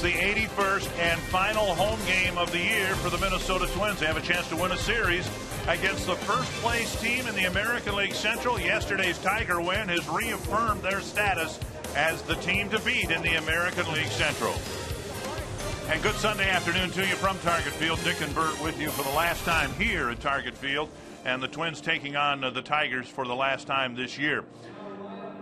It's the 81st and final home game of the year for the Minnesota Twins. They have a chance to win a series against the first-place team in the American League Central. Yesterday's Tiger win has reaffirmed their status as the team to beat in the American League Central. And good Sunday afternoon to you from Target Field. Dick and Bert with you for the last time here at Target Field. And the Twins taking on the Tigers for the last time this year.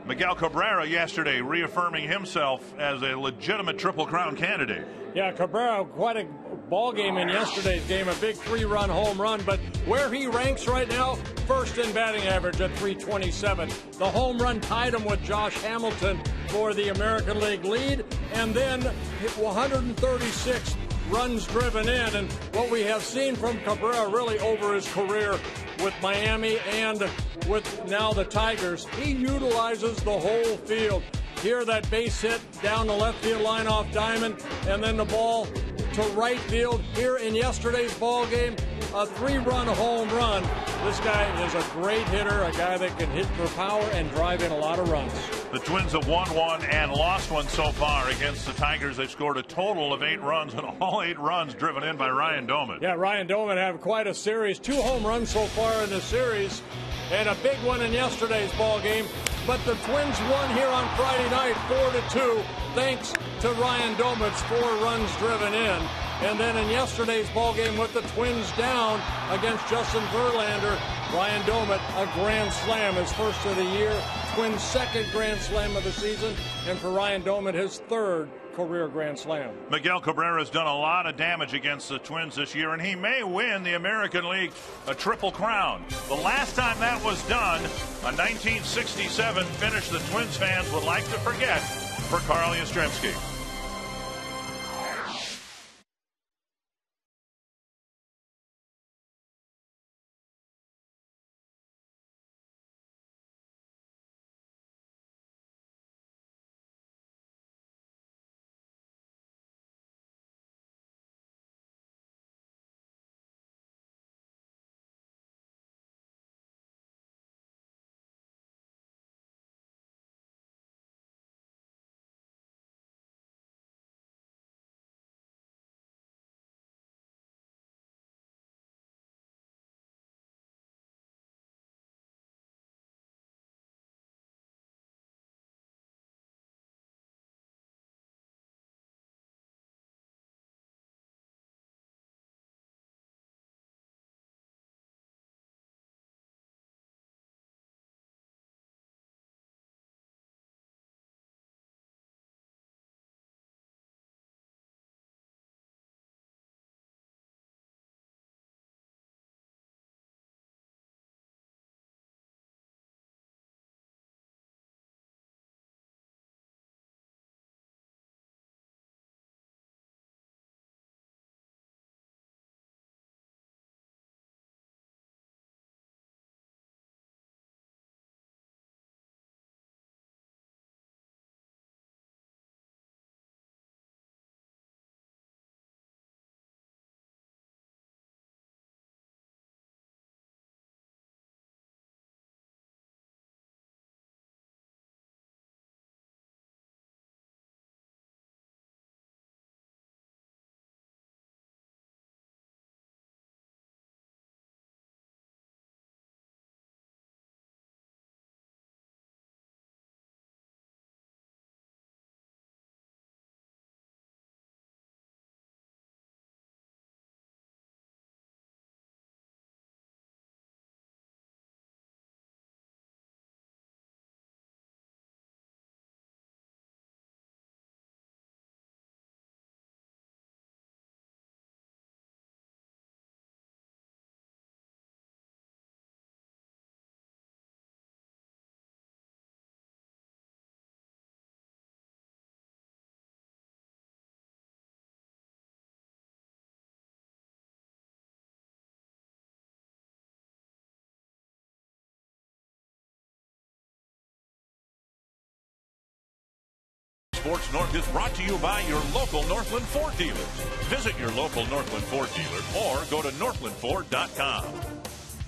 Miguel Cabrera yesterday reaffirming himself as a legitimate Triple Crown candidate. Yeah, Cabrera, quite a ball game in yesterday's game, a big 3-run home run. But where he ranks right now, first in batting average at .327. The home run tied him with Josh Hamilton for the American League lead. And then 136 runs driven in. And what we have seen from Cabrera really over his career with Miami and with now the Tigers, he utilizes the whole field. Here, that base hit down the left field line off Diamond, and then the ball to right field. Here in yesterday's ball game, a 3-run home run. This guy is a great hitter, a guy that can hit for power and drive in a lot of runs. The Twins have won one and lost one so far against the Tigers. They've scored a total of 8 runs, and all 8 runs driven in by Ryan Doman. Yeah, Ryan Doman had quite a series. 2 home runs so far in the series, and a big one in yesterday's ball game. But the Twins won here on Friday night 4-2, thanks to Ryan Doman's 4 runs driven in. And then in yesterday's ball game with the Twins down against Justin Verlander, Ryan Doman, a grand slam, his first of the year, Twins' second grand slam of the season, and for Ryan Doman, his 3rd career grand slam. Miguel Cabrera's done a lot of damage against the Twins this year, and he may win the American League a Triple Crown. The last time that was done, a 1967 finish the Twins fans would like to forget for Carl Yastrzemski. Sports North is brought to you by your local Northland Ford dealers. Visit your local Northland Ford dealer or go to northlandford.com.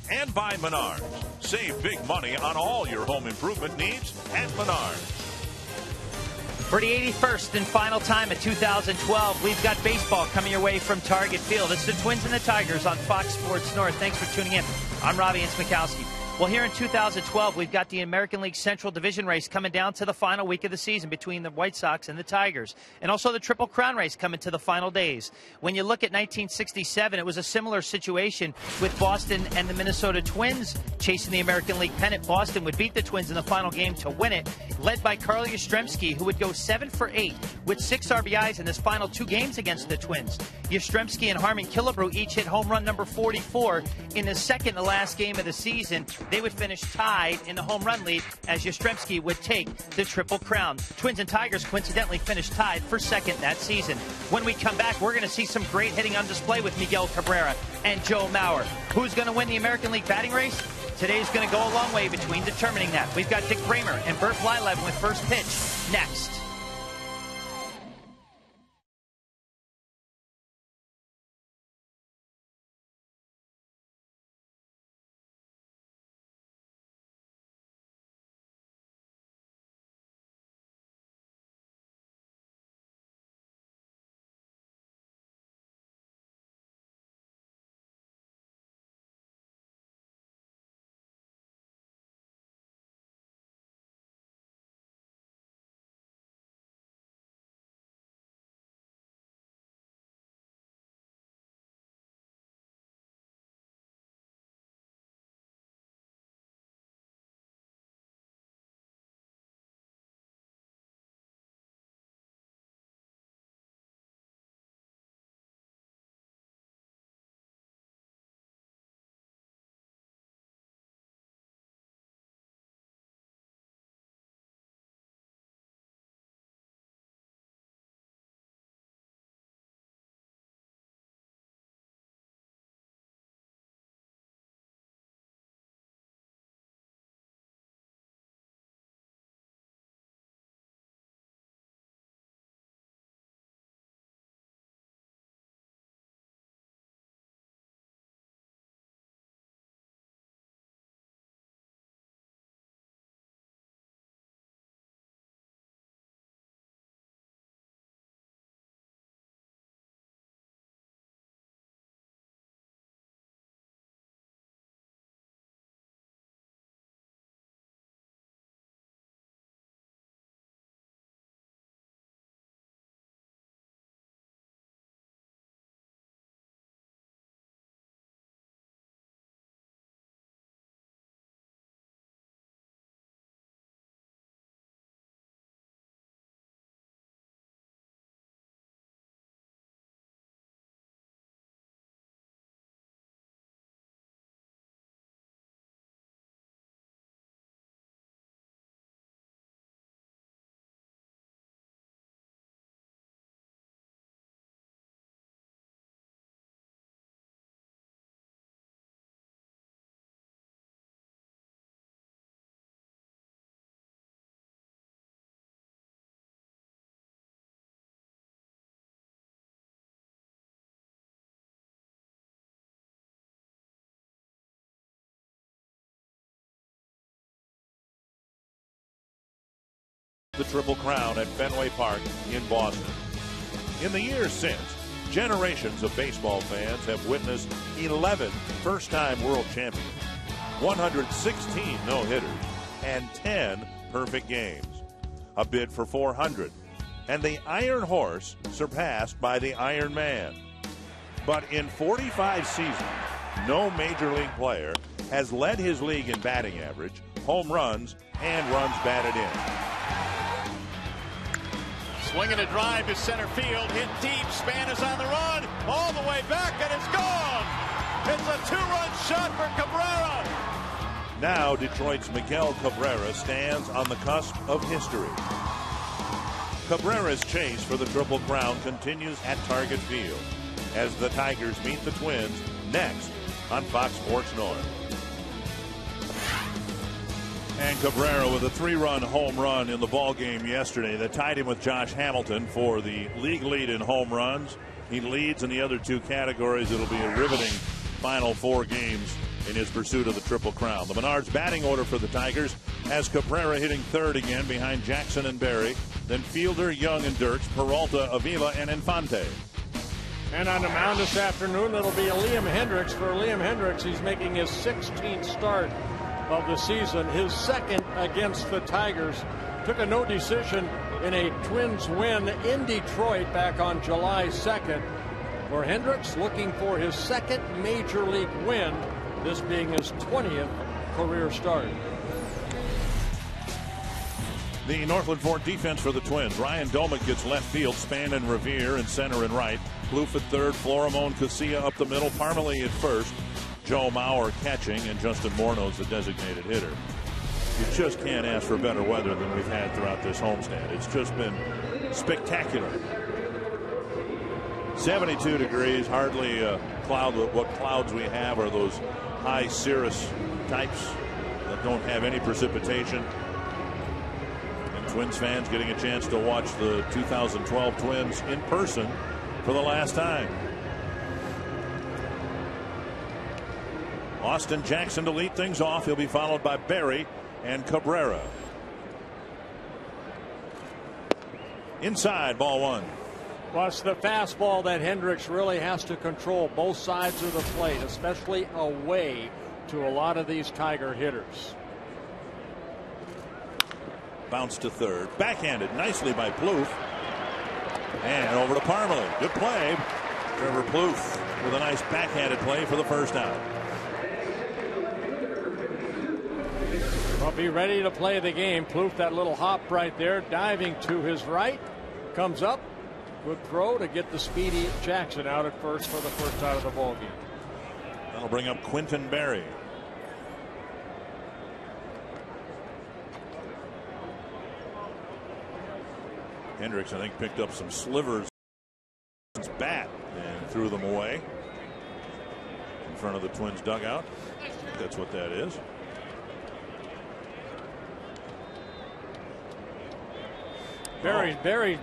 And by Menards. Save big money on all your home improvement needs at Menards. For the 81st and final time of 2012, we've got baseball coming your way from Target Field. It's the Twins and the Tigers on Fox Sports North. Thanks for tuning in. I'm Robbie Ince-Mikowski. Well, here in 2012, we've got the American League Central Division race coming down to the final week of the season between the White Sox and the Tigers. And also the Triple Crown race coming to the final days. When you look at 1967, it was a similar situation with Boston and the Minnesota Twins chasing the American League pennant. Boston would beat the Twins in the final game to win it, led by Carl Yastrzemski, who would go 7 for 8 with 6 RBIs in his final 2 games against the Twins. Yastrzemski and Harmon Killebrew each hit home run number 44 in the second to last game of the season. They would finish tied in the home run lead as Yastrzemski would take the Triple Crown. Twins and Tigers coincidentally finished tied for second that season. When we come back, we're going to see some great hitting on display with Miguel Cabrera and Joe Mauer. Who's going to win the American League batting race? Today's going to go a long way between determining that. We've got Dick Bramer and Bert Blyleven with First Pitch next. The Triple Crown at Fenway Park in Boston. In the years since, generations of baseball fans have witnessed 11 first-time world champions, 116 no-hitters, and 10 perfect games. A bid for 400, and the Iron Horse surpassed by the Iron Man. But in 45 seasons, no major league player has led his league in batting average, home runs, and runs batted in. Swinging a drive to center field, hit deep, Span is on the run, all the way back, and it's gone! It's a 2-run shot for Cabrera! Now Detroit's Miguel Cabrera stands on the cusp of history. Cabrera's chase for the Triple Crown continues at Target Field as the Tigers meet the Twins next on Fox Sports North. And Cabrera with a 3-run home run in the ballgame yesterday that tied him with Josh Hamilton for the league lead in home runs. He leads in the other 2 categories. It'll be a riveting final 4 games in his pursuit of the Triple Crown. The Menards batting order for the Tigers: has Cabrera hitting third again behind Jackson and Berry. Then Fielder, Young, and Dirks, Peralta, Avila, and Infante. And on the mound this afternoon, it'll be Liam Hendriks. For Liam Hendriks, he's making his 16th start of the season, his second against the Tigers. Took a no decision in a Twins win in Detroit back on July 2nd. For Hendriks, looking for his second major league win, this being his 20th career start. The Northland Ford defense for the Twins. Ryan Domick gets left field. Span and Revere in center and right. Plouffe at third. Florimone, Casilla up the middle. Parmalee at first. Joe Mauer catching, and Justin Morneau's the designated hitter. You just can't ask for better weather than we've had throughout this homestand. It's just been spectacular. 72 degrees, hardly a cloud. What clouds we have are those high cirrus types that don't have any precipitation. And Twins fans getting a chance to watch the 2012 Twins in person for the last time. Austin Jackson to lead things off. He'll be followed by Berry and Cabrera. Inside, ball one. Well, it's the fastball that Hendriks really has to control both sides of the plate, especially away to a lot of these Tiger hitters. Bounce to third. Backhanded nicely by Plouffe. And over to Parmalee. Good play. Trevor Plouffe with a nice backhanded play for the first out. Well, be ready to play the game. Plouffe, that little hop right there, diving to his right. Comes up. Good throw to get the speedy Jackson out at first for the first out of the ball game. That'll bring up Quinton Berry. Hendriks, I think, picked up some slivers in his bat and threw them away in front of the Twins dugout. That's what that is. Berry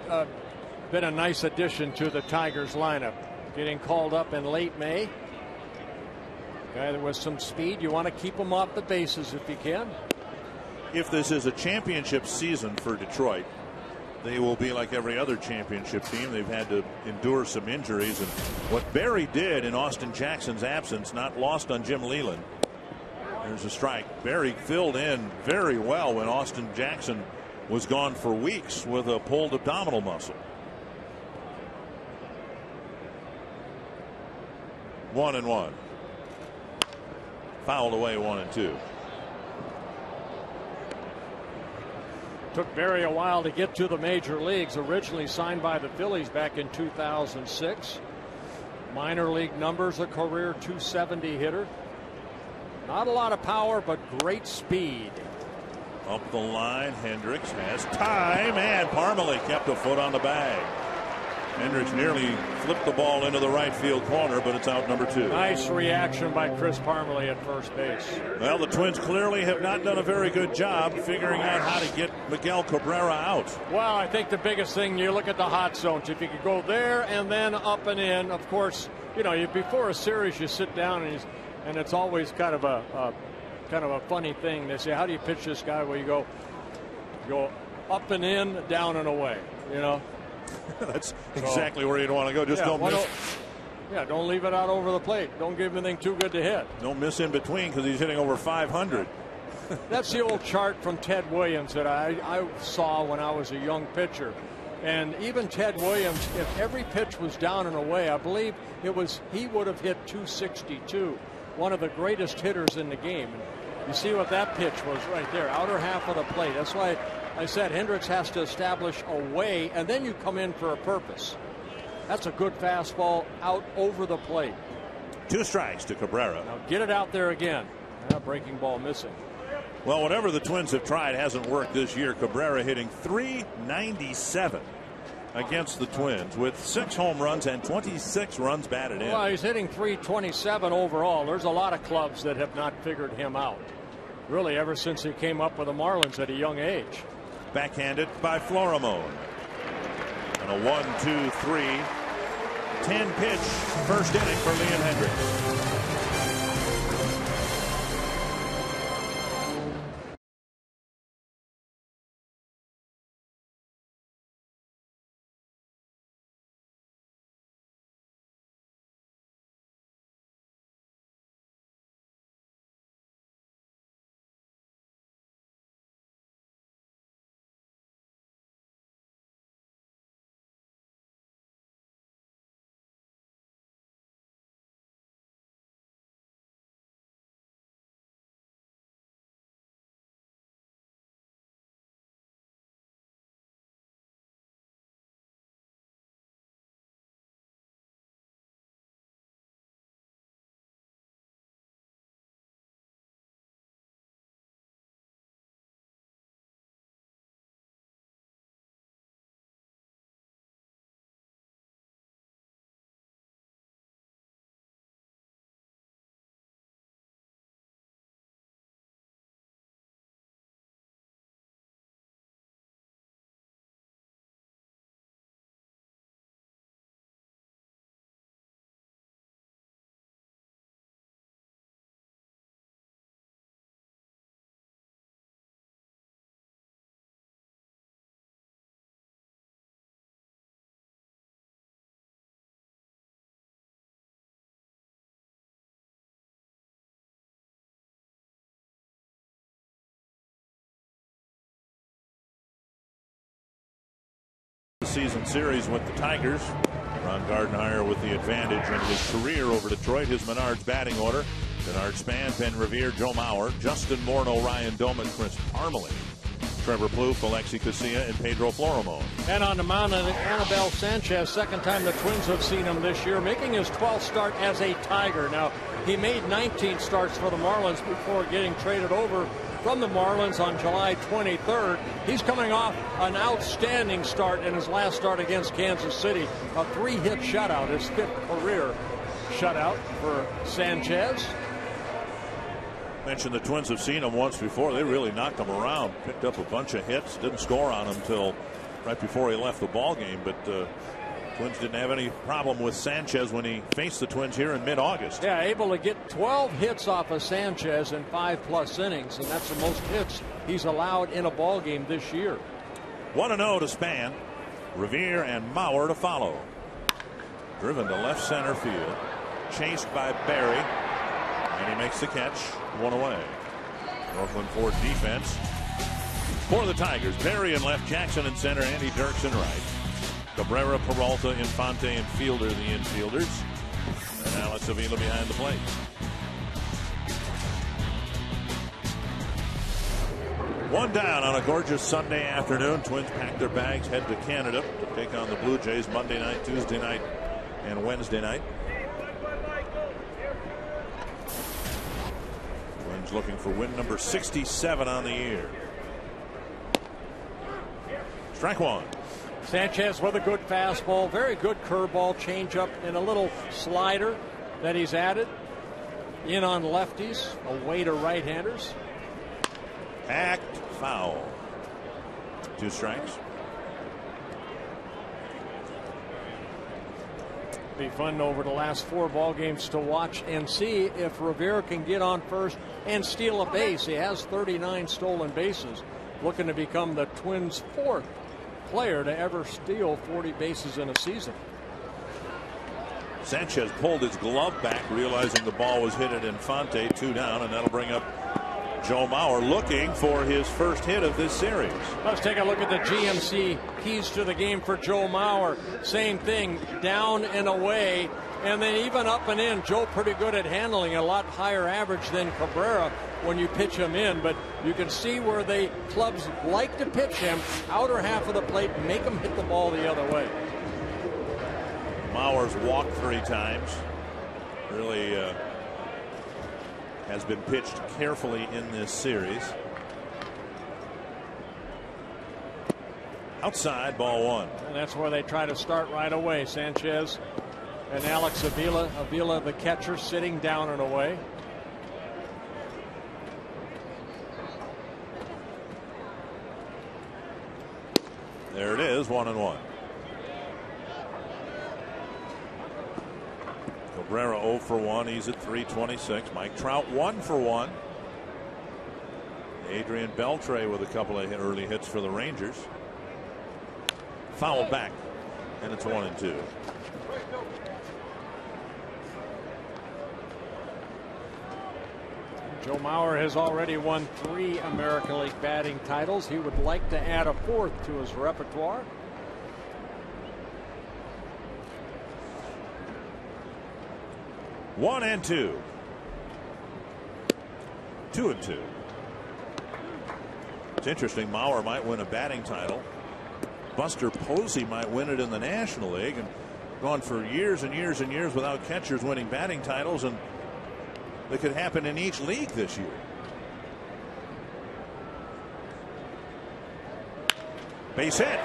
been a nice addition to the Tigers lineup. Getting called up in late May. Guy that with some speed. You want to keep him off the bases if you can. If this is a championship season for Detroit, they will be like every other championship team. They've had to endure some injuries, and what Berry did in Austin Jackson's absence, not lost on Jim Leland. There's a strike. Berry filled in very well when Austin Jackson was gone for weeks with a pulled abdominal muscle. 1-1. Fouled away 1-2. Took Berry a while to get to the major leagues. Originally signed by the Phillies back in 2006. Minor league numbers, a career .270 hitter. Not a lot of power, but great speed. Up the line, Hendriks has time, and Parmalee kept a foot on the bag. Hendriks nearly flipped the ball into the right field corner, but it's out number 2. Nice reaction by Chris Parmalee at first base. Well, the Twins clearly have not done a very good job figuring out how to get Miguel Cabrera out. Well, I think the biggest thing, you look at the hot zones. If you could go there and then up and in, of course, you know, before a series you sit down and it's always kind of a funny thing. They say, how do you pitch this guy? Well, you go up and in, down and away, you know. That's exactly where you'd want to go. Just don't miss. Don't leave it out over the plate. Don't give anything too good to hit. Don't miss in between, because he's hitting over 500. That's the old chart from Ted Williams that I saw when I was a young pitcher. And even Ted Williams, if every pitch was down and away, I believe he would have hit 262. One of the greatest hitters in the game. And you see what that pitch was right there, outer half of the plate. That's why I said Hendriks has to establish a way, and then you come in for a purpose. That's a good fastball out over the plate. 2 strikes to Cabrera. Now get it out there again. Breaking ball missing. Well, whatever the Twins have tried hasn't worked this year. Cabrera hitting .397 against the Twins with 6 home runs and 26 runs batted in. Well, he's hitting .327 overall. There's a lot of clubs that have not figured him out, really, ever since he came up with the Marlins at a young age. Backhanded by Florimone. And a 1-2-3 10 pitch first inning for Liam Hendriks. postseason series with the Tigers. Ron Gardenhire with the advantage in his career over Detroit. His Menards batting order: Bernard Span, Ben Revere, Joe Mauer, Justin Morneau, Ryan Doman, Chris Parmelee, Trevor Plouffe, Alexi Casilla, and Pedro Florimon. And on the mound, Anibal Sanchez, second time the Twins have seen him this year, making his 12th start as a Tiger. Now, he made 19 starts for the Marlins before getting traded over from the Marlins on July 23rd. He's coming off an outstanding start in his last start against Kansas City. A 3-hit shutout, his 5th career shutout for Sanchez. Mentioned the Twins have seen him once before. They really knocked him around. Picked up a bunch of hits. Didn't score on him until right before he left the ball game. But Twins didn't have any problem with Sanchez when he faced the Twins here in mid-August. Yeah, able to get 12 hits off of Sanchez in 5+ innings, and that's the most hits he's allowed in a ball game this year. 1-0 to Span. Revere and Mauer to follow. Driven to left center field. Chased by Barry. And he makes the catch. 1 away. Northland Ford defense for the Tigers. Barry in left, Jackson in center, Andy Dirks in right. Cabrera, Peralta, Infante, and Fielder, the infielders. And Alex Avila behind the plate. One down on a gorgeous Sunday afternoon. Twins pack their bags, head to Canada to take on the Blue Jays Monday night, Tuesday night, and Wednesday night. Twins looking for win number 67 on the year. Strike one. Sanchez with a good fastball, very good curveball, changeup, and a little slider that he's added. In on lefties, away to right-handers. Hacked foul. 2 strikes. Be fun over the last 4 ball games to watch and see if Rivera can get on first and steal a base. He has 39 stolen bases, looking to become the Twins' 4th player to ever steal 40 bases in a season. Sanchez pulled his glove back, realizing the ball was hit at Infante. 2 down, and that'll bring up Joe Mauer, looking for his first hit of this series. Let's take a look at the GMC keys to the game for Joe Mauer. Same thing, down and away, and then even up and in. Joe pretty good at handling, a lot higher average than Cabrera when you pitch him in, but you can see where the clubs like to pitch him, outer half of the plate, make him hit the ball the other way. Mauer's walked 3 times. Really has been pitched carefully in this series. Outside, ball 1. And that's where they try to start right away. Sanchez and Alex Avila. Avila, the catcher, sitting down and away. There it is, 1-1. Cabrera 0 for 1. He's at 326. Mike Trout 1 for 1. Adrian Beltre with a couple of early hits for the Rangers. Fouled back, and it's 1-2. Joe Mauer has already won 3 American League batting titles. He would like to add a 4th to his repertoire. One and 2. 2-2. It's interesting. Mauer might win a batting title. Buster Posey might win it in the National League, and gone for years and years and years without catchers winning batting titles, and that could happen in each league this year. Base hit.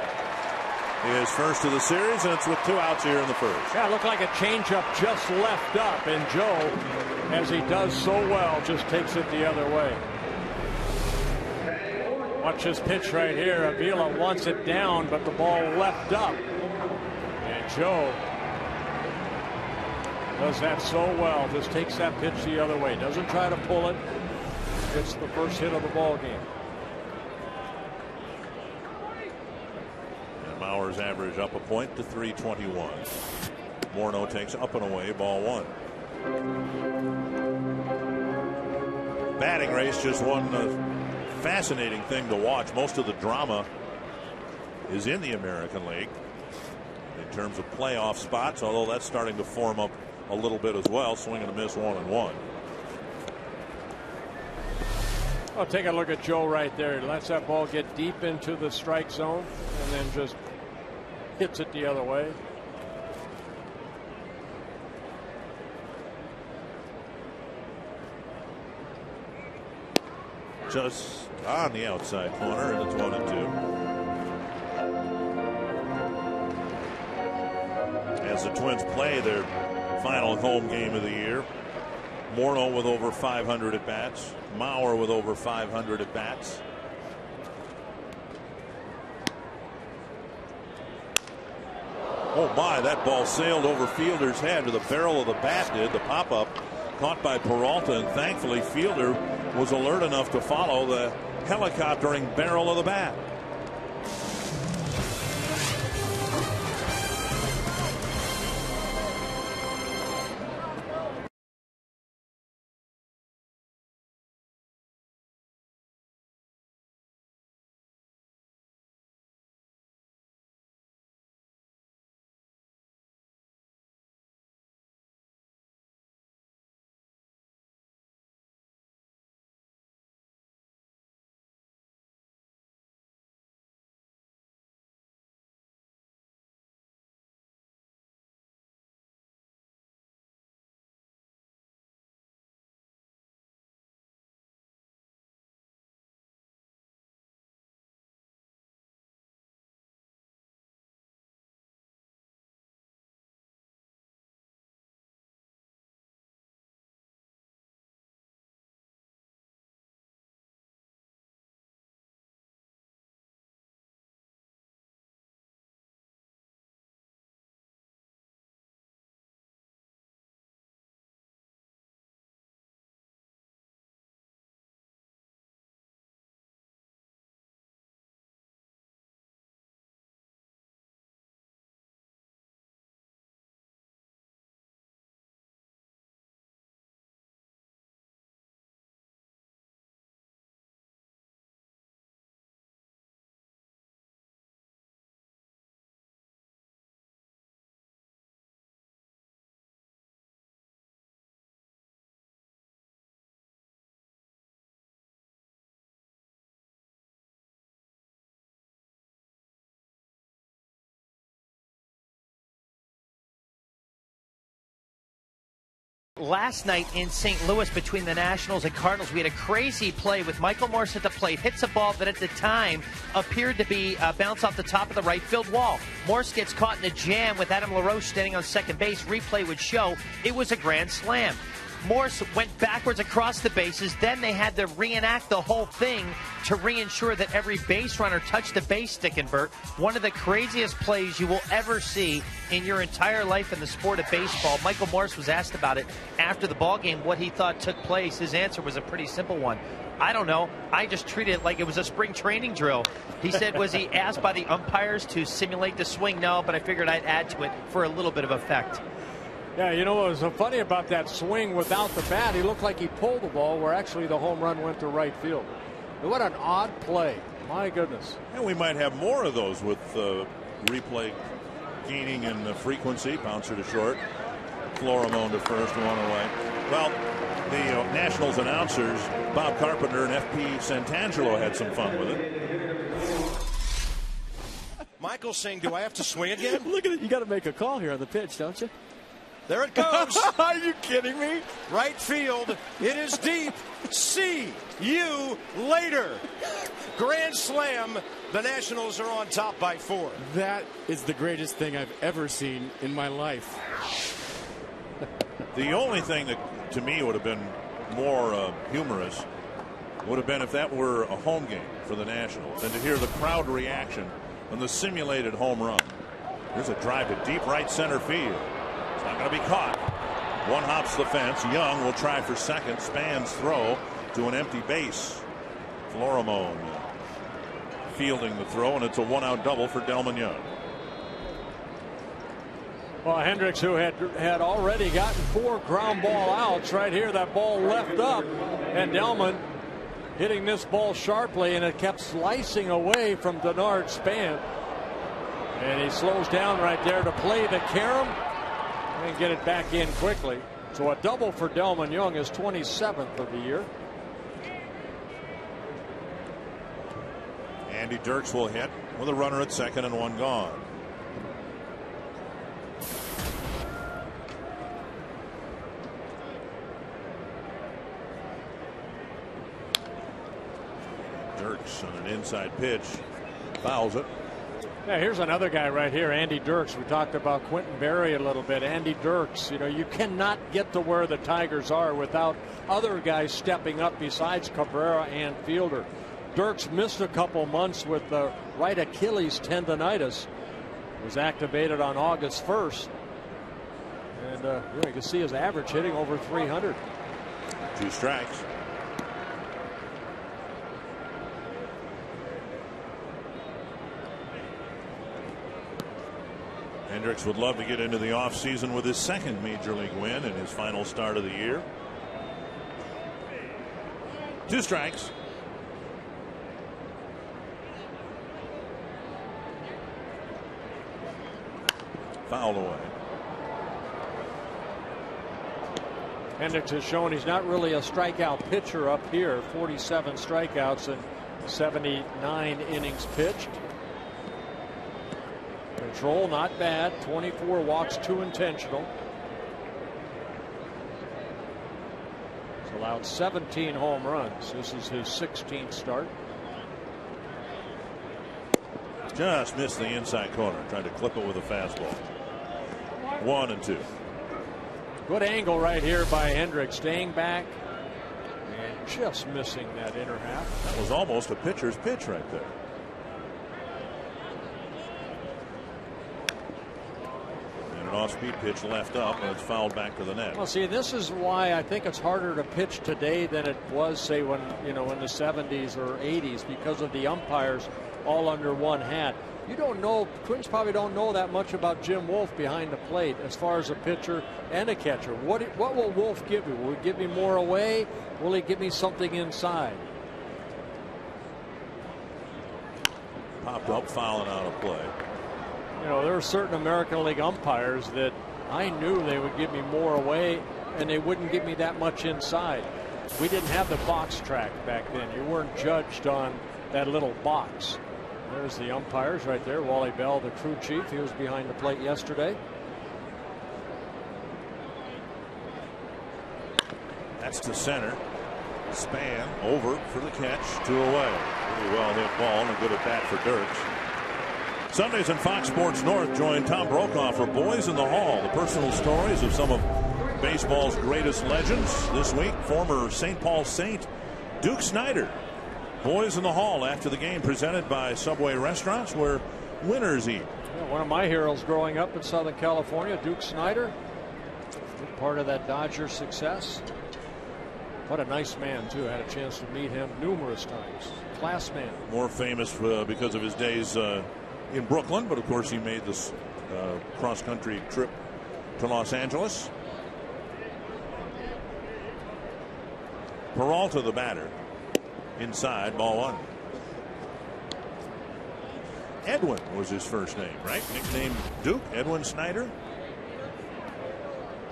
His first of the series, and it's with 2 outs here in the first. Yeah, it looked like a changeup just left up, and Joe, as he does so well, just takes it the other way. Watch this pitch right here. Avila wants it down, but the ball left up. And Joe does that so well. Just takes that pitch the other way. Doesn't try to pull it. It's the first hit of the ball game. And Mauer's average up a point to 321. Morneau takes up and away, ball 1. Batting race, just one fascinating thing to watch. Most of the drama is in the American League. in terms of playoff spots, although that's starting to form up a little bit as well. Swing and a miss, 1-1. Oh, take a look at Joe right there. He lets that ball get deep into the strike zone and then just hits it the other way. Just on the outside corner, and it's 1-2. As the Twins play their final home game of the year, Morneau with over 500 at bats, Mauer with over 500 at bats. Oh my, that ball sailed over Fielder's head to the barrel of the bat. Did the pop up caught by Peralta, and thankfully Fielder was alert enough to follow the helicoptering barrel of the bat. Last night in St. Louis between the Nationals and Cardinals, we had a crazy play with Michael Morse at the plate. Hits a ball that at the time appeared to be bounced off the top of the right field wall. Morse gets caught in a jam with Adam LaRoche standing on second base. Replay would show it was a grand slam. Morse went backwards across the bases. Then they had to reenact the whole thing to reinsure that every base runner touched the base stick and Bert. One of the craziest plays you will ever see in your entire life in the sport of baseball. Michael Morse was asked about it after the ball game, what he thought took place. His answer was a pretty simple one. I don't know. I just treated it like it was a spring training drill. He said, was he asked by the umpires to simulate the swing? No, but I figured I'd add to it for a little bit of effect. Yeah, you know what was so funny about that swing without the bat? He looked like he pulled the ball where actually the home run went to right field. What an odd play. My goodness. And we might have more of those with replay gaining in frequency. Bouncer to short. Florimone to first, one away. Well, the Nationals announcers, Bob Carpenter and F.P. Santangelo, had some fun with it. Michael saying, do I have to swing again? Look at it. You got to make a call here on the pitch, don't you? There it goes. Are you kidding me? Right field. It is deep. See you later. Grand slam. The Nationals are on top by 4. That is the greatest thing I've ever seen in my life. The only thing that to me would have been more humorous would have been if that were a home game for the Nationals and to hear the crowd reaction on the simulated home run. There's a drive to deep right center field. It's not going to be caught. One hops the fence. Young will try for second. Span's throw to an empty base. Florimone fielding the throw, and it's a one-out double for Delmon Young. Well, Hendricks, who had already gotten 4 ground ball outs right here, that ball left up, and Delmon hitting this ball sharply, and it kept slicing away from Denard Span. And he slows down right there to play the carom and get it back in quickly. So a double for Delmon Young, his 27th of the year. Andy Dirks will hit with a runner at second and one gone. Dirks on an inside pitch, fouls it. Yeah, here's another guy right here, Andy Dirks. We talked about Quentin Berry a little bit. Andy Dirks, you know, you cannot get to where the Tigers are without other guys stepping up besides Cabrera and Fielder. Dirks missed a couple months with the right Achilles tendonitis. Was activated on August 1st. And you can see his average hitting over 300. 2 strikes. Hendricks would love to get into the offseason with his second major league win in his final start of the year. 2 strikes. Fouled away. Hendricks has shown he's not really a strikeout pitcher up here. 47 strikeouts and 79 innings pitched. Control not bad. 24 walks, 2 intentional. He's allowed 17 home runs. This is his 16th start. Just missed the inside corner. Tried to clip it with a fastball. 1-2. Good angle right here by Hendricks. Staying back and just missing that inner half. That was almost a pitcher's pitch right there. An off-speed pitch left up, and it's fouled back to the net. Well, see, this is why I think it's harder to pitch today than it was, say, when, you know, in the 70s or 80s, because of the umpires all under one hat. You don't know, Twins probably don't know that much about Jim Wolf behind the plate as far as a pitcher and a catcher. What will Wolf give me? Will he give me more away? Will he give me something inside? Popped up, fouling out of play. You know, there are certain American League umpires that I knew they would give me more away and they wouldn't give me that much inside. We didn't have the box track back then. You weren't judged on that little box. There's the umpires right there. Wally Bell, the crew chief, he was behind the plate yesterday. That's to center. Span over for the catch. 2 away. Pretty well hit ball and a good at bat for Dirks. Sundays on Fox Sports North, join Tom Brokaw for Boys in the Hall, the personal stories of some of baseball's greatest legends. This week, former St. Paul Saint Duke Snider. Boys in the Hall after the game, presented by Subway Restaurants, where winners eat. Yeah, one of my heroes growing up in Southern California, Duke Snider. Big part of that Dodger success. What a nice man, too. I had a chance to meet him numerous times. Class man. More famous because of his days in Brooklyn, but of course he made this cross-country trip to Los Angeles. Peralta, the batter. Inside, ball 1. Edwin was his first name, right? Nicknamed Duke, Edwin Snider.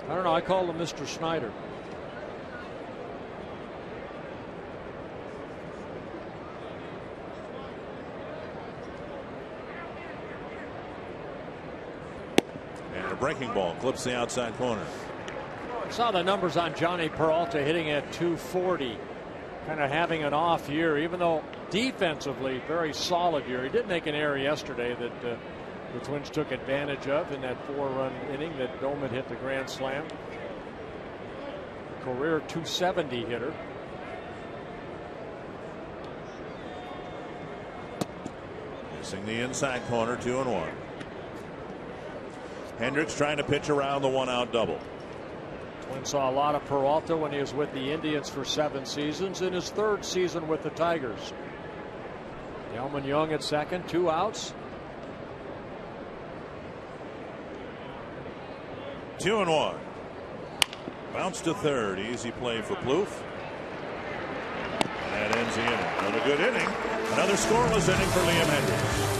I don't know. I called him Mr. Snider. And a breaking ball clips the outside corner. I saw the numbers on Johnny Peralta hitting at 240. Kind of having an off year, even though defensively very solid year. He did make an error yesterday that the Twins took advantage of in that 4-run inning that Doman hit the grand slam. Career 270 hitter. Missing the inside corner, 2-1. Hendricks trying to pitch around the 1-out double. Twins saw a lot of Peralta when he was with the Indians for 7 seasons. In his 3rd season with the Tigers. Delmon Young at second, 2 outs. 2-1. Bounce to third. Easy play for Plouffe. And that ends the inning. Another good inning. Another scoreless inning for Liam Hendricks.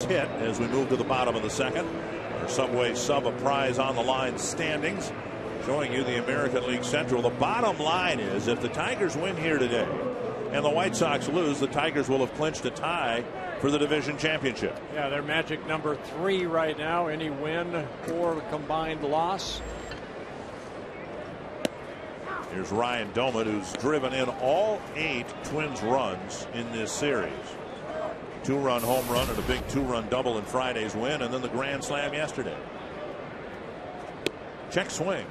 first hit as we move to the bottom of the second. Our Subway Sub a Prize on the Line standings showing you the American League Central. The bottom line is if the Tigers win here today and the White Sox lose, the Tigers will have clinched a tie for the division championship. Yeah, they're magic number 3 right now. Any win or combined loss. Here's Ryan Domit, who's driven in all 8 Twins runs in this series. 2-run home run and a big 2-run double in Friday's win, and then the grand slam yesterday. Check swing,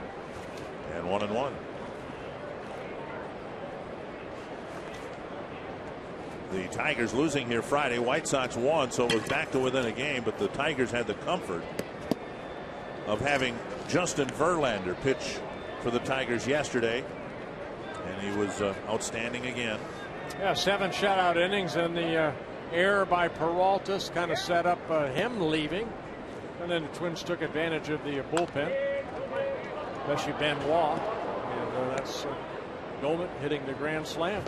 and 1-1. The Tigers losing here Friday. White Sox won, so it was back to within a game, but the Tigers had the comfort of having Justin Verlander pitch for the Tigers yesterday, and he was outstanding again. Yeah, 7 shutout innings, and the error by Peralta kind of set up him leaving, and then the Twins took advantage of the bullpen, especially Benoit, and that's Domit hitting the grand slam.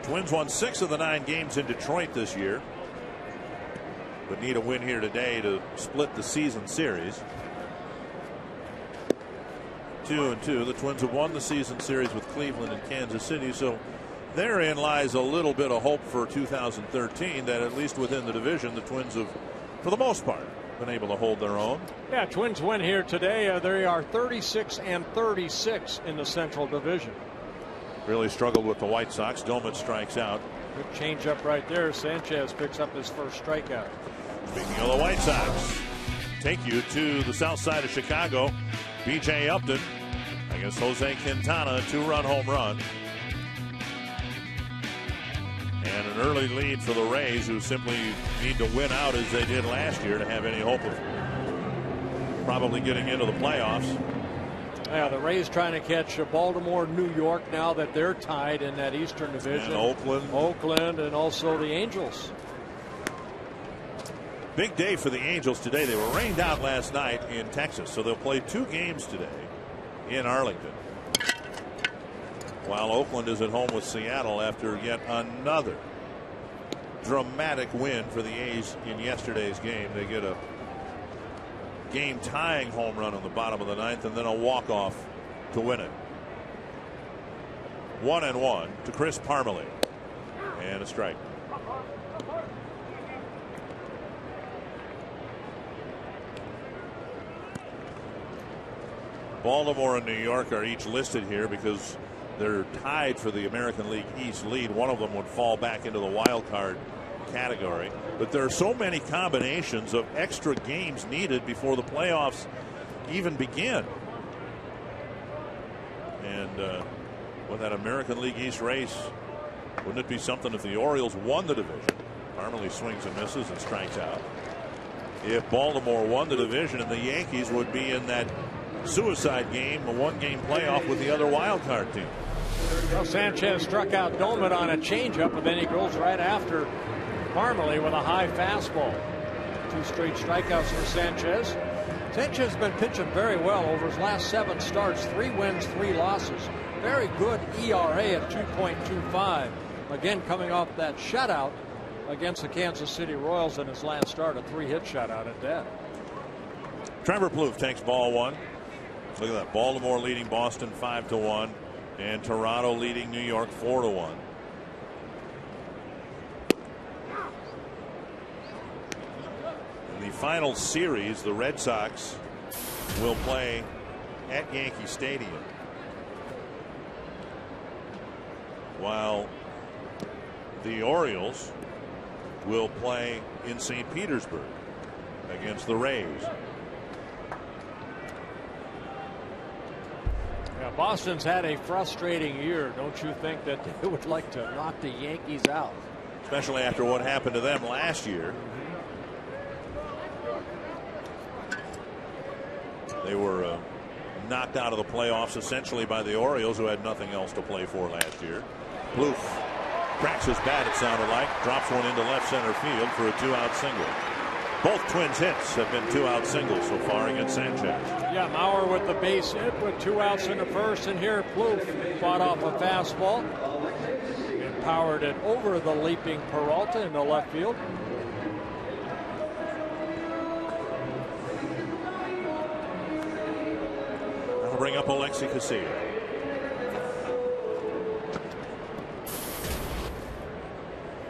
Twins won 6 of the 9 games in Detroit this year, but need a win here today to split the season series. 2-2. The Twins have won the season series with Cleveland and Kansas City, so therein lies a little bit of hope for 2013 that at least within the division the Twins have, for the most part, been able to hold their own. Yeah, Twins win here today. They are 36-36 in the Central Division. Really struggled with the White Sox. Domit strikes out. Good changeup right there. Sanchez picks up his first strikeout. Speaking of the White Sox, take you to the south side of Chicago. B.J. Upton against Jose Quintana, a 2-run home run. And an early lead for the Rays, who simply need to win out as they did last year to have any hope of probably getting into the playoffs. Yeah, the Rays trying to catch Baltimore, New York now that they're tied in that Eastern Division. And Oakland, and also the Angels. Big day for the Angels today. They were rained out last night in Texas, so they'll play 2 games today in Arlington, while Oakland is at home with Seattle after yet another dramatic win for the A's in yesterday's game. They get a game-tying home run on the bottom of the 9th and then a walk-off to win it. 1-1 to Chris Parmelee, and a strike. Baltimore and New York are each listed here because they're tied for the American League East lead. One of them would fall back into the wild card category, but there are so many combinations of extra games needed before the playoffs even begin. And with that American League East race, wouldn't it be something if the Orioles won the division? Parmelee swings and misses and strikes out. If Baltimore won the division, and the Yankees would be in that suicide game, a 1-game playoff with the other wild card team. Well, Sanchez struck out Domit on a changeup, and then he goes right after Parmelee with a high fastball. 2 straight strikeouts for Sanchez. Sanchez has been pitching very well over his last 7 starts. 3 wins, 3 losses. Very good ERA at 2.25. Again, coming off that shutout against the Kansas City Royals in his last start, a 3-hit shutout at that. Trevor Plouffe takes ball 1. Look at that. Baltimore leading Boston 5-1, and Toronto leading New York 4-1. In the final series, the Red Sox will play at Yankee Stadium, while the Orioles will play in St. Petersburg against the Rays. Yeah, Boston's had a frustrating year. Don't you think that they would like to knock the Yankees out? Especially after what happened to them last year. They were knocked out of the playoffs essentially by the Orioles, who had nothing else to play for last year. Plouffe cracks his bat, it sounded like, drops one into left center field for a 2-out single. Both Twins hits have been 2-out singles so far against Sanchez. Yeah, Mauer with the base hit with 2 outs in the first, and here Plouffe fought off a fastball and powered it over the leaping Peralta in the left field. bring up Alexi Casilla.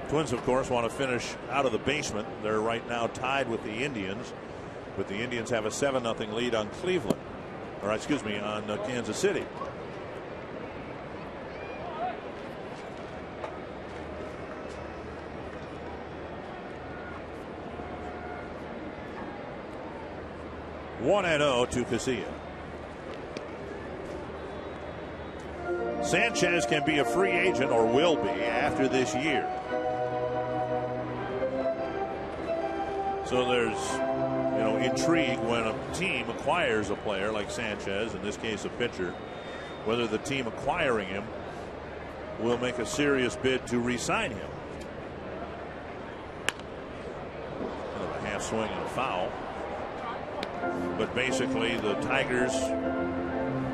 Twins, of course, want to finish out of the basement. They're right now tied with the Indians, but the Indians have a 7-0 lead on Cleveland, or excuse me, on Kansas City. One and 0 to Casilla. Sanchez can be a free agent, or will be, after this year. So there's, intrigue when a team acquires a player like Sanchez, in this case a pitcher, whether the team acquiring him will make a serious bid to re-sign him. Kind of a half swing and a foul. But basically the Tigers,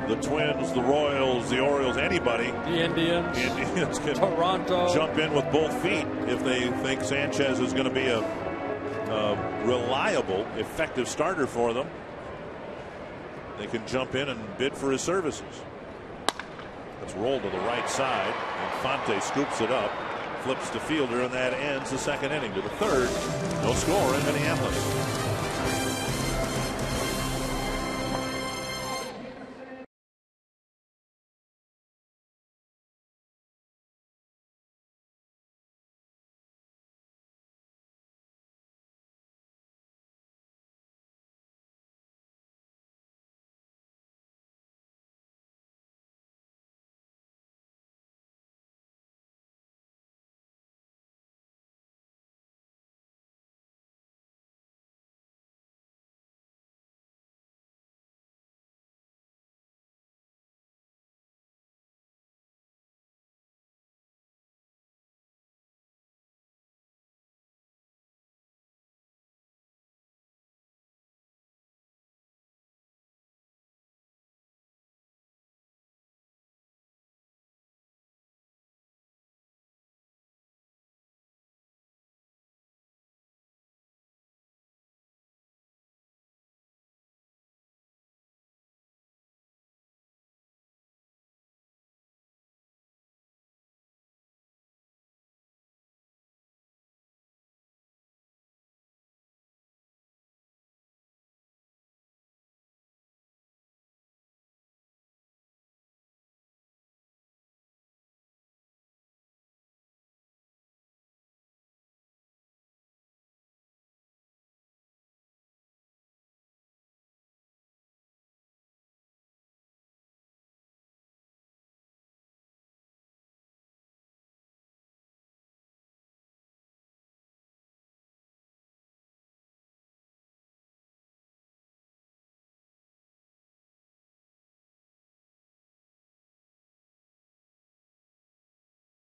the Twins, the Royals, the Orioles, anybody, the Indians can Toronto, jump in with both feet if they think Sanchez is going to be a reliable, effective starter for them. They can jump in and bid for his services. It's rolled to the right side. Infante scoops it up, flips to fielder, and that ends the second inning. To the third, no score in Minneapolis.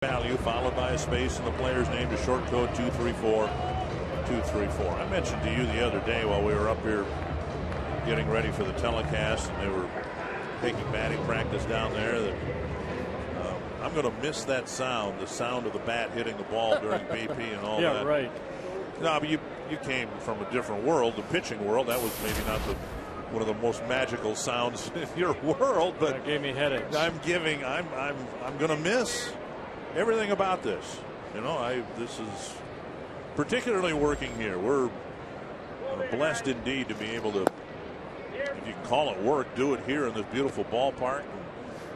Value followed by a space and the player's name to short code 234 234. I mentioned to you the other day while we were up here getting ready for the telecast, and they were taking batting practice down there, that I'm going to miss that sound, the sound of the bat hitting the ball during BP and all that. Yeah, right. No, but you came from a different world, the pitching world. That was maybe not one of the most magical sounds in your world, but it gave me headaches. I'm going to miss everything about this. This is particularly working here. We're blessed indeed to be able to, if you can call it work, do it here in this beautiful ballpark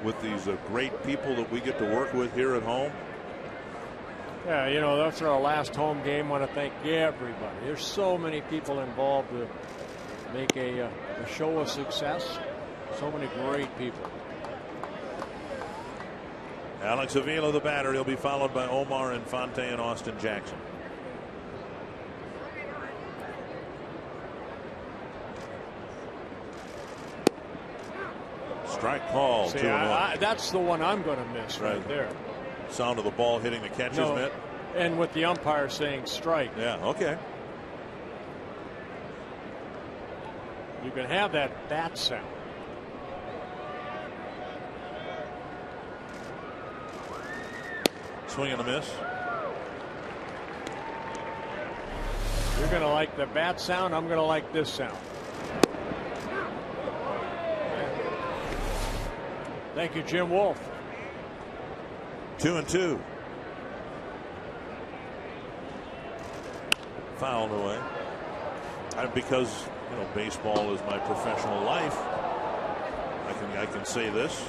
with these great people that we get to work with here at home. Yeah, that's our last home game. Want to thank everybody. There's so many people involved to make a show a success. So many great people. Alex Avila, the batter. He'll be followed by Omar Infante and Austin Jackson. Strike call. See, that's the one I'm going to miss right there. Sound of the ball hitting the catcher's mitt. And with the umpire saying strike. Yeah, okay. You can have that bat sound. Swing and a miss. You're going to like the bat sound. I'm going to like this sound. Thank you, Jim Wolf. 2-2. Fouled away. Because baseball is my professional life, I can say this.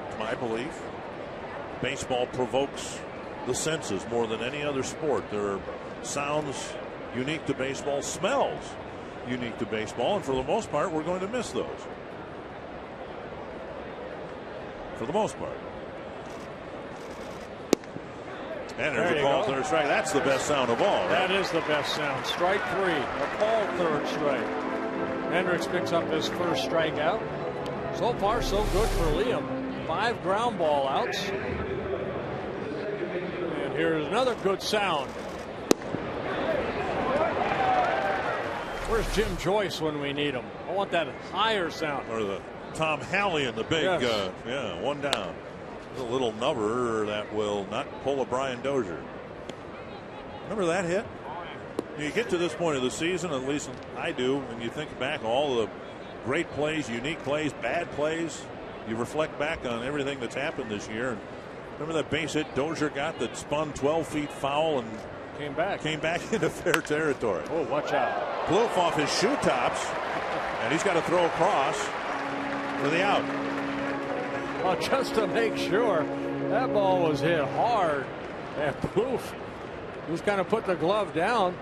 It's my belief. Baseball provokes the senses more than any other sport. There are sounds unique to baseball, smells unique to baseball, and for the most part, we're going to miss those. For the most part. And there's a call third strike. That's the best sound of all. Right? That is the best sound. Strike 3. A called third strike. Hendricks picks up his first strikeout. So far, so good for Liam. 5 ground ball outs. And here's another good sound. Where's Jim Joyce when we need him? I want that higher sound. Or the Tom Halley in the big, one down. There's a little nubber that will not pull a Brian Dozier. Remember that hit? You get to this point of the season, at least I do, and you think back all the great plays, unique plays, bad plays. You reflect back on everything that's happened this year. And remember that base hit Dozier got that spun 12 feet foul and came back into fair territory. Oh, watch out. Plouffe off his shoe tops, and he's got to throw across for the out. Well, just to make sure, that ball was hit hard. And Plouffe just kind of put the glove down.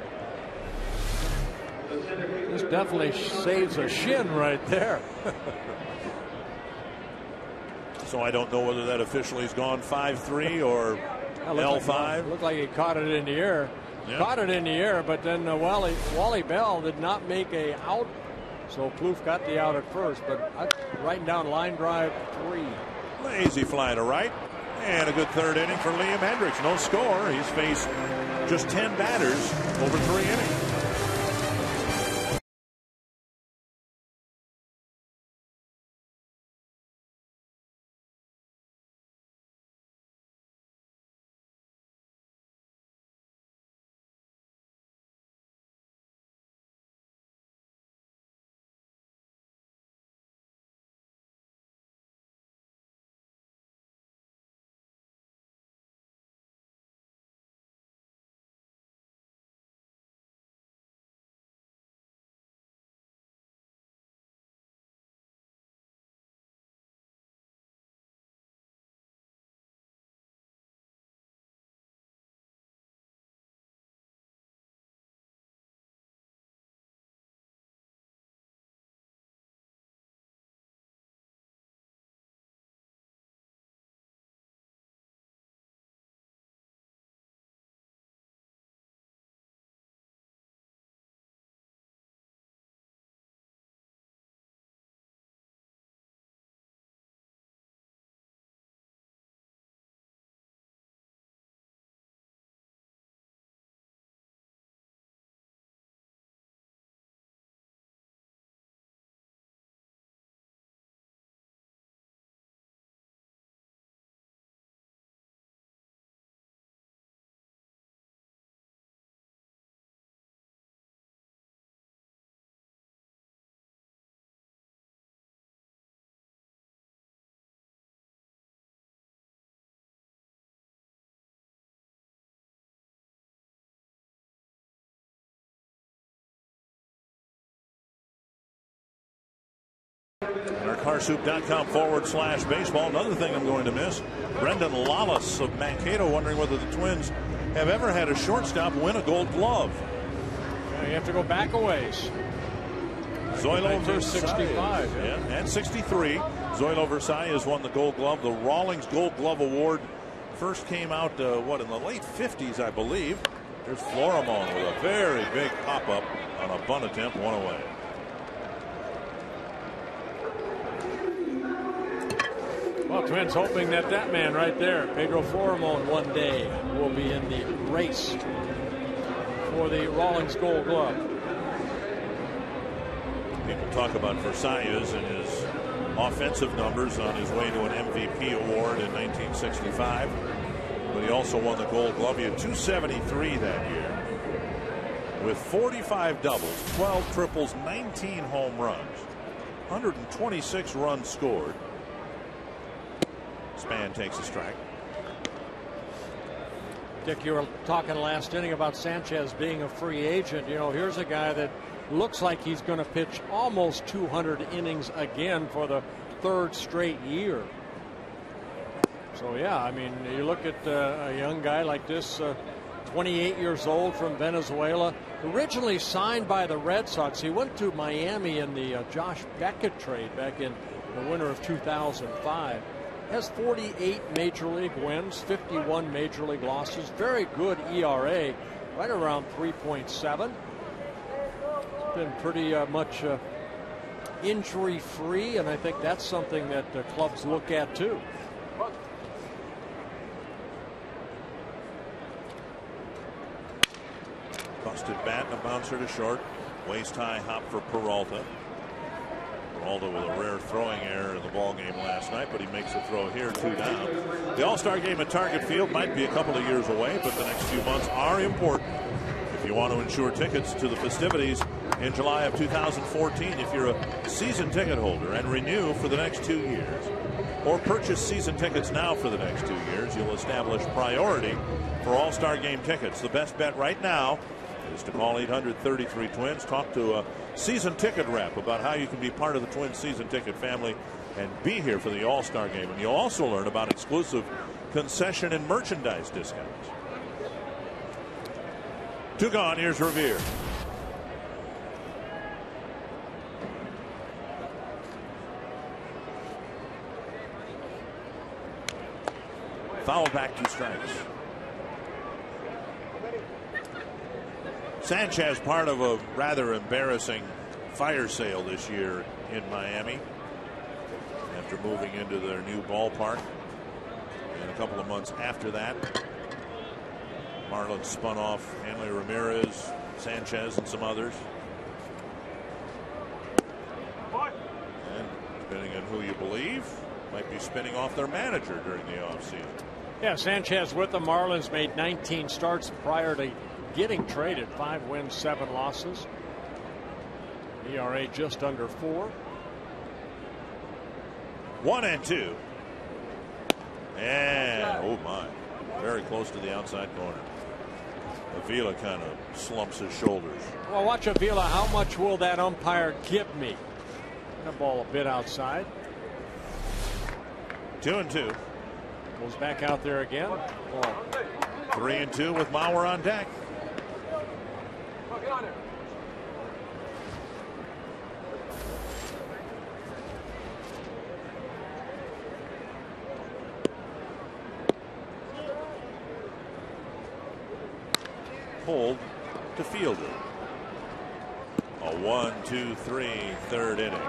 This definitely saves a shin right there. So I don't know whether that officially has gone 5-3 or L5. Looked like he caught it in the air. Yeah. Caught it in the air, but then Wally Bell did not make a out. So Plouffe got the out at first, but writing down line drive 3. Lazy fly to right. And a good third inning for Liam Hendricks. No score. He's faced just 10 batters over 3 innings. Our carsoup.com/baseball. Another thing I'm going to miss, Brendan Lawless of Mankato wondering whether the Twins have ever had a shortstop win a Gold Glove. Yeah, you have to go back a ways. Zoilo Versailles. 65. Yeah, and 63. Zoilo Versailles has won the Gold Glove. The Rawlings Gold Glove Award first came out, in the late 50s, I believe. There's Florimon with a very big pop-up on a bunt attempt, one away. Well, Twins hoping that man right there, Pedro Florimon, one day will be in the race for the Rawlings Gold Glove. People talk about Versailles and his offensive numbers on his way to an MVP award in 1965. But he also won the Gold Glove. He had 273 that year with 45 doubles, 12 triples, 19 home runs, 126 runs scored. Span takes a strike. Dick, you were talking last inning about Sanchez being a free agent. You know, here's a guy that looks like he's going to pitch almost 200 innings again for the third straight year. So, yeah, I mean, you look at a young guy like this, 28 years old from Venezuela, originally signed by the Red Sox. He went to Miami in the Josh Beckett trade back in the winter of 2005. Has 48 major league wins, 51 major league losses, very good ERA, right around 3.7. Been pretty much injury free, and I think that's something that the clubs look at too. Busted bat and a bouncer to short. Waist high hop for Peralta. Peralta with a rare throwing error in the ball game last night, but he makes a throw here, 2 down. The All-Star game at Target Field might be a couple of years away, but the next few months are important if you want to ensure tickets to the festivities in July of 2014. If you're a season ticket holder and renew for the next 2 years, or purchase season tickets now for the next 2 years, you'll establish priority for All-Star game tickets. The best bet right now is to call 800-33-TWINS. Talk to a season ticket rep about how you can be part of the Twins season ticket family and be here for the All-Star game. And you'll also learn about exclusive concession and merchandise discounts. 2 gone. Here's Revere. Foul back, 2 strikes. Sanchez part of a rather embarrassing fire sale this year in Miami after moving into their new ballpark. And a couple of months after that, Marlins spun off Hanley Ramirez, Sanchez, and some others. And depending on who you believe, might be spinning off their manager during the offseason. Yeah, Sanchez with the Marlins made 19 starts prior to getting traded. 5 wins, 7 losses. ERA just under 4. 1-2. And oh my, very close to the outside corner. Avila kind of slumps his shoulders. Well, watch Avila. How much will that umpire give me? The ball a bit outside. 2-2. Goes back out there again. 3-2 with Mauer on deck. Pulled to Fielder. A 1-2-3 third inning.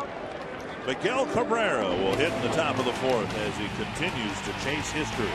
Miguel Cabrera will hit in the top of the 4th as he continues to chase history.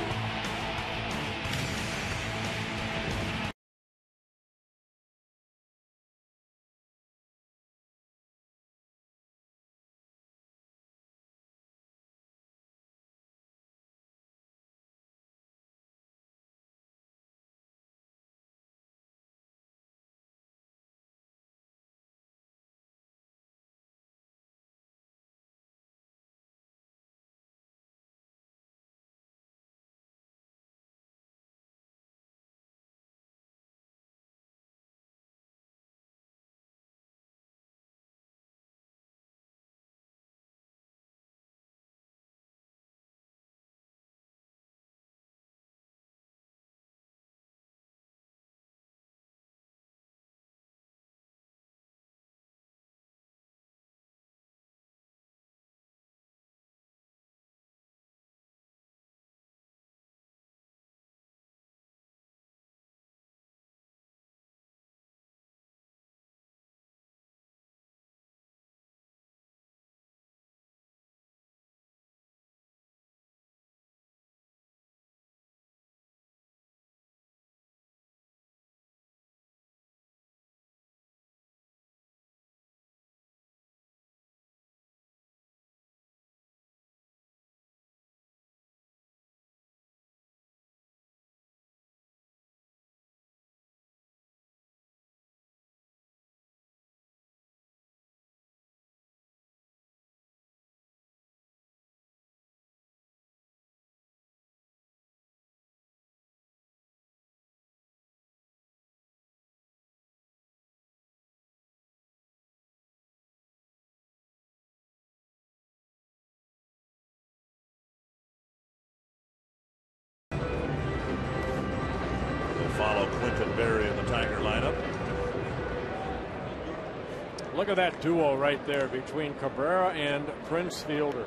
Look at that duo right there between Cabrera and Prince Fielder.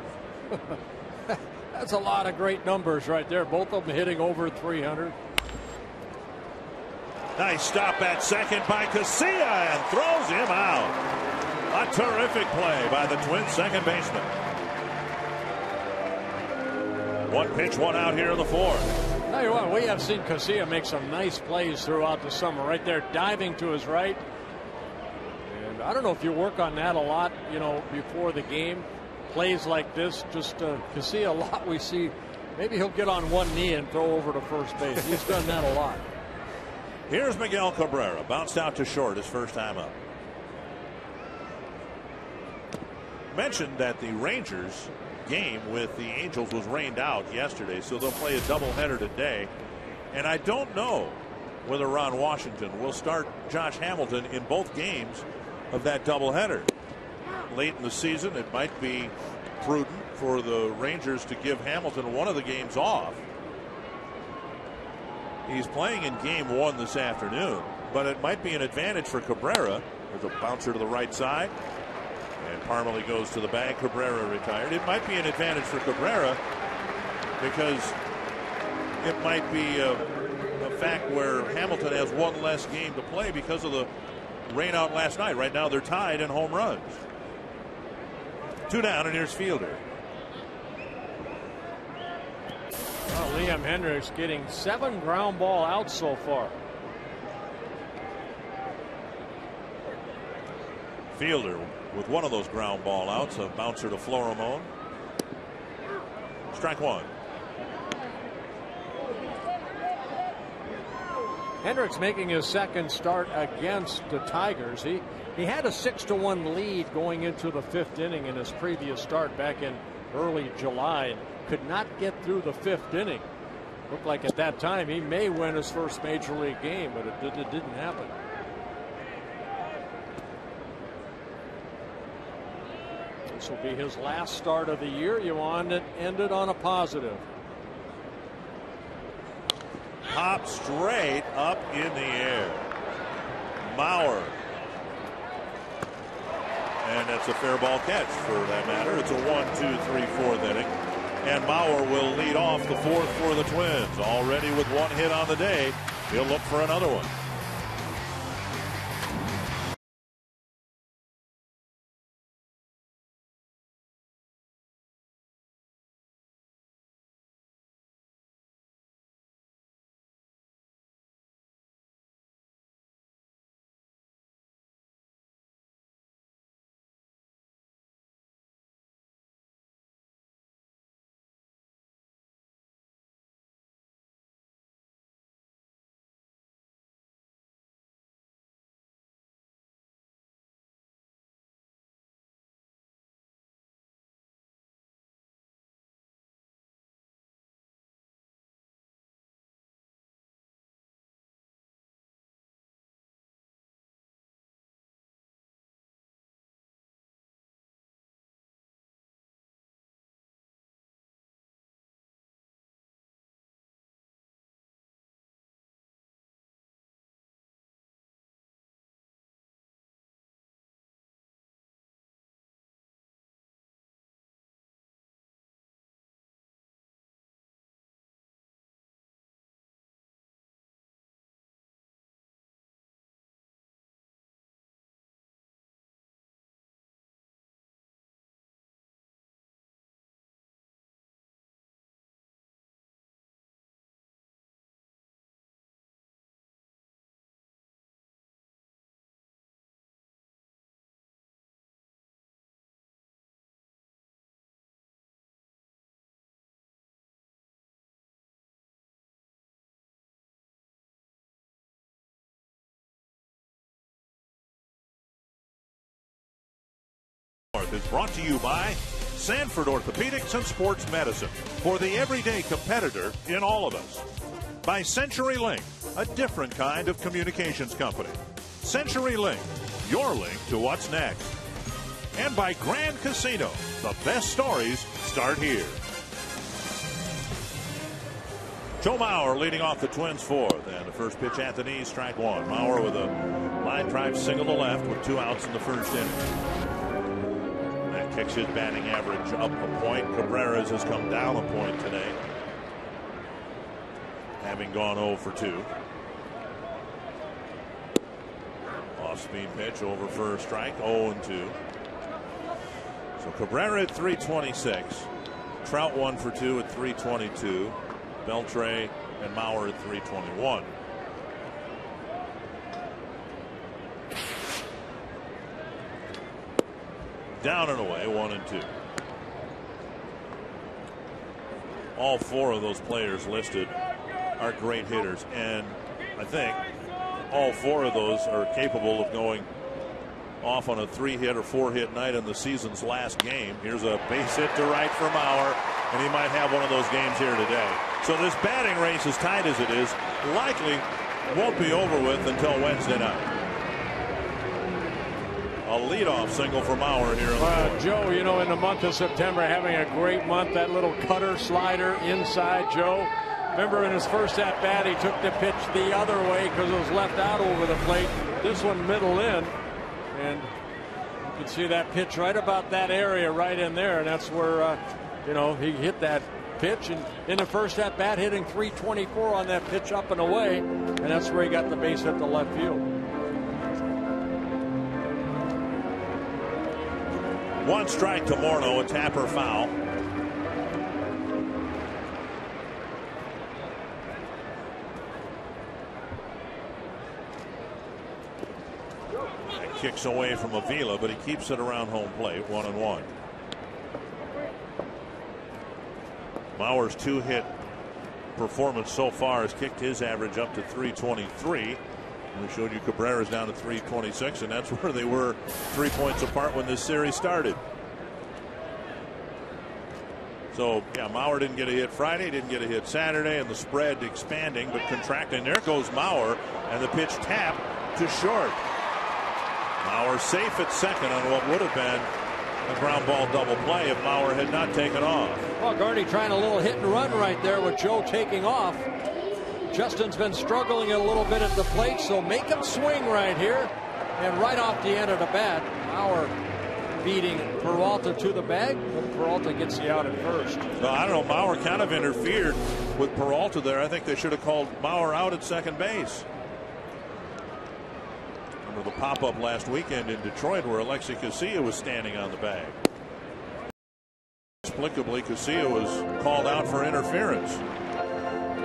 That's a lot of great numbers right there. Both of them hitting over 300. Nice stop at second by Casilla and throws him out. A terrific play by the Twins second baseman. One pitch, one out here in the fourth. Tell you what, we have seen Casilla make some nice plays throughout the summer. Right there, diving to his right. And I don't know if you work on that a lot, you know, before the game. Plays like this, just Casilla a lot. We see maybe he'll get on one knee and throw over to first base. He's done that a lot. Here's Miguel Cabrera, bounced out to short his first time up. Mentioned that the Rangers game with the Angels was rained out yesterday, so they'll play a doubleheader today. And I don't know whether Ron Washington will start Josh Hamilton in both games of that doubleheader. Late in the season, it might be prudent for the Rangers to give Hamilton one of the games off. He's playing in game one this afternoon, but it might be an advantage for Cabrera. There's a bouncer to the right side, and Parmalee goes to the bag. Cabrera retired. It might be an advantage for Cabrera because it might be a fact where Hamilton has one less game to play because of the rain out last night. Right now they're tied in home runs. 2 down, and here's Fielder. Well, Liam Hendriks getting 7 ground ball outs so far. Fielder with one of those ground ball outs, a bouncer to Florimon. Strike one. Hendriks making his second start against the Tigers. He had a 6-1 lead going into the 5th inning in his previous start back in early July and could not get through the 5th inning. Looked like at that time he may win his first major league game, but it didn't happen. This will be his last start of the year. You want it ended on a positive. Hop straight up in the air. Mauer. And that's a fair ball catch for that matter. It's a 1, 2, 3, 4th inning. And Mauer will lead off the 4th for the Twins. Already with 1 hit on the day. He'll look for another one. Is brought to you by Sanford Orthopedics and Sports Medicine, for the everyday competitor in all of us. By CenturyLink, a different kind of communications company. CenturyLink, your link to what's next. And by Grand Casino, the best stories start here. Joe Mauer leading off the Twins fourth, and the first pitch at the knees, strike one. Mauer with a line drive single to left with 2 outs in the first inning. That kicks his batting average up a point. Cabrera's has come down a point today, having gone 0 for 2. Off speed pitch over for a strike, 0 and 2. So Cabrera at 326. Trout 1 for 2 at 322. Beltre and Mauer at 321. Down and away, 1 and 2. All 4 of those players listed are great hitters, and I think all 4 of those are capable of going off on a 3-hit or 4-hit night in the season's last game. Here's a base hit to right for Mauer, and he might have one of those games here today. So this batting race, as tight as it is, likely won't be over with until Wednesday night. A leadoff single for Mauer here. Joe, you know, in the month of September, having a great month. That little cutter slider inside, Joe. Remember in his first at bat, he took the pitch the other way because it was left out over the plate. This one middle in. And you can see that pitch right about that area right in there. And that's where, you know, he hit that pitch. And in the first at bat, hitting 324 on that pitch up and away. And that's where he got the base hit to left field. 1 strike to Morneau, a tapper foul. Kicks away from Avila, but he keeps it around home plate. 1 and 1. Mauer's 2-hit performance so far has kicked his average up to 323. We showed you Cabrera's down to 326, and that's where they were 3 points apart when this series started. So yeah, Mauer didn't get a hit Friday, didn't get a hit Saturday, and the spread expanding but contracting. There goes Mauer, and the pitch tapped to short. Mauer safe at second on what would have been a ground ball double play if Mauer had not taken off. Well, Gardy trying a little hit and run right there with Joe taking off. Justin's been struggling a little bit at the plate, so make him swing right here. And right off the end of the bat, Mauer beating Peralta to the bag, but Peralta gets the out at first. Well, I don't know. Mauer kind of interfered with Peralta there. I think they should have called Mauer out at second base. Remember the pop-up last weekend in Detroit where Alexi Casilla was standing on the bag. Inexplicably, Casilla was called out for interference.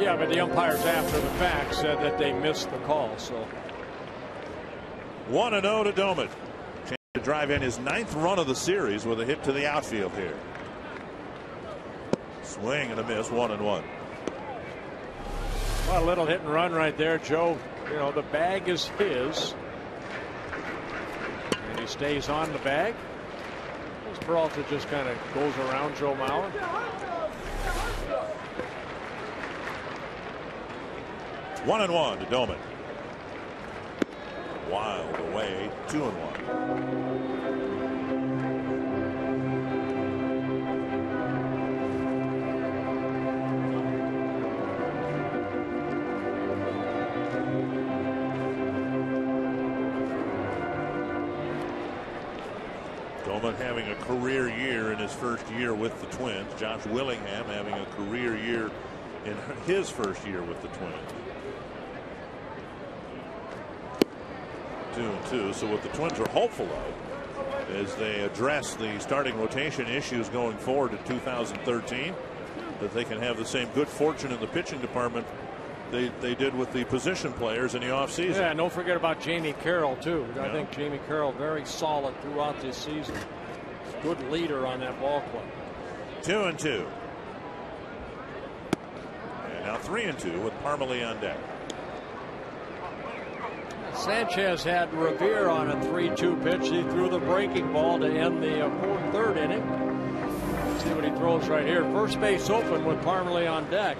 Yeah, but the umpires after the fact said that they missed the call. So 1-0 to Doman. Chance to drive in his 9th run of the series with a hit to the outfield here. Swing and a miss. 1-1. Well, a little hit and run right there, Joe. You know, the bag is his. And he stays on the bag. Peralta just kind of goes around Joe Mauer. One and 1 to Doman. Wild away, 2-1. Doman having a career year in his first year with the Twins. Josh Willingham having a career year in his first year with the Twins. 2-2. So what the Twins are hopeful of as they address the starting rotation issues going forward to 2013, that they can have the same good fortune in the pitching department they did with the position players in the offseason. Yeah, and don't forget about Jamie Carroll too. I think Jamie Carroll very solid throughout this season. Good leader on that ball club. 2-2. And now 3-2 with Parmalee on deck. Sanchez had Revere on a 3-2 pitch. He threw the breaking ball to end the third inning. Let's see what he throws right here. First base open with Parmalee on deck.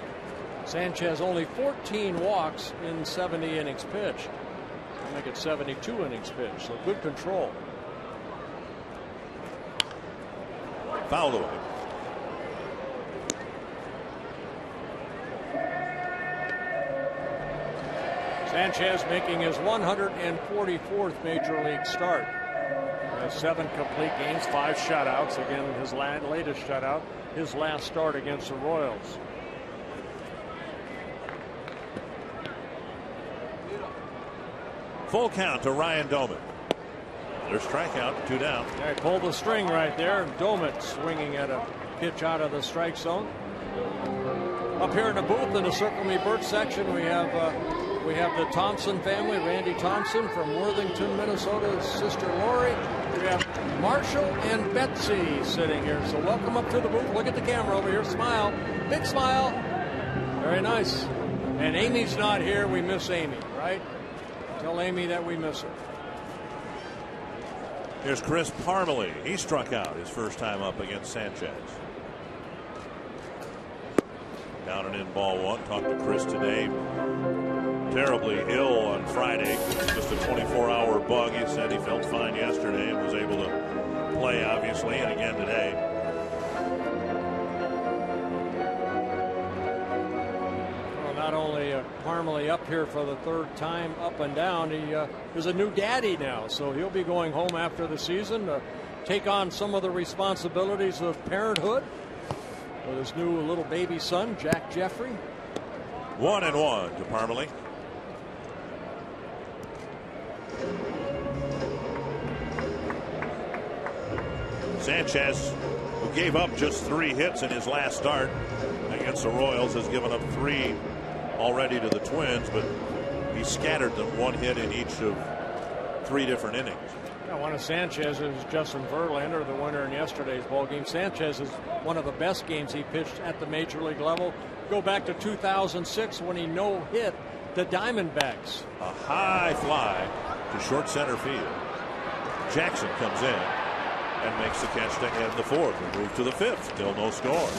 Sanchez only 14 walks in 70 innings pitched. I make it 72 innings pitched. So good control. Fouled away. Sanchez making his 144th Major League start. He has 7 complete games, 5 shutouts. Again, his latest shutout, his last start against the Royals. Full count to Ryan Doman. Their strikeout, 2 down. Yeah, he pulled the string right there. Doman swinging at a pitch out of the strike zone. Up here in the booth in the Circle Me Burt section, we have the Thompson family, Randy Thompson from Worthington, Minnesota, his sister Lori. We have Marshall and Betsy sitting here. So welcome up to the booth. Look at the camera over here. Smile. Big smile. Very nice. And Amy's not here. We miss Amy, right? Tell Amy that we miss her. Here's Chris Parmalee. He struck out his first time up against Sanchez. Down and in ball 1. Talked to Chris today. Terribly ill on Friday. Just a 24-hour bug. He said he felt fine yesterday and was able to play, obviously, and again today. Not only Parmalee up here for the 3rd time up and down, he is a new daddy now, so he'll be going home after the season to take on some of the responsibilities of parenthood with his new little baby son, Jack Jeffrey. 1-1 to Parmalee. Sanchez, who gave up just 3 hits in his last start against the Royals, has given up 3 already to the Twins, but he scattered them 1 hit in each of 3 different innings. One of Sanchez's, Justin Verlander, the winner in yesterday's ball game. Sanchez is one of the best games he pitched at the Major League level. Go back to 2006 when he no-hit the Diamondbacks. A high fly to short center field. Jackson comes in and makes the catch to end the 4th. We move to the 5th. Still no score.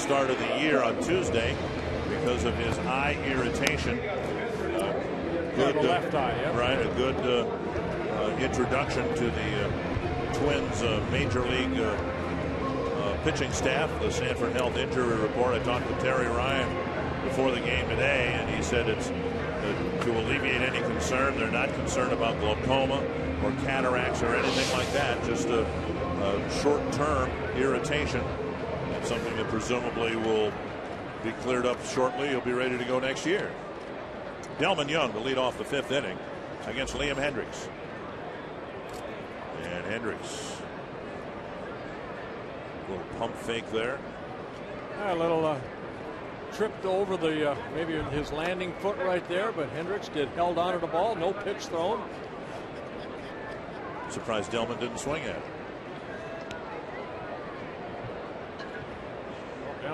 Start of the year on Tuesday because of his eye irritation. Good left eye, yeah. Right, a good introduction to the Twins Major League pitching staff. The Sanford Health Injury Report. I talked to Terry Ryan before the game today, and he said it's to alleviate any concern. They're not concerned about glaucoma or cataracts or anything like that. Just a short-term irritation. Something that presumably will be cleared up shortly. He'll be ready to go next year. Delman Young to lead off the 5th inning against Liam Hendricks. And Hendricks, a little pump fake there. A little tripped over the maybe his landing foot right there, but Hendricks held on to the ball. No pitch thrown. Surprised Delman didn't swing at it.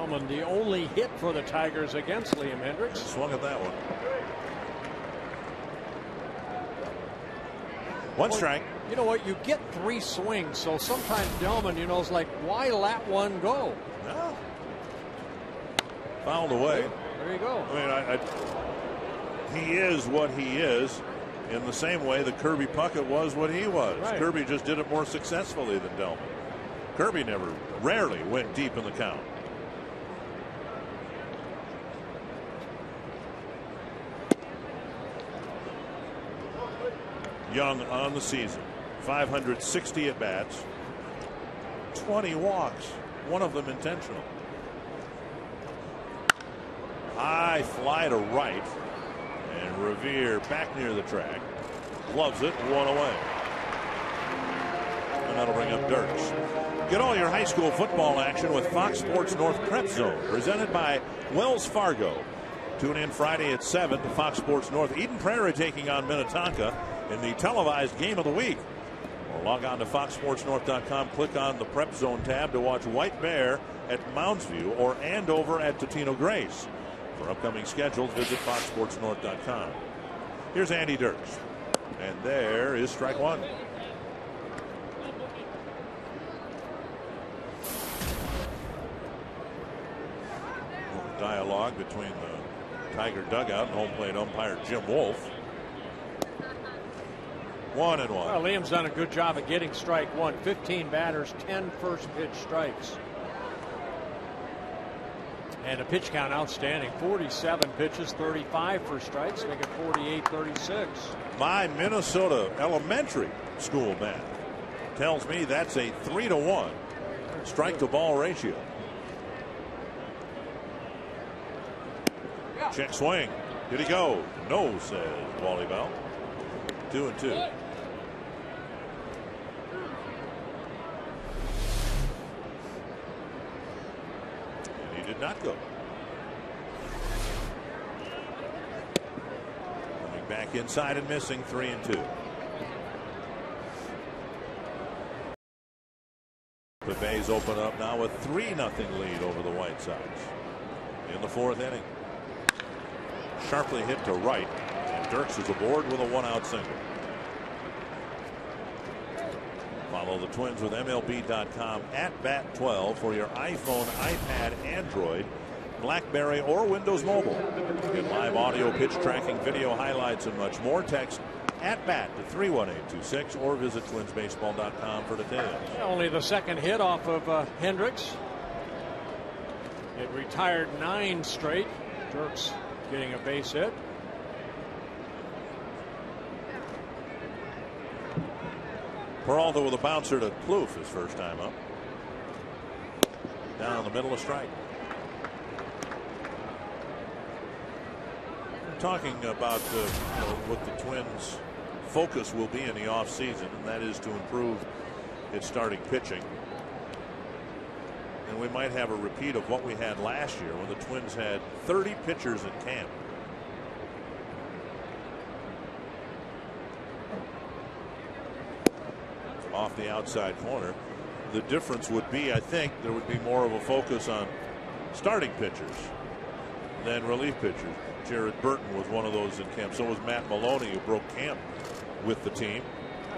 Delmon, the only hit for the Tigers against Liam Hendriks. Swung at that one. One strike. You know what? You get 3 swings, so sometimes Delmon, is like, why let one go? No. Fouled away. There you go. I mean, he is what he is in the same way that Kirby Puckett was what he was. Right. Kirby just did it more successfully than Delmon. Kirby rarely went deep in the count. Young on the season, 560 at bats, 20 walks, one of them intentional. High fly to right, and Revere back near the track, gloves it, one away. And that'll bring up Dirks. Get all your high school football action with Fox Sports North Prep Zone, presented by Wells Fargo. Tune in Friday at 7 to Fox Sports North. Eden Prairie taking on Minnetonka in the televised game of the week. Or log on to foxsportsnorth.com, click on the Prep Zone tab to watch White Bear at Moundsview or Andover at Totino Grace. For upcoming schedules, visit foxsportsnorth.com. Here's Andy Dirks. And there is strike one. Dialogue between the Tiger dugout and home plate umpire Jim Wolf. 1-1. Well, Liam's done a good job of getting strike one. 15 batters, 10 first pitch strikes. And a pitch count outstanding. 47 pitches, 35 for strikes, make it 48-36. My Minnesota elementary school math tells me that's a 3-to-1 strike to ball ratio. Check swing. Did he go? No, says Wally Bell. 2-2. And he did not go. Coming back inside and missing. 3-2. The Bays open up now with 3-0 lead over the White Sox in the 4th inning. Sharply hit to right, and Dirks is aboard with a 1-out single. Follow the Twins with MLB.com at @BAT12 for your iPhone, iPad, Android, BlackBerry, or Windows Mobile. Get live audio, pitch tracking, video highlights, and much more. Text @BAT to 31826 or visit twinsbaseball.com for details. Only the second hit off of Hendriks. It retired 9 straight. Dirks getting a base hit. Peralta with a bouncer to Plouffe his first time up. Down the middle of strike. We're talking about what the Twins' focus will be in the offseason, and that is to improve its starting pitching. And we might have a repeat of what we had last year when the Twins had 30 pitchers in camp. Off the outside corner. The difference would be, I think, there would be more of a focus on starting pitchers than relief pitchers. Jared Burton was one of those in camp. So was Matt Maloney, who broke camp with the team.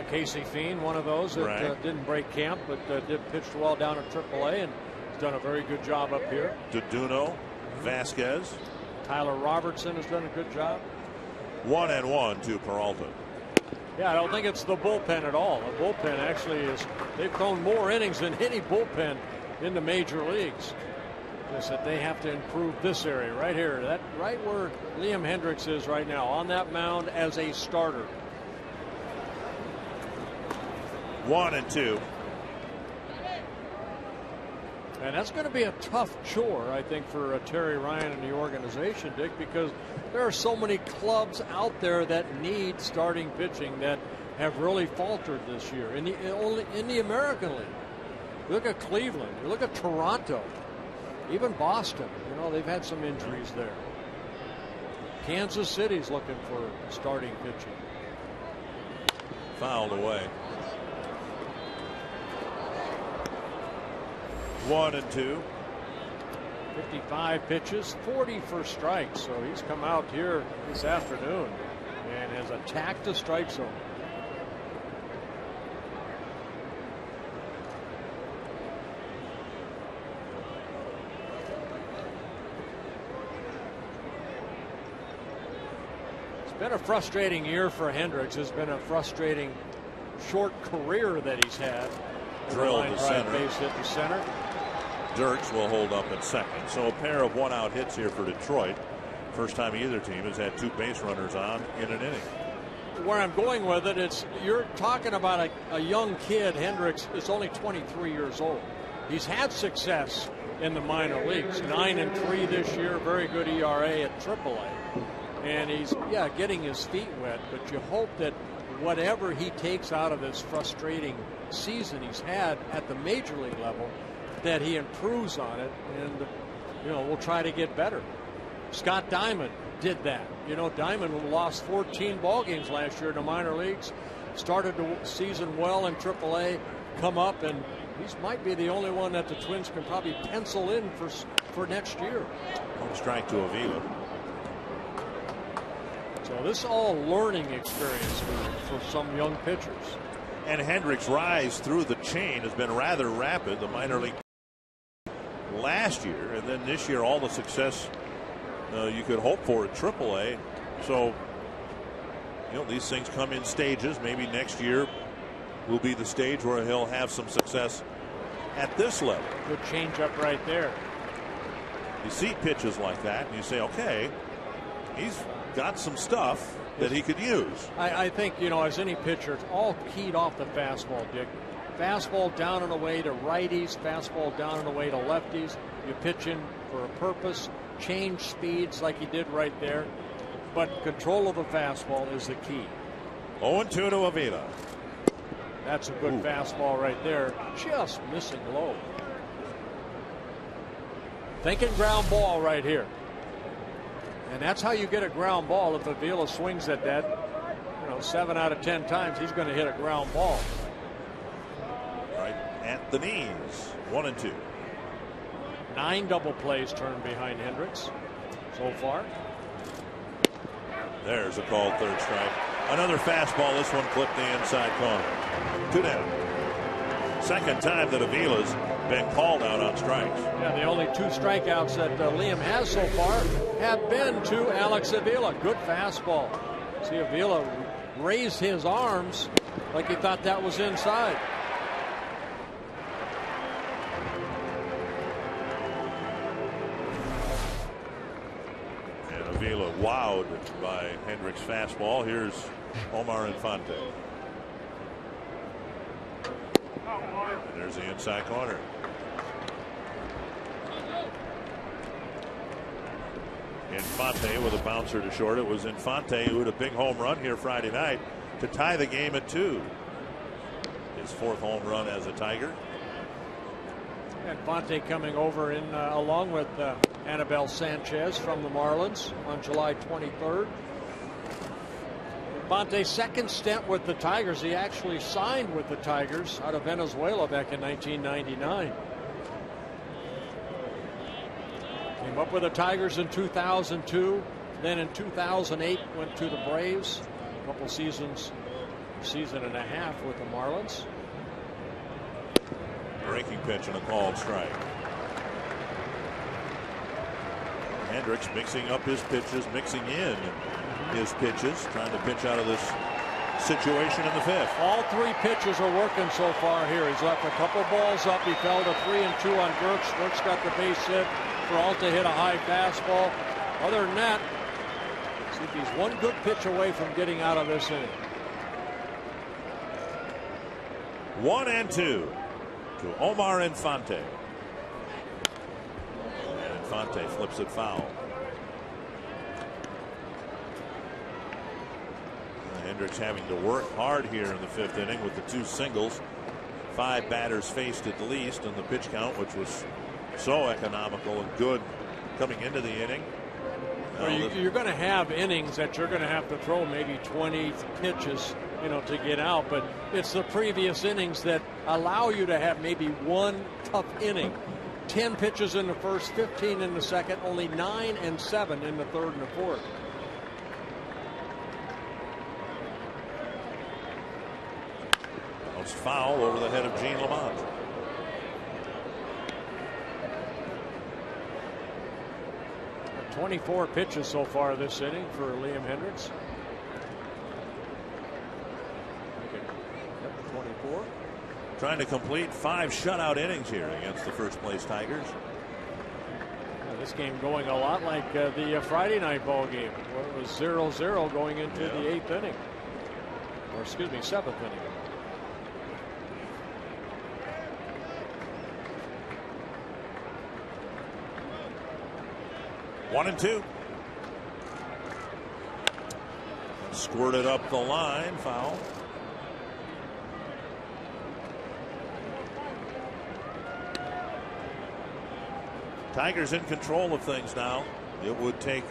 Casey Fiend, one of those that didn't break camp, but did pitch well down at AAA and has done a very good job up here. Deduno, Vasquez. Tyler Robertson has done a good job. 1-1 to Peralta. Yeah, I don't think it's the bullpen at all. The bullpen actually is, they've thrown more innings than any bullpen in the major leagues. Just that they have to improve this area right here. That right where Liam Hendriks is right now, on that mound as a starter. 1-2. And that's going to be a tough chore, I think, for Terry Ryan and the organization, Dick, because there are so many clubs out there that need starting pitching that have really faltered this year in the American League. You look at Cleveland, you look at Toronto, even Boston. You know, they've had some injuries there. Kansas City's looking for starting pitching. Fouled away. 1-2. 55 pitches, 40 for strikes. So he's come out here this afternoon and has attacked the strike zone. It's been a frustrating year for Hendricks. It's been a frustrating short career that he's had. Drilled to center. Base hit to center. Dirks will hold up at second. So a pair of one-out hits here for Detroit. First time either team has had 2 base runners on in an inning. Where I'm going with it, it's you're talking about a young kid. Hendricks is only 23 years old. He's had success in the minor leagues. 9-3 this year. Very good ERA at AAA. And he's getting his feet wet. But you hope that whatever he takes out of this frustrating season he's had at the major league level, that he improves on it, and we'll try to get better. Scott Diamond did that. Diamond lost 14 ball games last year in the minor leagues, started the season well in AAA, come up, and he might be the only one that the Twins can probably pencil in for next year. 1 strike to Avila. So this is all learning experience for some young pitchers. And Hendricks' rise through the chain has been rather rapid. The minor league last year, and then this year all the success you could hope for at AAA. So these things come in stages. Maybe next year will be the stage where he'll have some success at this level. Good changeup right there. You see pitches like that and you say, okay, he's got some stuff that he could use. I think, as any pitcher, it's all keyed off the fastball, Dick. Fastball down and away to righties, fastball down and away to lefties. You pitch in for a purpose, change speeds like he did right there. But control of the fastball is the key. 0-2 to Avila. That's a good fastball right there. Just missing low. Thinking ground ball right here. And that's how you get a ground ball. If Avila swings at that, 7 out of 10 times, he's going to hit a ground ball. Right at the knees. 1-2. 9 double plays turned behind Hendricks so far. There's a called 3rd strike. Another fastball. This one clipped the inside corner. 2 down. Second time that Avila's been called out on strikes. Yeah, the only 2 strikeouts that Liam has so far have been to Alex Avila. Good fastball. See Avila raise his arms like he thought that was inside. And Avila wowed by Hendricks' fastball. Here's Omar Infante. And there's the inside corner. Infante with a bouncer to short. It was Infante who had a big home run here Friday night to tie the game at 2. His 4th home run as a Tiger. Infante coming over in along with Anibal Sanchez from the Marlins on July 23rd. Infante's second stint with the Tigers. He actually signed with the Tigers out of Venezuela back in 1999. Came up with the Tigers in 2002. Then in 2008 went to the Braves. A couple seasons, season and a half with the Marlins. Breaking pitch and a called strike. Hendricks mixing up his pitches, mixing in his pitches, trying to pitch out of this situation in the 5th. All 3 pitches are working so far here. He's left a couple balls up. He fell to 3-2 on Dirks. Dirks got the base hit. Peralta hit a high fastball. Other than that, see if he's 1 good pitch away from getting out of this inning. 1-2 to Omar Infante. And Infante flips it foul. Hendricks having to work hard here in the 5th inning with the 2 singles. 5 batters faced at least, and the pitch count, which was so economical and good coming into the inning. Well, you're going to have innings that you're going to have to throw maybe 20 pitches, to get out. But it's the previous innings that allow you to have maybe 1 tough inning 10 pitches in the first, 15 in the second, only 9 and 7 in the third and the fourth. It's foul over the head of Gene Lamont. Uh, 24 pitches so far this inning for Liam Hendricks. 24. Trying to complete 5 shutout innings here against the first place Tigers. This game going a lot like the Friday night ball game, where it was 0-0 going into the 8th inning. Or excuse me, 7th inning. One and two. Squirted up the line, foul. Tigers in control of things now. It would take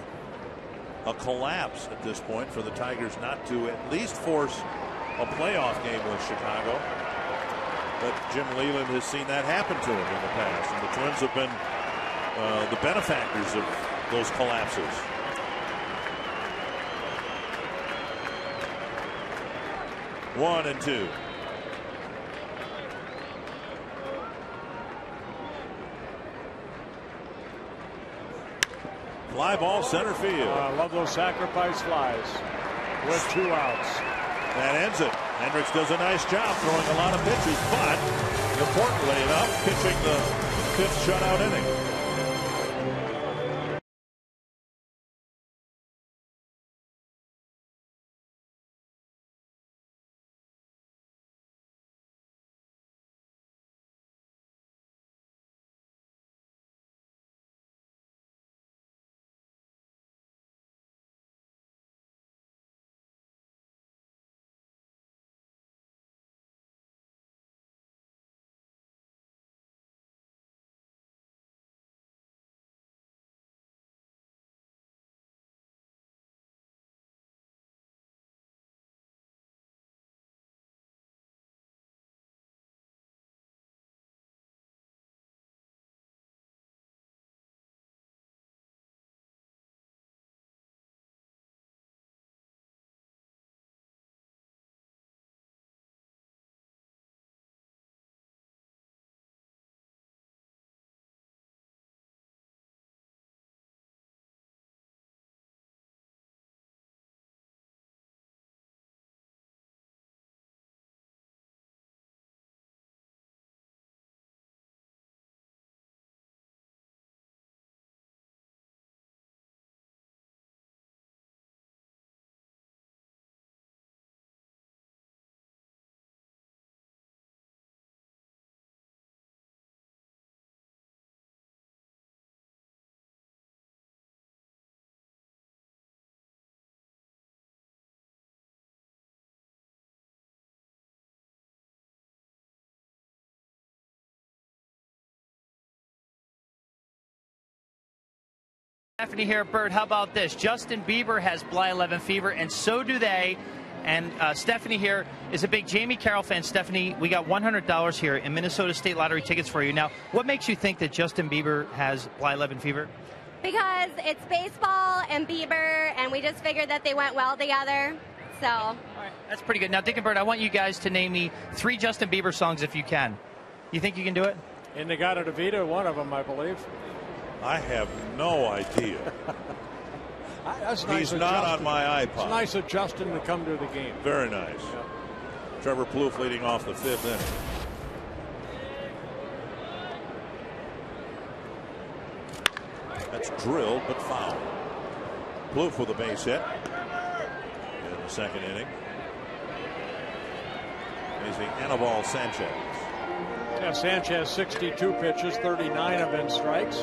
a collapse at this point for the Tigers not to at least force a playoff game with Chicago. But Jim Leyland has seen that happen to him in the past, and the Twins have been the benefactors of those collapses. One and two. Fly ball center field. I love those sacrifice flies with 2 outs. That ends it. Hendricks does a nice job throwing a lot of pitches, but importantly enough, pitching the 5th shutout inning. Stephanie here, Bert. How about this? Justin Bieber has Bly 11 fever, and so do they. And Stephanie here is a big Jamie Carroll fan. Stephanie, we got $100 here in Minnesota State Lottery tickets for you. Now, what makes you think that Justin Bieber has Bly 11 fever? Because it's baseball and Bieber, and we just figured that they went well together. So. All right, that's pretty good. Now, Dick and Bert, I want you guys to name me 3 Justin Bieber songs if you can. You think you can do it? Inagata de Vita, one of them, I believe. I have no idea. That's nice. He's not on my iPod. It's nice of Justin to come to the game. Very nice. Yeah. Trevor Plouffe leading off the 5th inning. That's drilled but foul. Plouffe with a base hit in the 2nd inning. Facing Anibal Sanchez. Yeah, Sanchez 62 pitches, 39 have been strikes.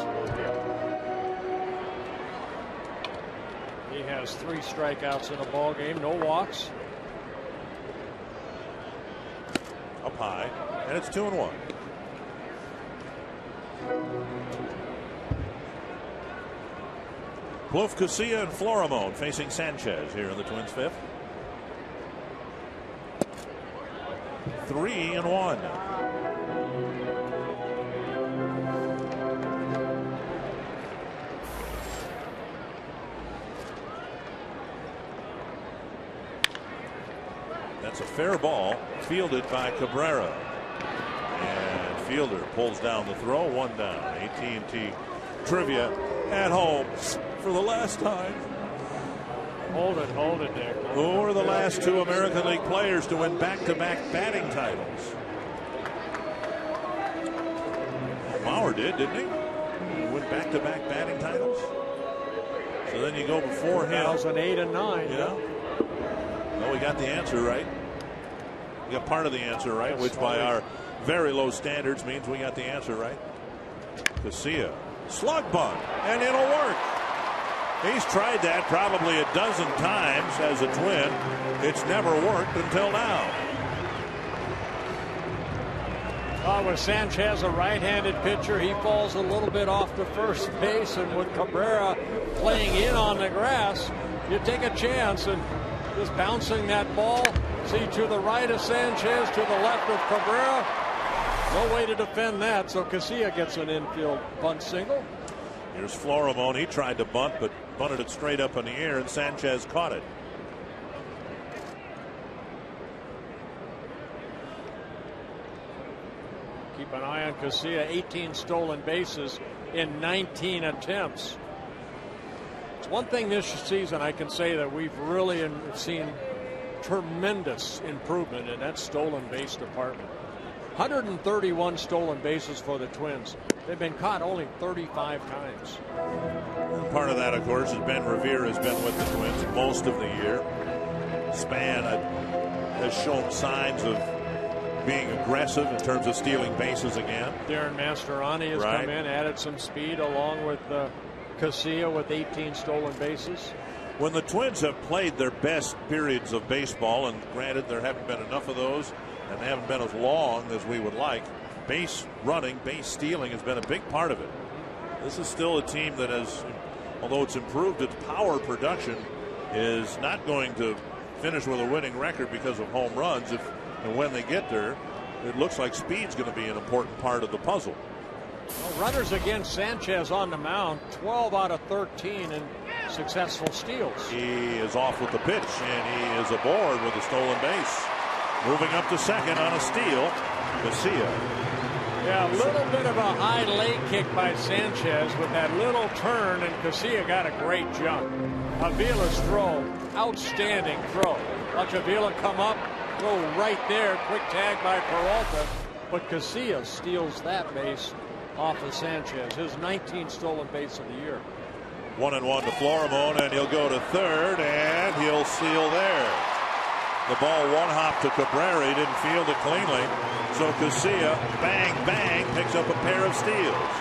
He has 3 strikeouts in a ball game, no walks. Up high, and it's 2-1. Plouffe, Casilla, and Florimone facing Sanchez here in the Twins' 5th. 3-1. It's a fair ball fielded by Cabrera. And fielder pulls down the throw. 1 down. AT&T Trivia at home for the last time. Hold it there. Who are the last 2 American League players to win back-to-back batting titles? Mauer did, didn't he? He went back-to-back batting titles. So then you go before him. 2008 and 9. Yeah. Well, we got the answer right. We got part of the answer right, which by our very low standards means we got the answer right. Casilla, slug bunt, and it'll work. He's tried that probably a dozen times as a Twin. It's never worked until now. With Sanchez, a right-handed pitcher, he falls a little bit off the first base, and with Cabrera playing in on the grass, you take a chance and just bouncing that ball. See, to the right of Sanchez, to the left of Cabrera. No way to defend that, so Casilla gets an infield bunt single. Here's Florimon. He tried to bunt, but bunted it straight up in the air, and Sanchez caught it. Keep an eye on Casilla. 18 stolen bases in 19 attempts. It's one thing this season I can say that we've really seen tremendous improvement in that stolen base department. 131 stolen bases for the Twins. They've been caught only 35 times. And part of that, of course, is Ben Revere has been with the Twins most of the year. Span has shown signs of being aggressive in terms of stealing bases again. Darren Mastroianni has come in, added some speed along with Casilla with 18 stolen bases. When the Twins have played their best periods of baseball, and granted there haven't been enough of those, and they haven't been as long as we would like, base running, base stealing has been a big part of it. This is still a team that has, although it's improved its power production, is not going to finish with a winning record because of home runs. And when they get there, it looks like speed's going to be an important part of the puzzle. Well, runners against Sanchez on the mound, 12 out of 13 in successful steals. He is off with the pitch, and he is aboard with a stolen base. Moving up to second on a steal, Casilla. Yeah, a little bit of a high leg kick by Sanchez with that little turn, and Casilla got a great jump. Avila's throw, outstanding throw. Watch Avila come up, go right there, quick tag by Peralta, but Casilla steals that base off of Sanchez, his 19th stolen base of the year. 1-1 to Florimon, and he'll go to third, and he'll seal there. The ball one hop to Cabrera. He didn't field it cleanly. So Casilla, bang, bang, picks up a pair of steals.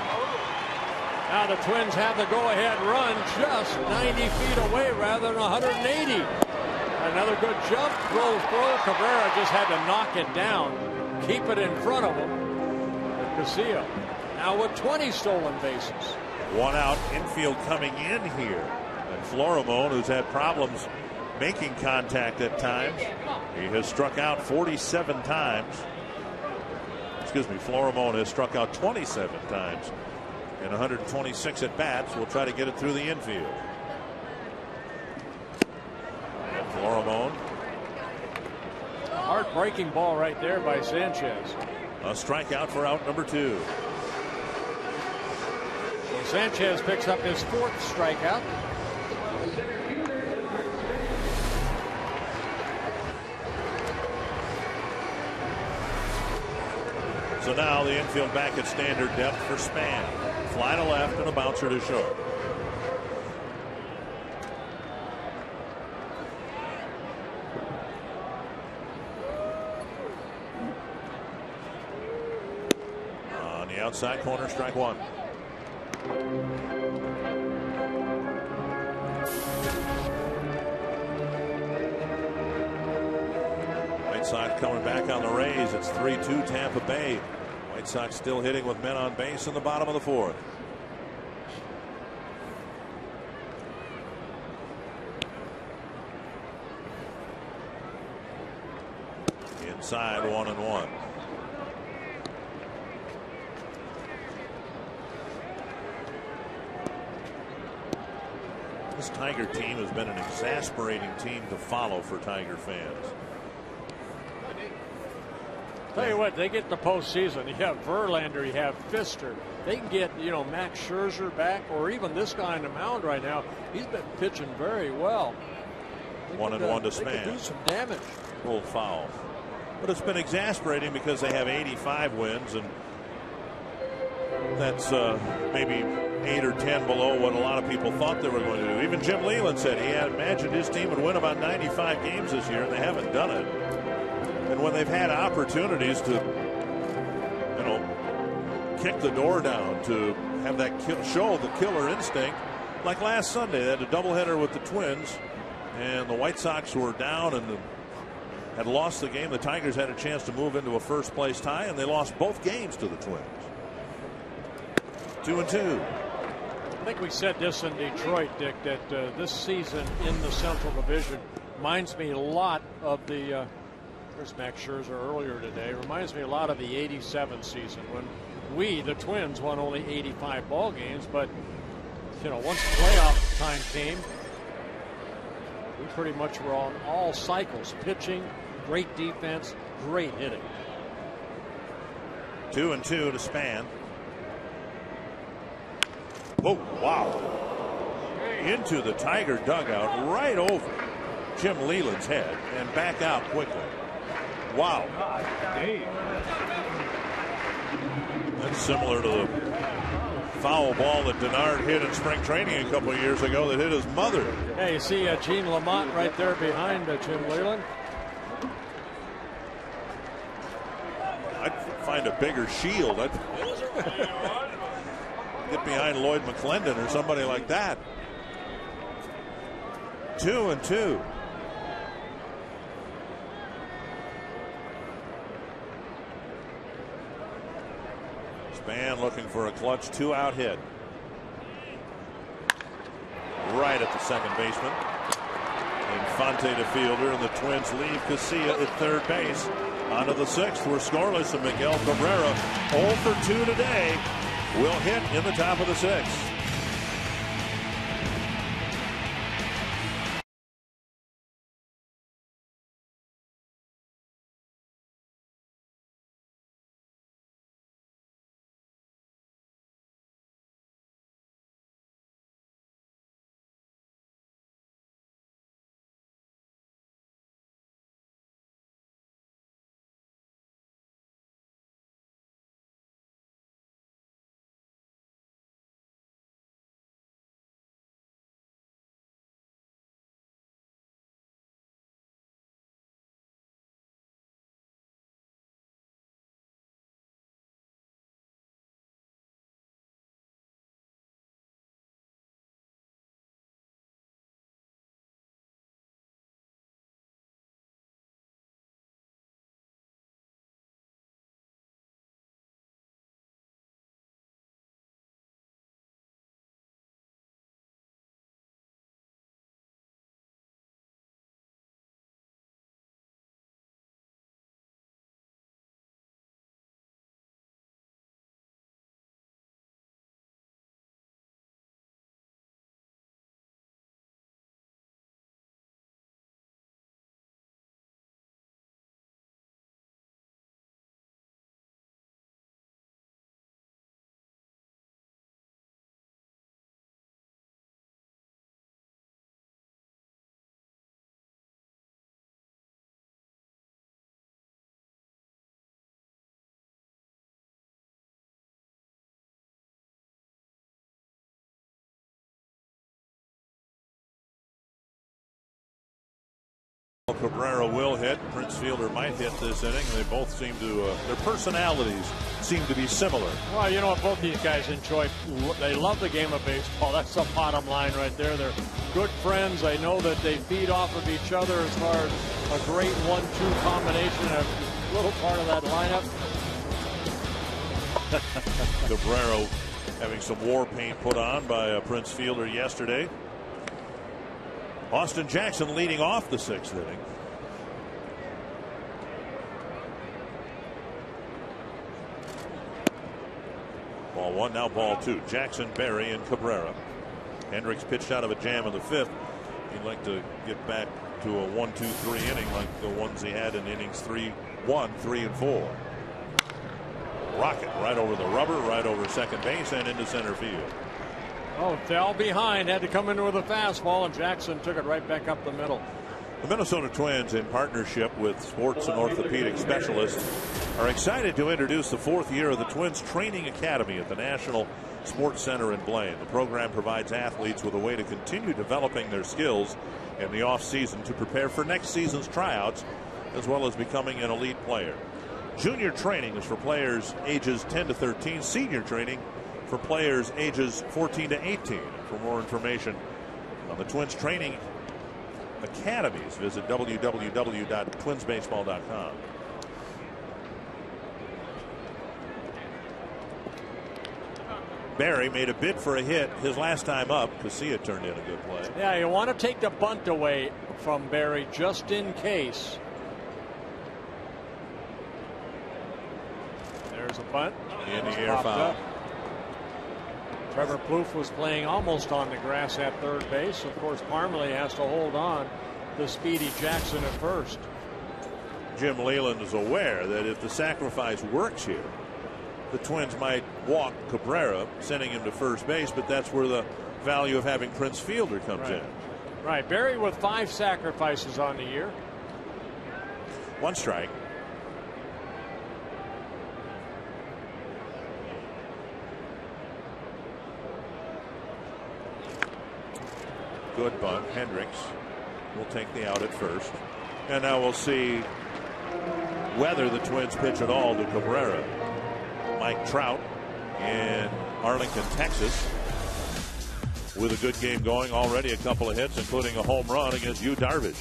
Now the Twins have the go-ahead run just 90 feet away rather than 180. Another good jump, throw. Cabrera just had to knock it down, keep it in front of him. Casilla now with 20 stolen bases. 1 out, infield coming in here. And Florimon, who's had problems making contact at times, he has struck out 47 times. Excuse me, Florimon has struck out 27 times in 126 at bats. We'll try to get it through the infield. And Florimon. Heartbreaking ball right there by Sanchez. A strikeout for out number 2. Sanchez picks up his 4th strikeout. So now the infield back at standard depth for Span. Fly to left and a bouncer to short. On the outside corner, strike 1. White Sox coming back on the Rays. It's 3-2 Tampa Bay. White Sox still hitting with men on base in the bottom of the 4th. Inside 1-1. This Tiger team has been an exasperating team to follow for Tiger fans. Tell you what, they get the postseason. You have Verlander, you have Pfister. They can get, Max Scherzer back, or even this guy on the mound right now. He's been pitching very well. 1-1 to Span. They could do some damage. Full foul. But it's been exasperating because they have 85 wins, and that's maybe 8 or 10 below what a lot of people thought they were going to do. Even Jim Leyland said he had imagined his team would win about 95 games this year, and they haven't done it. And when they've had opportunities to, kick the door down, to have that show the killer instinct, like last Sunday, they had a doubleheader with the Twins, and the White Sox were down and had lost the game. The Tigers had a chance to move into a first-place tie, and they lost both games to the Twins. 2-2. I think we said this in Detroit, Dick, that this season in the Central Division reminds me a lot of the there's Max Scherzer earlier today. Reminds me a lot of the '87 season when we, the Twins, won only 85 ball games. But once playoff time came, we pretty much were on all cycles: pitching, great defense, great hitting. 2-2 to Span. Oh, wow. Into the Tiger dugout, right over Jim Leyland's head, and back out quickly. Wow. That's similar to the foul ball that Denard hit in spring training a couple of years ago that hit his mother. Yeah, you see Gene Lamont right there behind Jim Leyland. I'd find a bigger shield. I'd get behind Lloyd McClendon or somebody like that. 2-2. Span looking for a clutch 2-out hit. Right at the second baseman. Infante to fielder, and the Twins leave Casilla at third base. On to the sixth. We're scoreless, and Miguel Cabrera 0 for 2 today. Will hit in the top of the sixth. Cabrera will hit. Prince Fielder might hit this inning. They both seem to, their personalities seem to be similar. Well, you know what both these guys enjoy? They love the game of baseball. That's the bottom line right there. They're good friends. They know that they feed off of each other as far as a great 1-2 combination, a little part of that lineup. Cabrera having some war paint put on by Prince Fielder yesterday. Austin Jackson leading off the sixth inning. Ball one, now ball two. Jackson, Berry, and Cabrera. Hendricks pitched out of a jam in the fifth. He'd like to get back to a 1-2-3 inning like the ones he had in innings 3, 1, 3, and 4. rocket right over the rubber, right over second base, and into center field. Oh, fell behind, had to come in with a fastball, and Jackson took it right back up the middle. The Minnesota Twins, in partnership with sports and orthopedic specialists, are excited to introduce the 4th year of the Twins Training Academy at the National Sports Center in Blaine. The program provides athletes with a way to continue developing their skills in the off-season to prepare for next season's tryouts, as well as becoming an elite player. Junior training is for players ages 10 to 13. Senior training for players ages 14 to 18. For more information on the Twins Training Academies, visit www.twinsbaseball.com. Barry made a bid for a hit his last time up. Casilla turned in a good play. Yeah, you want to take the bunt away from Barry just in case. There's a bunt. In the air foul. Trevor Plouffe was playing almost on the grass at third base. Of course, Parmalee has to hold on to Speedy Jackson at first. Jim Leyland is aware that if the sacrifice works here, the Twins might walk Cabrera, sending him to first base, but that's where the value of having Prince Fielder comes in. Right. Barry with 5 sacrifices on the year. 1 strike. Good bunt. Hendricks will take the out at first. And now we'll see whether the Twins pitch at all to Cabrera. Mike Trout in Arlington, Texas, with a good game going already. A couple of hits, including a home run against Yu Darvish.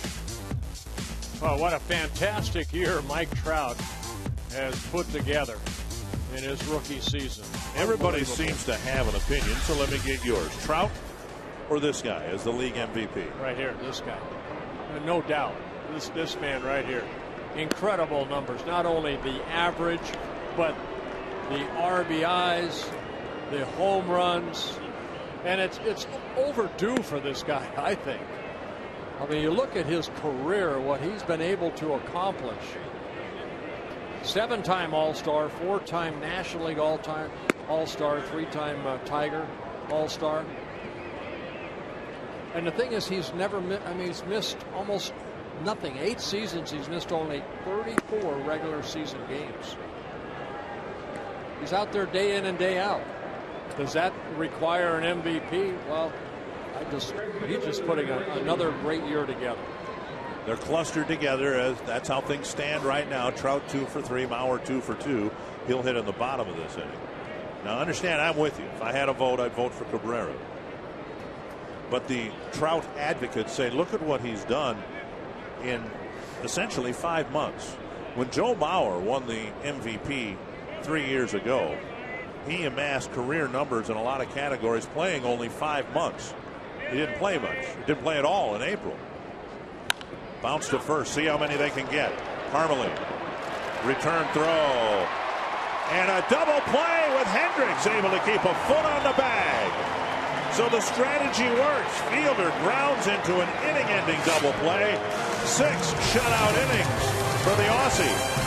Well, what a fantastic year Mike Trout has put together in his rookie season. Everybody seems to have an opinion, so let me get yours. Trout or this guy as the league MVP? Right here, this guy. No doubt. This man right here. Incredible numbers. Not only the average, but the RBIs, the home runs, and it's overdue for this guy, I think. I mean, you look at his career, what he's been able to accomplish. 7-time All-Star, 4-time National League All-Time All-Star, 3-time Tiger All-Star. And the thing is, he's never he's missed almost nothing. 8 seasons, he's missed only 34 regular season games. He's out there day in and day out. Does that require an MVP? Well, he's just putting another great year together. They're clustered together, as that's how things stand right now. Trout 2 for 3, Mauer 2 for 2. He'll hit in the bottom of this inning. Now understand, I'm with you. If I had a vote, I'd vote for Cabrera. But the Trout advocates say, look at what he's done in essentially 5 months. When Joe Mauer won the MVP 3 years ago, he amassed career numbers in a lot of categories playing only 5 months. He didn't play much. He didn't play at all in April. Bounce to first. See how many they can get. Parmalee. Return throw. And a double play with Hendricks able to keep a foot on the bag. So the strategy works. Fielder grounds into an inning-ending double play. 6 shutout innings for the Aussie.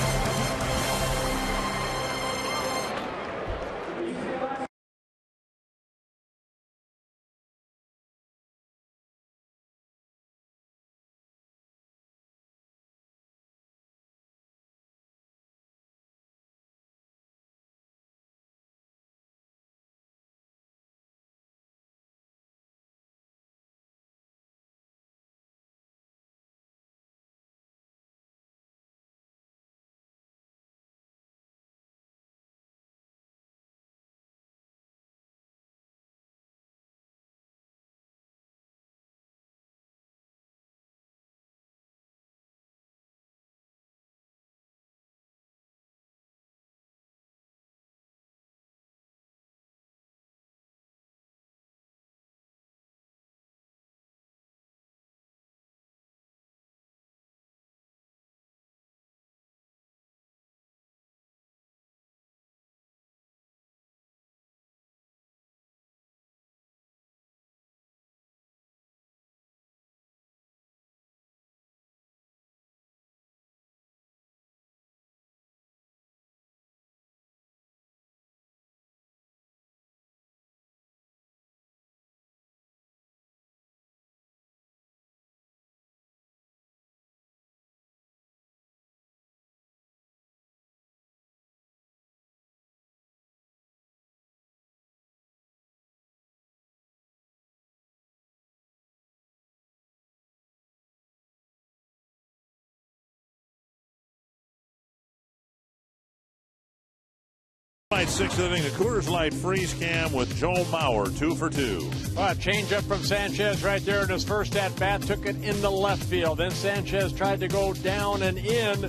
Sixth inning, the Coors Light freeze cam with Joe Mauer, 2 for 2. Change up from Sanchez right there in his first at bat, took it in the left field. Then Sanchez tried to go down and in,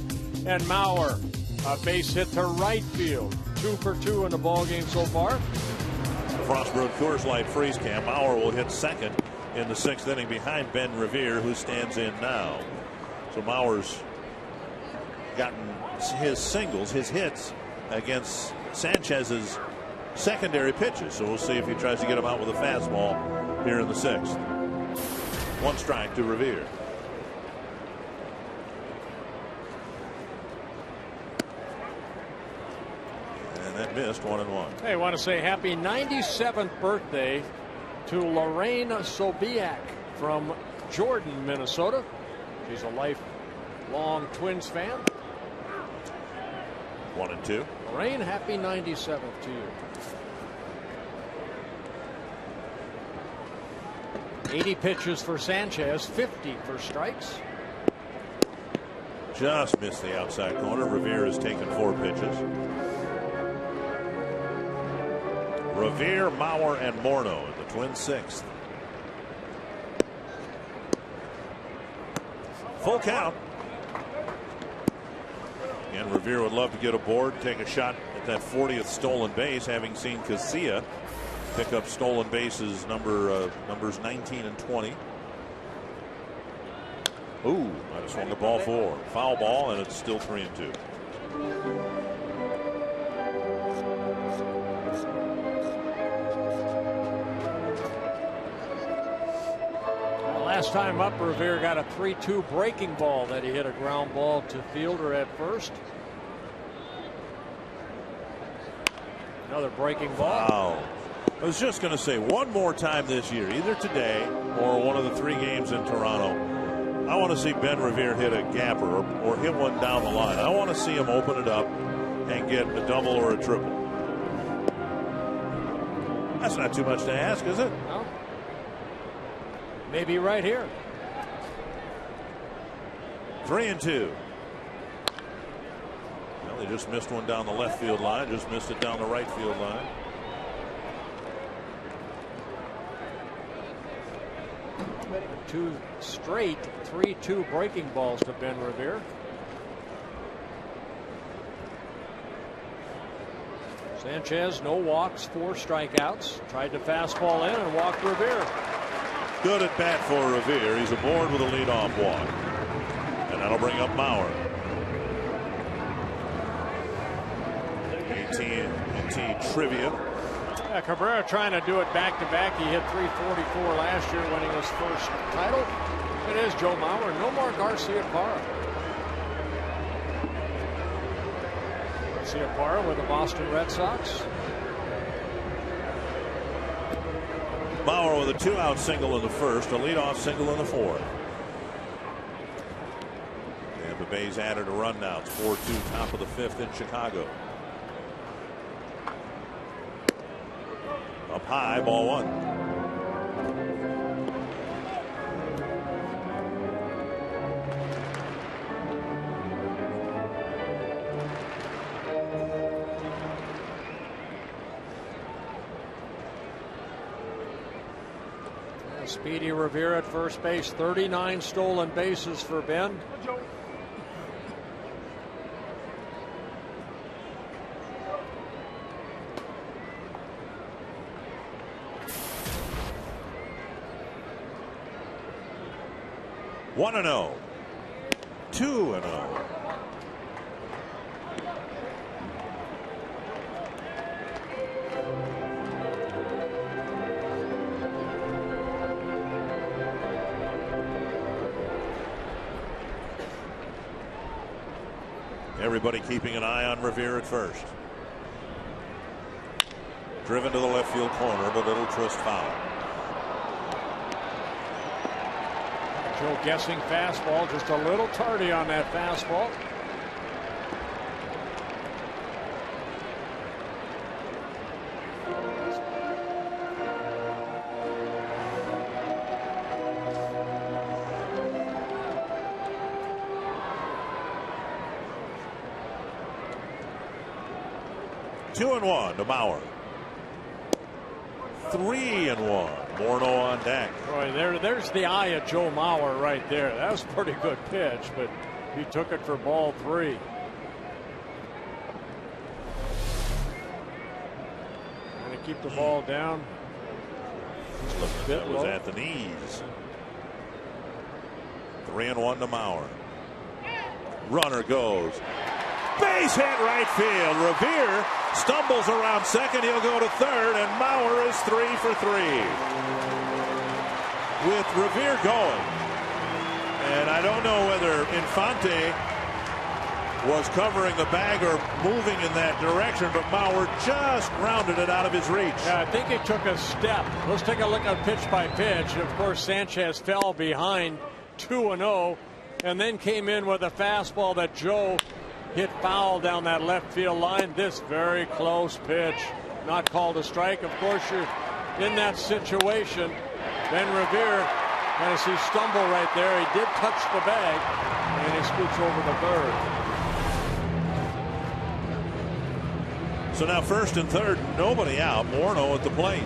and Mauer a base hit to right field. 2 for 2 in the ball game so far. Frostbrewed Coors Light freeze cam. Mauer will hit second in the sixth inning behind Ben Revere, who stands in now. So Mauer's gotten his singles, his hits against Sanchez's secondary pitches. So we'll see if he tries to get him out with a fastball here in the sixth. 1 strike to Revere. And that missed, 1-1. Hey, I want to say happy 97th birthday to Lorraine Sobiak from Jordan, Minnesota. She's a lifelong Twins fan. 1-2. Lorraine, happy 97th to you. 80 pitches for Sanchez, 50 for strikes. Just missed the outside corner. Revere has taken 4 pitches. Revere, Mauer, and Morneau in the Twins' sixth. Full count. And Revere would love to get aboard, take a shot at that 40th stolen base, having seen Casilla pick up stolen bases numbers 19 and 20. Ooh, might have swung the ball forward. Foul ball, and it's still 3-2. Last time up, Revere got a 3-2 breaking ball that he hit a ground ball to fielder at first. Another breaking ball. Wow. I was just going to say, one more time this year, either today or one of the 3 games in Toronto, I want to see Ben Revere hit a gapper or hit one down the line. I want to see him open it up and get a double or a triple. That's not too much to ask, is it? No. Maybe right here. 3-2. Well, they just missed one down the left field line, just missed it down the right field line. Two straight 3-2 breaking balls to Ben Revere. Sanchez, no walks, 4 strikeouts. Tried to fastball in and walked Revere. Good at bat for Revere. He's aboard with a leadoff walk. And that'll bring up Mauer. AT&T trivia. Yeah, Cabrera trying to do it back-to-back. He hit .344 last year, winning his first title. It is Joe Mauer. No more Garcia Parra. Garcia Parra with the Boston Red Sox. Mauer with a 2-out single in the first, a leadoff single in the fourth. And the Bays added a run now. It's 4-2, top of the fifth in Chicago. Up high, ball 1. Speedy Revere at first base. 39 stolen bases for Ben. One and 0. 2-0. Everybody keeping an eye on Revere at first. Driven to the left field corner, but it'll twist foul. Joe guessing fastball, just a little tardy on that fastball. 2-1 to Mauer. 3-1. Morneau on deck. Boy, there's the eye of Joe Mauer right there. That was a pretty good pitch, but he took it for ball 3. Going to keep the ball down. That was at the knees. 3-1 to Mauer. Runner goes. Base hit right field. Revere stumbles around second. He'll go to third, and Mauer is 3 for 3. With Revere going. And I don't know whether Infante was covering the bag or moving in that direction, but Mauer just grounded it out of his reach. Yeah, I think he took a step. Let's take a look at pitch by pitch. Of course, Sanchez fell behind 2-0 and then came in with a fastball that Joe hit foul down that left field line. This very close pitch, not called a strike. Of course, you're in that situation. Ben Revere kind of sees stumble right there. He did touch the bag, and he scoots over the third. So now first and third, nobody out. Morneau at the plate.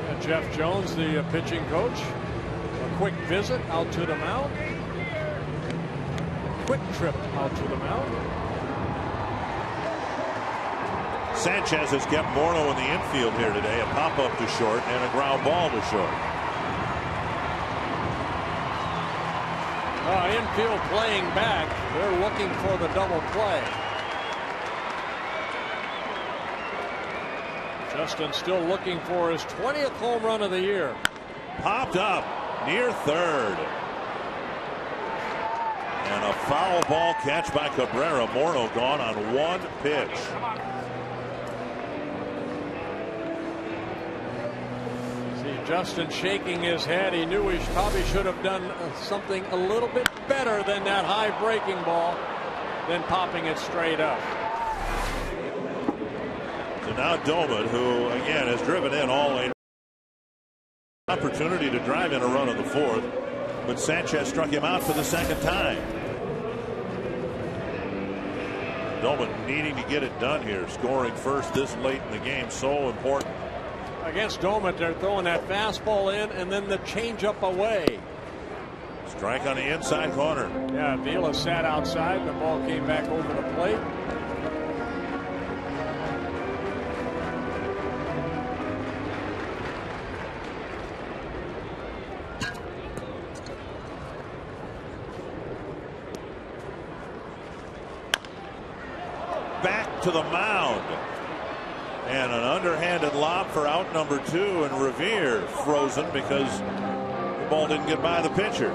And Jeff Jones, the pitching coach, a quick visit out to the mound. Quick trip out to the mound. Sanchez has kept Morneau in the infield here today. A pop-up to short and a ground ball to short. Infield playing back. They're looking for the double play. Justin still looking for his 20th home run of the year. Popped up near third. And a foul ball catch by Cabrera. Morneau gone on one pitch. See Justin shaking his head. He knew he probably should have done something a little bit better than that high breaking ball, then popping it straight up. So now Doman, who again has driven in all lane. Opportunity to drive in a run in the fourth, but Sanchez struck him out for the second time. Doman needing to get it done here. Scoring first this late in the game, so important. Against Doman, they're throwing that fastball in and then the changeup away. Strike on the inside corner. Yeah, Vila sat outside and the ball came back over the plate. Back to the mound. And an underhanded lob for out number 2, and Revere frozen because the ball didn't get by the pitcher.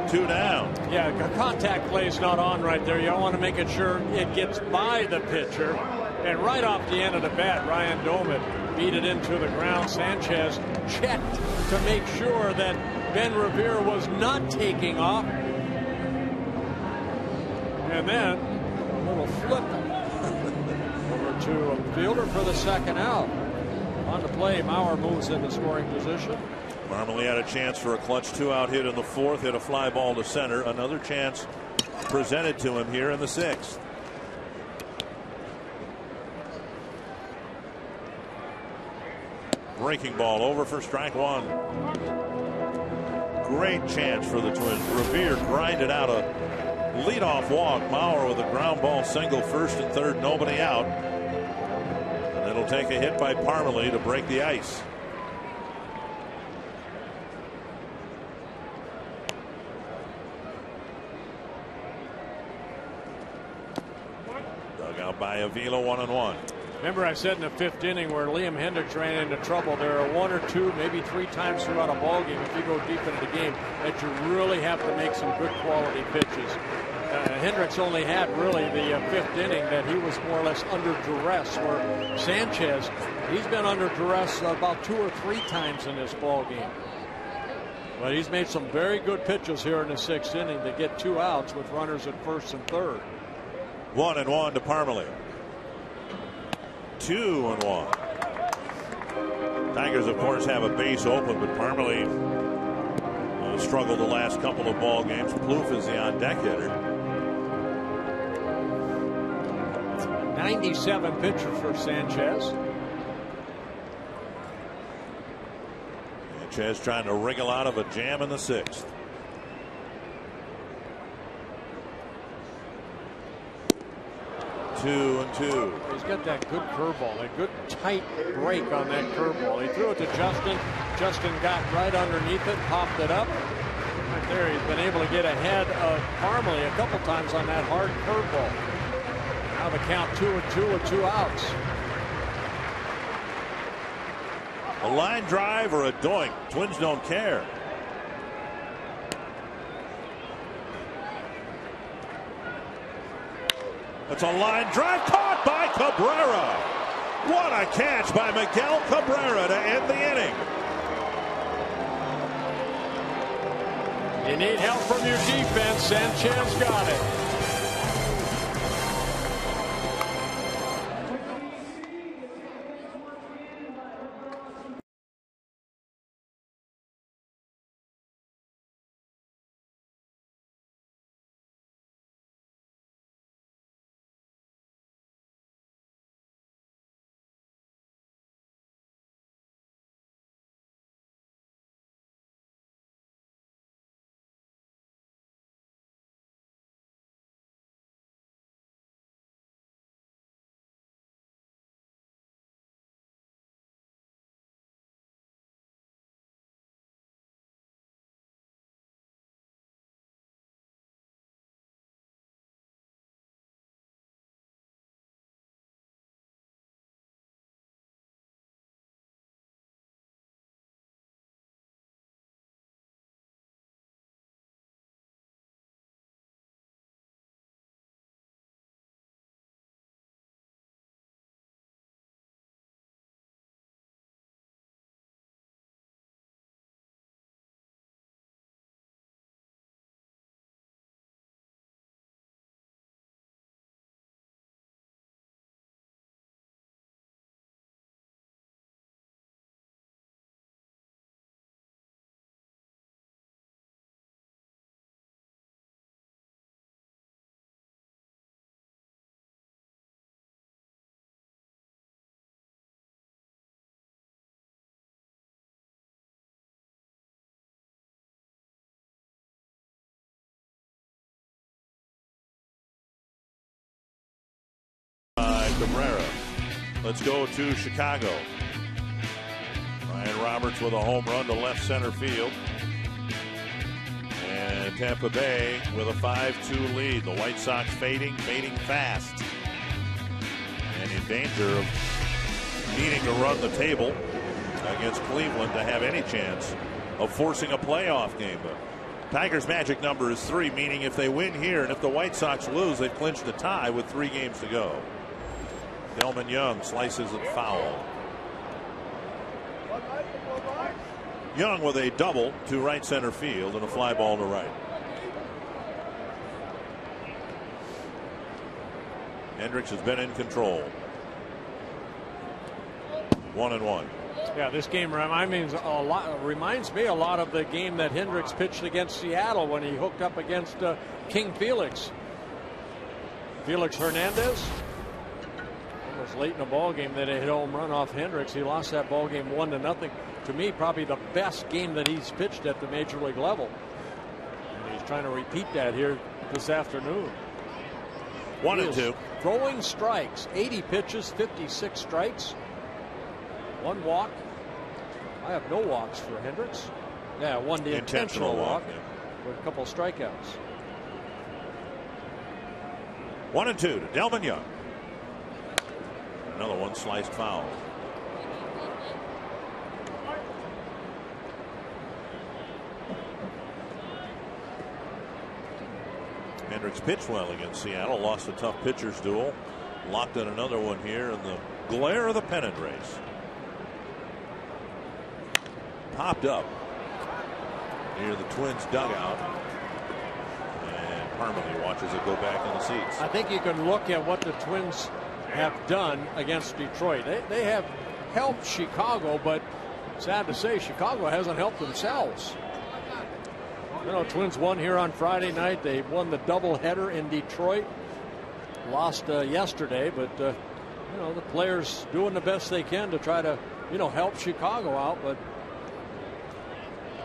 2 down. Yeah, contact play's not on right there. You want to make it sure it gets by the pitcher. And right off the end of the bat, Ryan Doman beat it into the ground. Sanchez checked to make sure that Ben Revere was not taking off. And then a little flip over to a fielder for the second out. On the play, Mauer moves into scoring position. Marmoley had a chance for a clutch 2-out hit in the fourth, hit a fly ball to center. Another chance presented to him here in the sixth. Breaking ball over for strike 1. Great chance for the Twins. Revere grinded out a leadoff walk. Mauer with a ground ball single, first and third, nobody out. And it'll take a hit by Parmelee to break the ice. Dug out by Avila, 1-1. Remember I said in the fifth inning where Liam Hendricks ran into trouble, there are 1 or 2, maybe 3 times throughout a ball game, if you go deep into the game, that you really have to make some good quality pitches. Hendricks only had really the fifth inning that he was more or less under duress, where Sanchez, he's been under duress about 2 or 3 times in this ball game. But he's made some very good pitches here in the sixth inning to get 2 outs with runners at first and third. 1-1 to Parmelee. 2-1. Tigers, of course, have a base open, but Parmelee struggled the last couple of ball games. Plouffe is the on-deck hitter. 97 pitches for Sanchez. Sanchez trying to wriggle out of a jam in the 6th. Two and two. He's got that good curveball, a good tight break on that curveball. He threw it to Justin. Justin got right underneath it, popped it up. Right there, he's been able to get ahead of Parmalee a couple times on that hard curveball. Now the count 2-2 with 2 outs. A line drive or a doink. Twins don't care. It's a line drive caught by Cabrera. What a catch by Miguel Cabrera to end the inning. You need help from your defense. Sanchez got it. Cabrera. Let's go to Chicago. Ryan Roberts with a home run to left center field. And Tampa Bay with a 5-2 lead. The White Sox fading fast. And in danger of needing to run the table against Cleveland to have any chance of forcing a playoff game. But Tigers' magic number is 3, meaning if they win here and if the White Sox lose, they've clinched a tie with 3 games to go. Delman Young slices it foul. Young with a double to right center field and a fly ball to right. Hendricks has been in control. 1-1. Yeah, this game reminds me a lot of the game that Hendricks pitched against Seattle when he hooked up against King Felix. Felix Hernandez. Was late in the ball game that hit a home run off Hendricks. He lost that ball game 1-0. To me, probably the best game that he's pitched at the major league level. And he's trying to repeat that here this afternoon. 1-2. Throwing strikes, 80 pitches, 56 strikes, 1 walk. I have no walks for Hendricks. Yeah, 1 the intentional walk with a couple of strikeouts. 1-2 to Delman Young. Another one sliced foul. Hendricks pitched well against Seattle, lost a tough pitcher's duel, locked in another one here in the glare of the pennant race. Popped up near the Twins dugout, and Parmalee watches it go back in the seats. I think you can look at what the Twins have done against Detroit. They have helped Chicago, but sad to say Chicago hasn't helped themselves. You know, Twins won here on Friday night. They won the doubleheader in Detroit. lost yesterday, but you know, the players doing the best they can to try to, you know, help Chicago out, but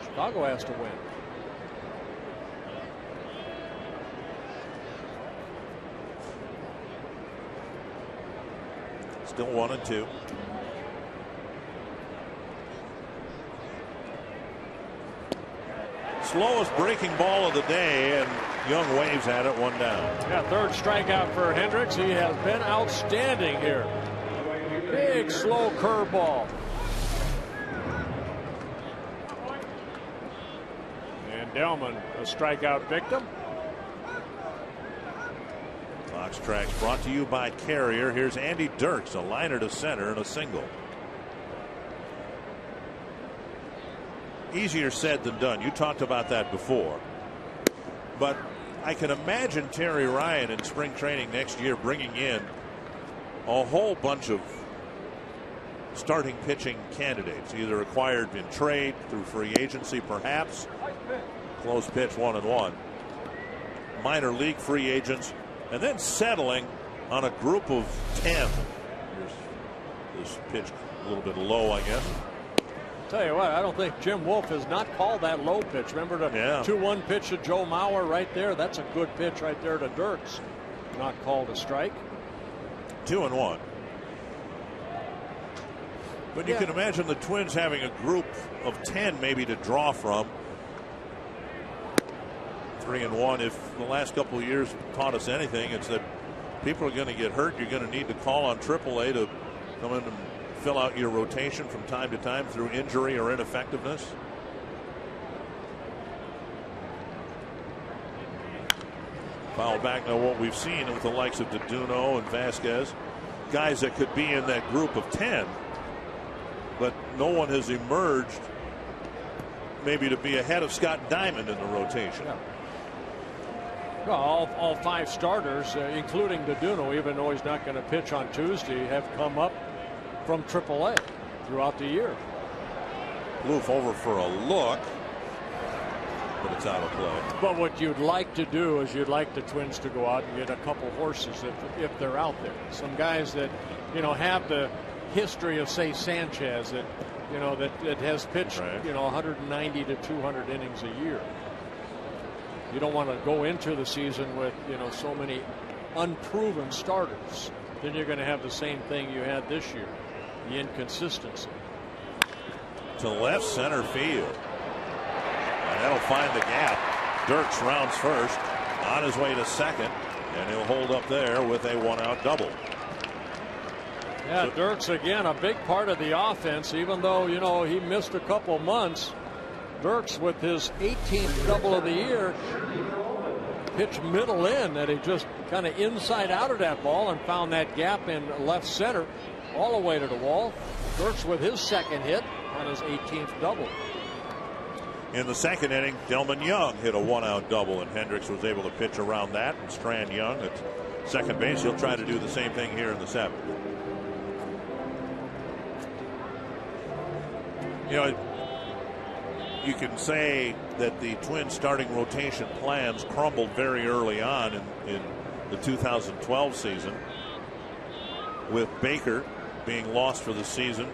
Chicago has to win. Still 1-2. Slowest breaking ball of the day, and Young waves at it, 1 down. Yeah, third strikeout for Hendricks. He has been outstanding here. Big slow curveball. And Delman, a strikeout victim. Fox Tracks brought to you by Carrier. Here's Andy Dirks, a liner to center and a single. Easier said than done. You talked about that before. But I can imagine Terry Ryan in spring training next year bringing in a whole bunch of starting pitching candidates, either acquired in trade, through free agency perhaps. Close pitch 1-1. Minor league free agents, and then settling on a group of 10. Here's this pitch a little bit low, I guess. Tell you what, I don't think Jim Wolf has not called that low pitch. Remember the 2-1 pitch to Joe Mauer right there? That's a good pitch right there to Dirks. Not called a strike. 2-1. But you can imagine the Twins having a group of 10 maybe to draw from. 3-1. If the last couple of years taught us anything, it's that people are going to get hurt. You're going to need to call on AAA to come in and fill out your rotation from time to time through injury or ineffectiveness. Foul back. Now what we've seen with the likes of DeDuno and Vasquez, guys that could be in that group of 10, but no one has emerged maybe to be ahead of Scott Diamond in the rotation. Yeah. Well, all 5 starters, including DeDuno, even though he's not going to pitch on Tuesday, have come up from AAA throughout the year. Loof over for a look, but it's out of play. But what you'd like to do is you'd like the Twins to go out and get a couple horses if they're out there. Some guys that, you know, have the history of, say, Sanchez, that, you know, that has pitched, you know, 190 to 200 innings a year. You don't want to go into the season with, you know, so many unproven starters. Then you're going to have the same thing you had this year, the inconsistency. To left center field, and that'll find the gap. Dirks rounds first, on his way to second, and he'll hold up there with a 1-out double. Yeah, so Dirks again, a big part of the offense, even though, you know, he missed a couple months. Dirks, with his 18th double of the year, pitched middle in, that he just kind of inside out of that ball and found that gap in left center all the way to the wall. Dirks with his second hit on his 18th double. In the second inning, Delman Young hit a 1-out double, and Hendricks was able to pitch around that and strand Young at second base. He'll try to do the same thing here in the 7th. You know, you can say that the Twins starting rotation plans crumbled very early on in the 2012 season, with Baker being lost for the season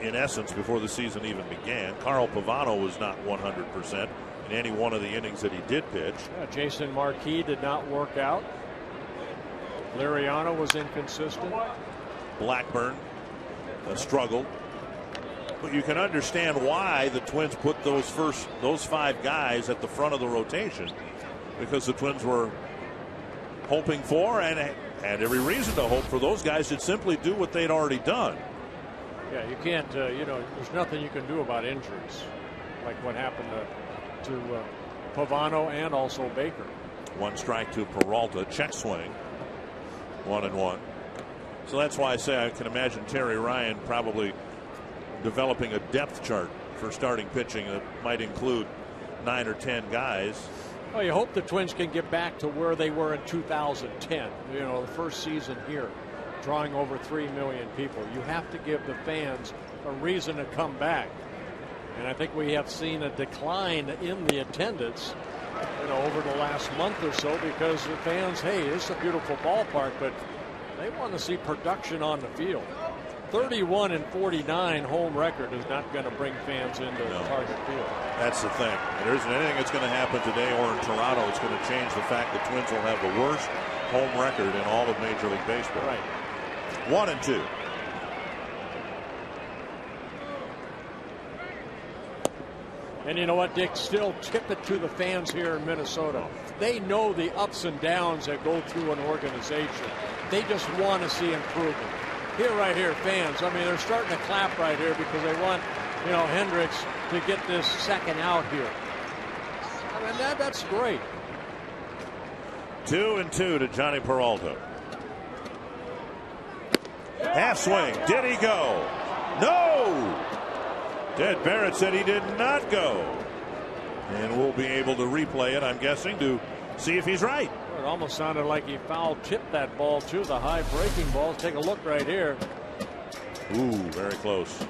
in essence before the season even began. Carl Pavano was not 100% in any one of the innings that he did pitch. Yeah, Jason Marquis did not work out. Liriano was inconsistent. Blackburn struggled. But you can understand why the Twins put those 5 guys at the front of the rotation, because the Twins were hoping for and had every reason to hope for those guys to simply do what they'd already done. Yeah, you can't, you know, there's nothing you can do about injuries like what happened to Pavano and also Baker. 1 strike to Peralta, check swing, 1-1. So that's why I say I can imagine Terry Ryan probably developing a depth chart for starting pitching that might include 9 or 10 guys. Well, you hope the Twins can get back to where they were in 2010. You know, the first season here, drawing over 3 million people. You have to give the fans a reason to come back. And I think we have seen a decline in the attendance. You over the last month or so, because the fans, hey, it's a beautiful ballpark, but they want to see production on the field. 31-49 home record is not going to bring fans into Target Field. That's the thing. There isn't anything that's going to happen today or in Toronto that's going to change the fact that Twins will have the worst home record in all of Major League Baseball. Right. 1-2. And you know what, Dick? Still tip it to the fans here in Minnesota. They know the ups and downs that go through an organization. They just want to see improvement. Here, right here, fans, I mean, they're starting to clap right here because they want, you know, Hendricks to get this second out here. I mean, that's great. 2-2 to Johnny Peralta. Half swing. Did he go? No! Ted Barrett said he did not go. And we'll be able to replay it, I'm guessing, to see if he's right. It almost sounded like he foul tipped that ball too, the high breaking ball. Take a look right here. Ooh, very close.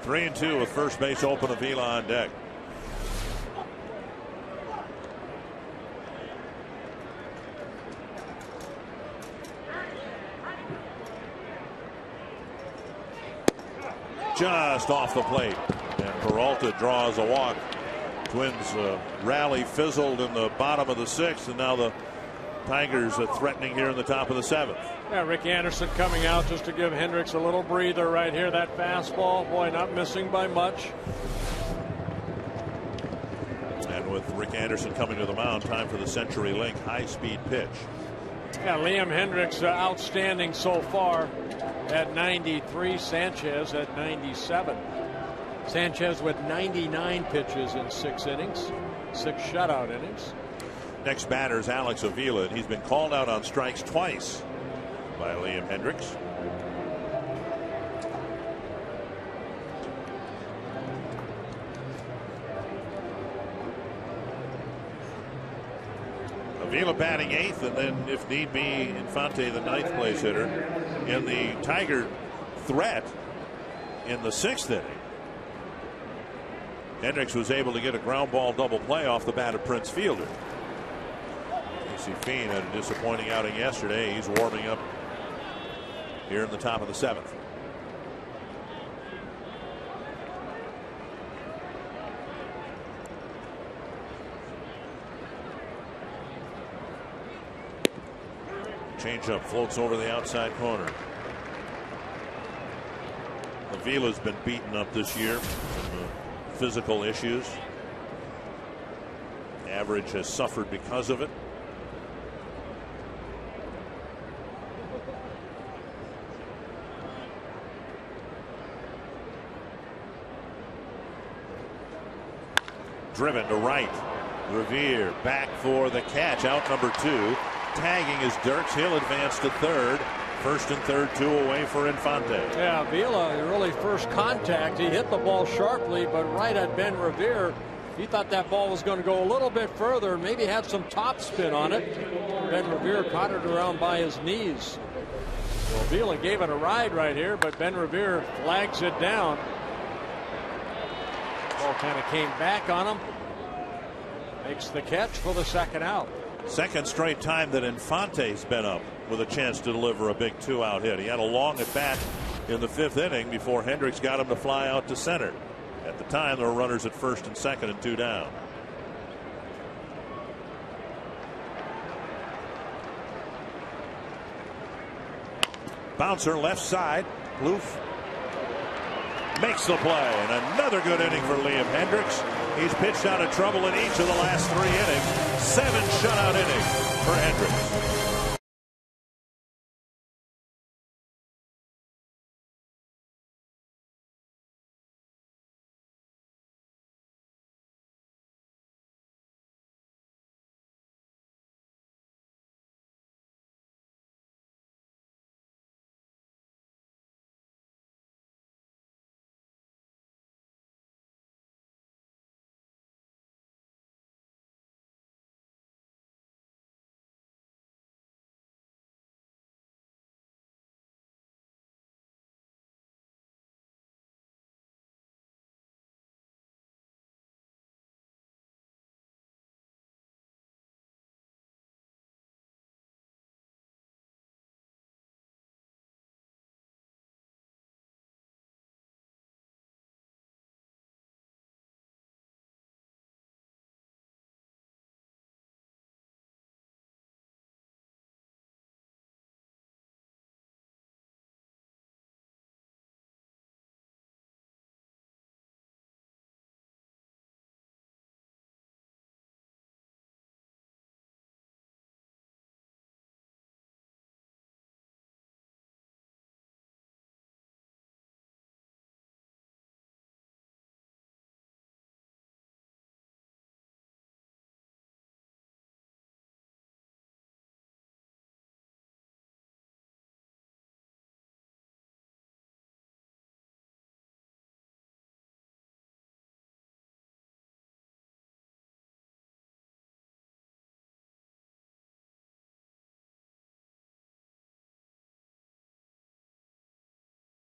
3-2 with first base open, Avila on deck. Just off the plate, and Peralta draws a walk. Twins rally fizzled in the bottom of the 6th, and now the Tigers are threatening here in the top of the 7th. Yeah, Rick Anderson coming out just to give Hendricks a little breather right here. That fastball, boy, not missing by much. And with Rick Anderson coming to the mound, time for the CenturyLink high-speed pitch. Yeah, Liam Hendricks outstanding so far at 93. Sanchez at 97. Sanchez with 99 pitches in 6 innings, 6 shutout innings. Next batter is Alex Avila, and he's been called out on strikes twice by Liam Hendricks. Avila batting 8th, and then, if need be, Infante, the 9th place hitter, in the Tiger threat in the 6th inning. Hendricks was able to get a ground ball double play off the bat of Prince Fielder. Casey Fiend had a disappointing outing yesterday. He's warming up here in the top of the 7th. Changeup floats over the outside corner. Avila's been beaten up this year from physical issues. Average has suffered because of it. Driven to right. Revere back for the catch. Out number 2. Tagging is Dirks. He'll advance to third. First and third, 2 away for Infante. Yeah, Avila, really first contact. He hit the ball sharply, but right at Ben Revere. He thought that ball was going to go a little bit further, maybe had some top spin on it. Ben Revere caught it around by his knees. Well, Avila gave it a ride right here, but Ben Revere flags it down. Ball kind of came back on him. Makes the catch for the second out. Second straight time that Infante's been up with a chance to deliver a big 2-out hit. He had a long at bat in the 5th inning before Hendricks got him to fly out to center. At the time, there were runners at first and second and 2 down. Bouncer left side. Loof makes the play, and another good inning for Liam Hendricks. He's pitched out of trouble in each of the last 3 innings. 7 shutout innings for Hendricks.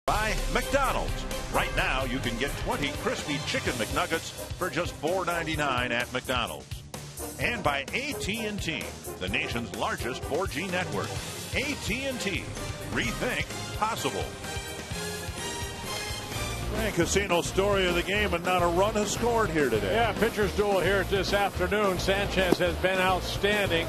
By McDonald's. Right now, you can get 20 crispy chicken McNuggets for just $4.99 at McDonald's. And by AT&T, the nation's largest 4G network. AT&T. Rethink possible. And casino story of the game, and not a run has scored here today. Yeah, pitcher's duel here this afternoon. Sanchez has been outstanding.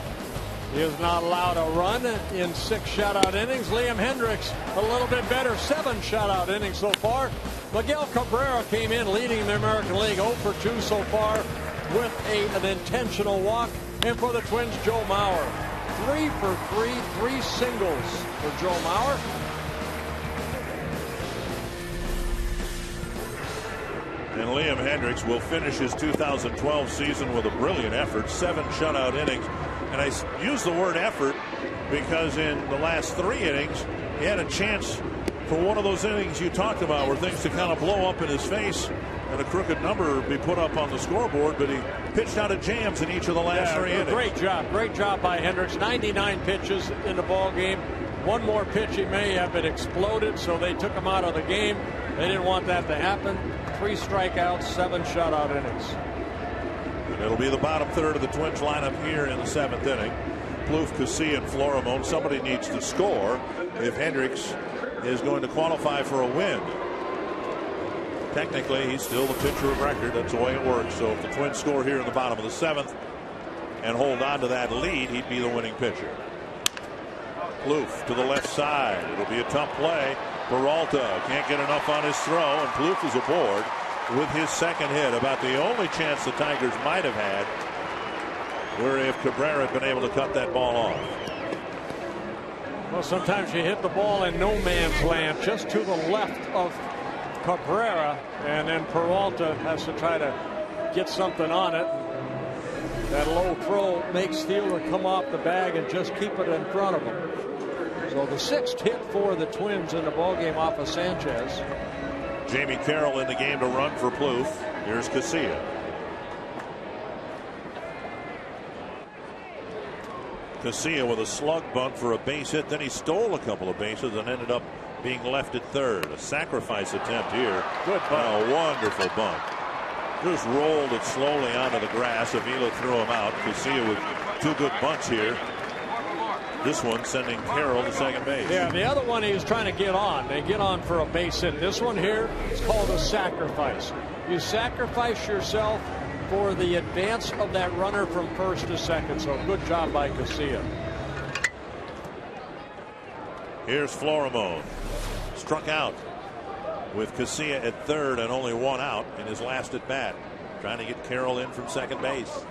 He is not allowed a run in 6 shutout innings. Liam Hendricks a little bit better, 7 shutout innings so far. Miguel Cabrera came in leading the American League 0 for 2 so far with an intentional walk. And for the Twins, Joe Mauer. 3 for 3, 3 singles for Joe Mauer. And Liam Hendricks will finish his 2012 season with a brilliant effort, 7 shutout innings. And I use the word effort because in the last 3 innings, he had a chance for one of those innings you talked about where things to kind of blow up in his face and a crooked number be put up on the scoreboard, but he pitched out of jams in each of the last 3 innings. Great job by Hendricks. 99 pitches in the ball game. One more pitch he may have been exploded, so they took him out of the game. They didn't want that to happen. 3 strikeouts, 7 shutout innings. And it'll be the bottom third of the Twins lineup here in the 7th inning. Plouffe, Casilla, and Florimon. Somebody needs to score if Hendricks is going to qualify for a win. Technically, he's still the pitcher of record. That's the way it works. So if the Twins score here in the bottom of the 7th and hold on to that lead, he'd be the winning pitcher. Plouffe to the left side. It'll be a tough play. Peralta can't get enough on his throw, and Plouffe is aboard with his 2nd hit. About the only chance the Tigers might have had were if Cabrera had been able to cut that ball off. Well, sometimes you hit the ball in no man's land, just to the left of Cabrera, and then Peralta has to try to get something on it. That low throw makes Steeler come off the bag and just keep it in front of him. So the 6th hit for the Twins in the ballgame off of Sanchez. Jamie Carroll in the game to run for Plouffe. Here's Casilla. Casilla with a slug bunt for a base hit. Then he stole a couple of bases and ended up being left at third. A sacrifice attempt here. Good bunt. A wonderful bunt. Just rolled it slowly onto the grass. Avila threw him out. Casilla with 2 good bunts here. This one sending Carroll to second base. Yeah, the other one he was trying to get on. They get on for a base hit. This one here is called a sacrifice. You sacrifice yourself for the advance of that runner from first to second. So good job by Casilla. Here's Florimon. Struck out with Casilla at third and only 1 out in his last at bat. Trying to get Carroll in from second base.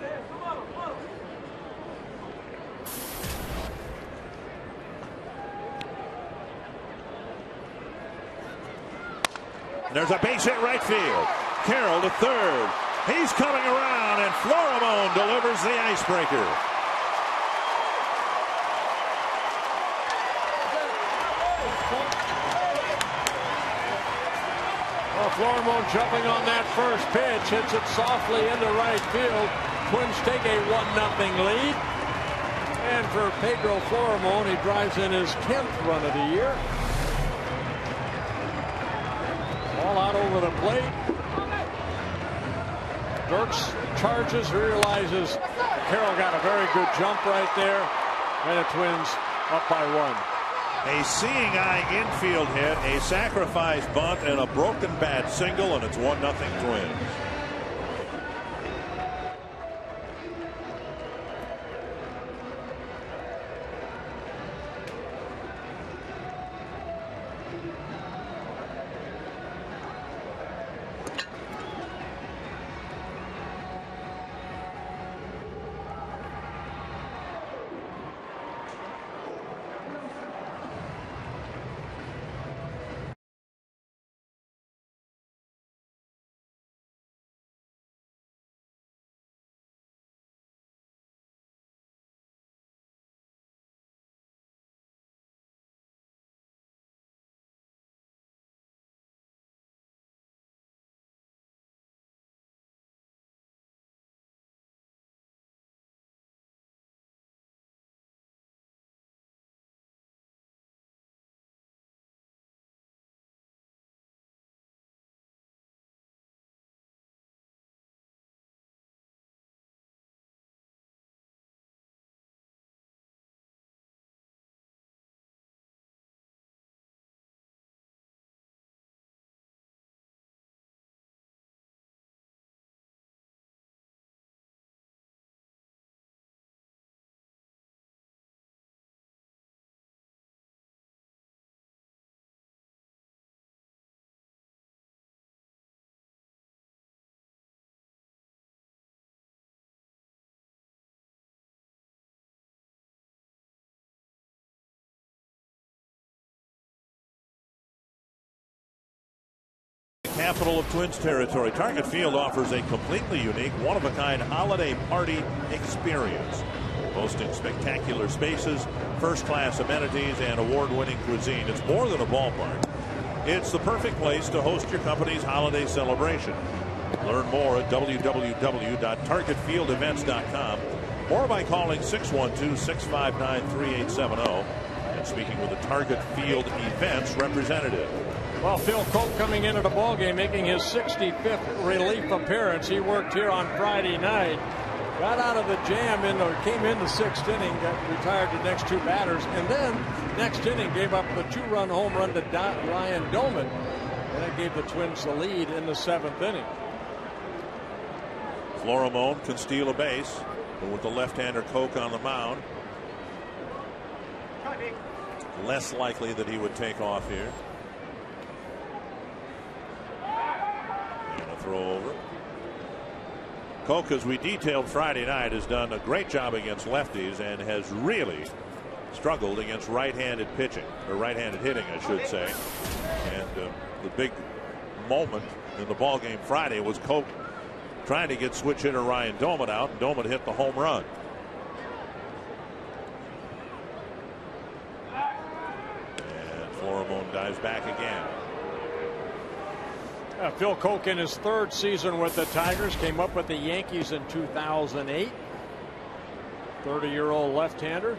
There's a base hit right field. Carroll to third. He's coming around, and Florimon delivers the icebreaker. Well, Florimon jumping on that first pitch, hits it softly into right field. Twins take a 1-0 lead. And for Pedro Florimon, he drives in his 10th run of the year. All out over the plate. Dirks charges, realizes Carroll got a very good jump right there, and the Twins up by 1. A seeing eye infield hit, a sacrifice bunt, and a broken bat single, and it's 1-0 Twins. capital of Twins territory, Target Field offers a completely unique, one-of-a-kind holiday party experience, boasting spectacular spaces, first-class amenities, and award-winning cuisine. It's more than a ballpark. It's the perfect place to host your company's holiday celebration. Learn more at www.targetfieldevents.com or by calling 612-659-3870 and speaking with a Target Field Events representative. Well, Phil Coke coming into the ballgame, making his 65th relief appearance. He worked here on Friday night. Got out of the jam, came in the sixth inning, got retired the next two batters, and then next inning gave up the two-run home run to Ryan Doman. And that gave the Twins the lead in the seventh inning. Florimone can steal a base, but with the left-hander Coke on the mound, less likely that he would take off here. And a throw over. Coke, as we detailed Friday night, has done a great job against lefties and has really struggled against right-handed pitching, or right-handed hitting, I should say. And the big moment in the ballgame Friday was Coke trying to get switch hitter Ryan Doman out, and Doman hit the home run. And Florimone dives back again. Phil Coke in his third season with the Tigers came up with the Yankees in 2008. 30-year-old left-hander.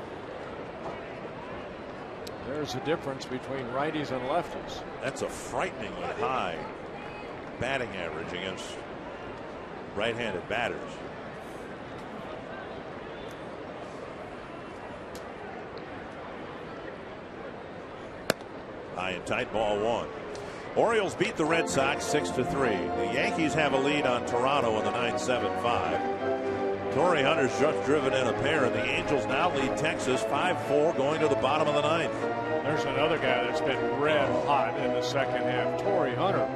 There's a difference between righties and lefties. That's a frighteningly high batting average against right-handed batters. High and tight, ball one. Orioles beat the Red Sox 6-3. The Yankees have a lead on Toronto in the 9-7-5. Torrey Hunter's just driven in a pair, and the Angels now lead Texas 5-4 going to the bottom of the ninth. There's another guy that's been red hot in the second half, Torrey Hunter.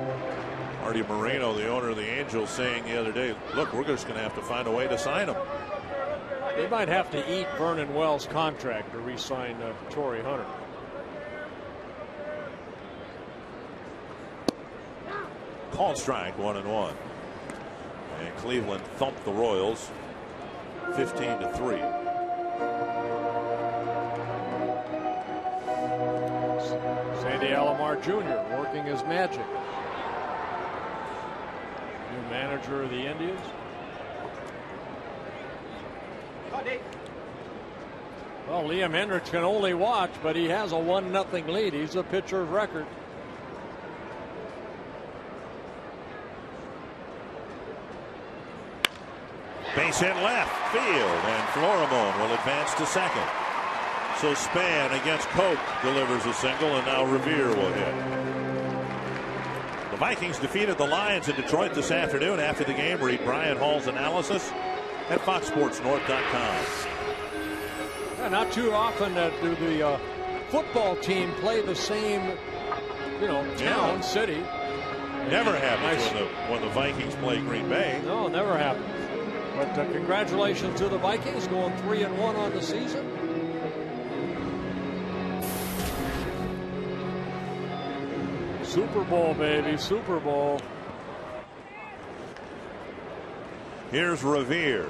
Marty Moreno, the owner of the Angels, saying the other day, look, we're just going to have to find a way to sign him. They might have to eat Vernon Wells' contract to re-sign Torrey Hunter. Called strike, 1-1. And Cleveland thumped the Royals 15-3. Sandy Alomar Jr. working his magic. New manager of the Indians. Well, Liam Hendricks can only watch, but he has a 1-0 lead. He's a pitcher's record. Base hit left field, and Florimone will advance to second. So Span against Coke delivers a single, and now Revere will hit. The Vikings defeated the Lions in Detroit this afternoon. After the game, read Brian Hall's analysis at FoxSportsNorth.com. Yeah, not too often do the football team play the same, town, city. Never happens when the Vikings play Green Bay. No, never happens. But congratulations to the Vikings, going 3-1 on the season. Super Bowl, baby, Super Bowl. Here's Revere.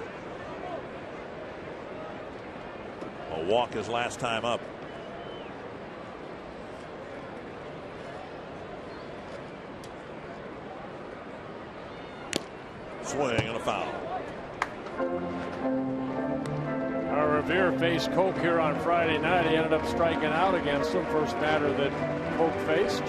A walk his last time up. Swing and a foul. Revere faced Coke here on Friday night. He ended up striking out against him. First batter that Coke faced.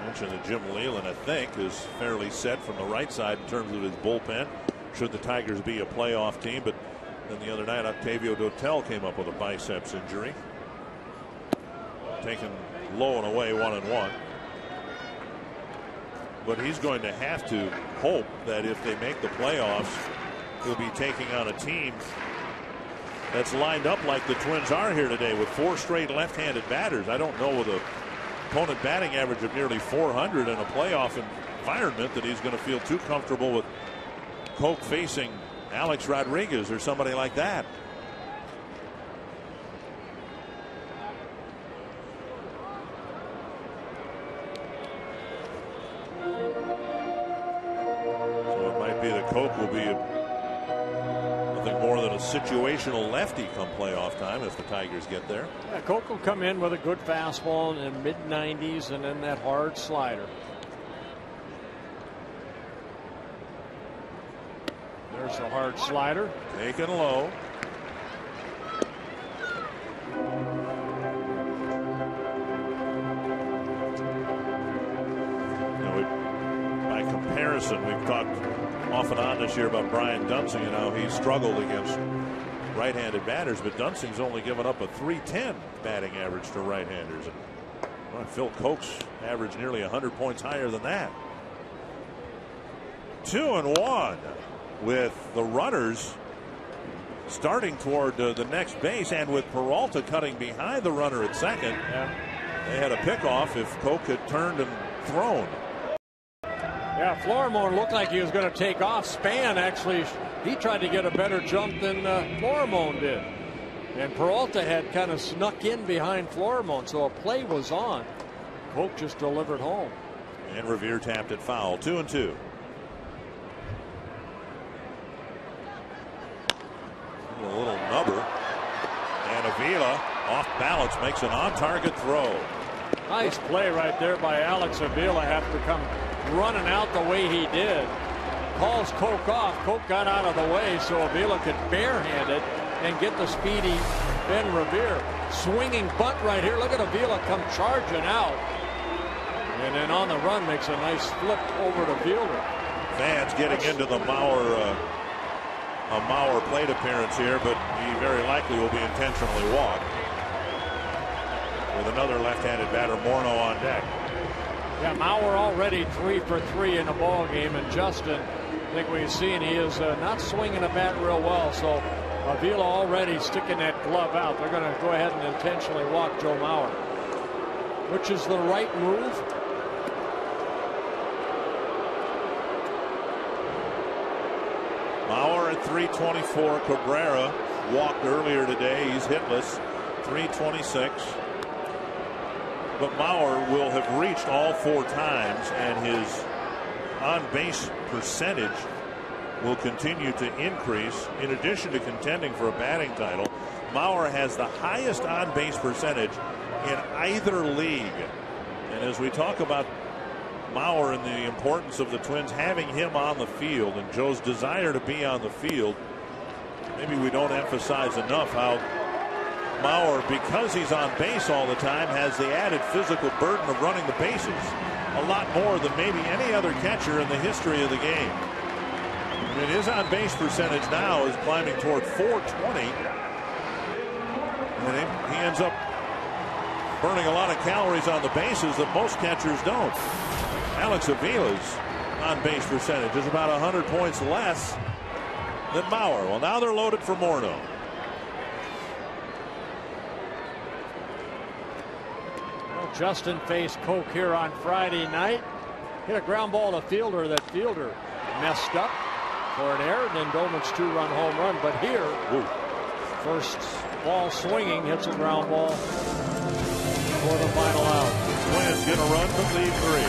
Mentioned that Jim Leyland, I think, is fairly set from the right side in terms of his bullpen. Should the Tigers be a playoff team, but then the other night Octavio Dotel came up with a biceps injury. Taken low and away, 1-1. But he's going to have to hope that if they make the playoffs, he'll be taking on a team that's lined up like the Twins are here today with 4 straight left-handed batters. I don't know with an opponent batting average of nearly 400 in a playoff environment that he's going to feel too comfortable with Coke facing Alex Rodriguez or somebody like that. So it might be that Koch will be nothing more than a situational lefty come playoff time if the Tigers get there. Yeah, Koch will come in with a good fastball in the mid-90s and then that hard slider. There's the hard slider. Taken low. By comparison, we've talked off and on this year about Brian Dunsing and how he struggled against right-handed batters, but Dunsing's only given up a .310 batting average to right-handers. And Phil Koch's averaged nearly 100 points higher than that. 2-1 with the runners starting toward the next base, and with Peralta cutting behind the runner at second. Yeah. They had a pickoff if Koch had turned and thrown. Yeah, Florimon looked like he was going to take off. Span actually, he tried to get a better jump than Florimon did. And Peralta had kind of snuck in behind Florimon, so a play was on. Koch just delivered home. And Revere tapped it foul. 2-2. A little nubber. And Avila off balance makes an on-target throw. Nice play right there by Alex Avila after come running out the way he did. Calls Koch off. Koch got out of the way so Avila could barehand it and get the speedy Ben Revere. Swinging bunt right here. Look at Avila come charging out. And then on the run makes a nice flip over to fielder. Fans getting into the Mauer plate appearance here, but he very likely will be intentionally walked. With another left-handed batter, Morneau, on deck. Yeah, Mauer already 3 for 3 in the ball game, and Justin, I think we've seen he is not swinging a bat real well, so Avila already sticking that glove out. They're going to go ahead and intentionally walk Joe Mauer, which is the right move. Mauer at 324. Cabrera walked earlier today. He's hitless. 326. But Mauer will have reached all 4 times, and his on-base percentage will continue to increase. In addition to contending for a batting title, Mauer has the highest on-base percentage in either league. And as we talk about Mauer and the importance of the Twins having him on the field and Joe's desire to be on the field, maybe we don't emphasize enough how Mauer, because he's on base all the time, has the added physical burden of running the bases a lot more than maybe any other catcher in the history of the game. I mean, his on-base percentage now is climbing toward 420, and he ends up burning a lot of calories on the bases that most catchers don't. Alex Avila's on-base percentage is about 100 points less than Mauer. Well, now they're loaded for Morneau. Justin faced Koch here on Friday night. Hit a ground ball to fielder. That fielder messed up for an error. Then Doman's 2-run home run. But here, first ball swinging, hits a ground ball for the final out. Twins get a run to lead 3.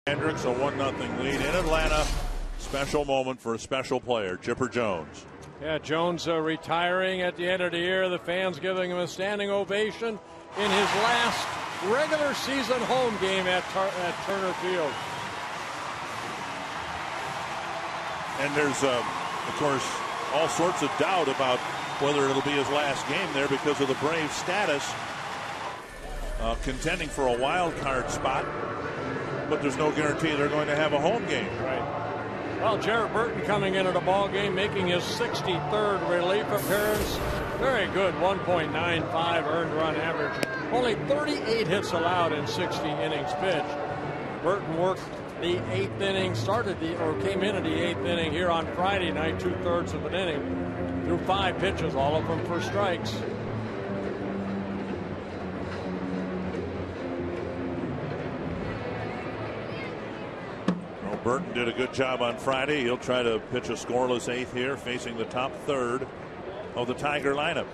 Hendricks, a 1-0 lead in Atlanta. Special moment for a special player, Chipper Jones. Yeah, Jones retiring at the end of the year. The fans giving him a standing ovation in his last regular season home game at Turner Field. And there's, of course, all sorts of doubt about whether it'll be his last game there because of the Braves' status, contending for a wild card spot. But there's no guarantee they're going to have a home game. Right. Well, Jared Burton coming into the ball game, making his 63rd relief appearance. Very good, 1.95 earned run average. Only 38 hits allowed in 60 innings pitched. Burton worked the 8th inning, came into the 8th inning here on Friday night, 2/3 of an inning. Threw 5 pitches, all of them for strikes. Burton did a good job on Friday. He'll try to pitch a scoreless 8th here, facing the top 3rd of the Tiger lineup.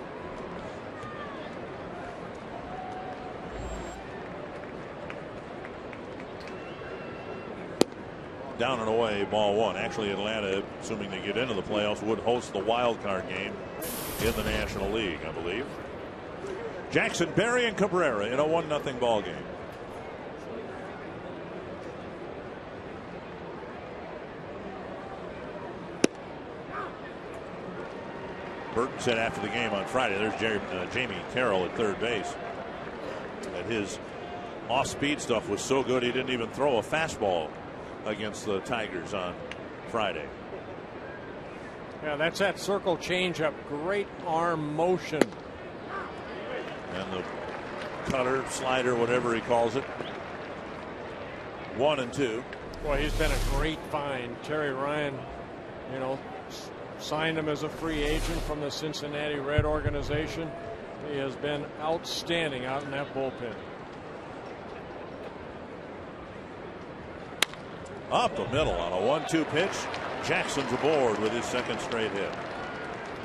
Down and away, ball 1. Actually, Atlanta, assuming they get into the playoffs, would host the wild card game in the National League, I believe. Jackson, Berry, and Cabrera in a 1-0 ball game. Burton said after the game on Friday, there's Jamie Carroll at third base, that his off-speed stuff was so good he didn't even throw a fastball against the Tigers on Friday. Yeah, that's that circle changeup. Great arm motion. And the cutter, slider, whatever he calls it. 1-2. Boy, he's been a great find. Terry Ryan, signed him as a free agent from the Cincinnati Red organization. He has been outstanding out in that bullpen. Up the middle on a 1-2 pitch. Jackson's aboard with his 2nd straight hit.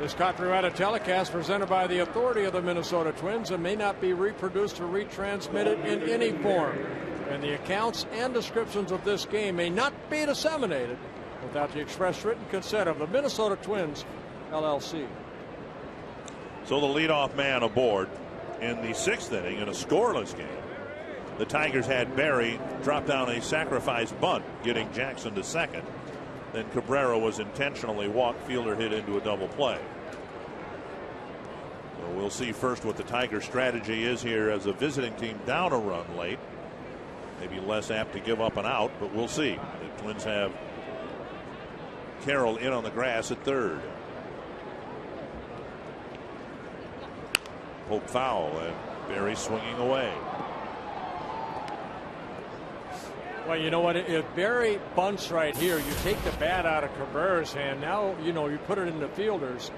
This copyrighted telecast presented by the authority of the Minnesota Twins and may not be reproduced or retransmitted in any form. And the accounts and descriptions of this game may not be disseminated without the express written consent of the Minnesota Twins, LLC. So the leadoff man aboard in the 6th inning in a scoreless game. The Tigers had Berry drop down a sacrifice bunt, getting Jackson to second. Then Cabrera was intentionally walked. Fielder hit into a double play. So we'll see first what the Tiger strategy is here as a visiting team down a run late. Maybe less apt to give up an out, but we'll see. The Twins have Carroll in on the grass at third. Poke foul, and Berry swinging away. Well, you know what? If Berry bunts right here, you take the bat out of Cabrera's hand. Now, you put it in the fielder's.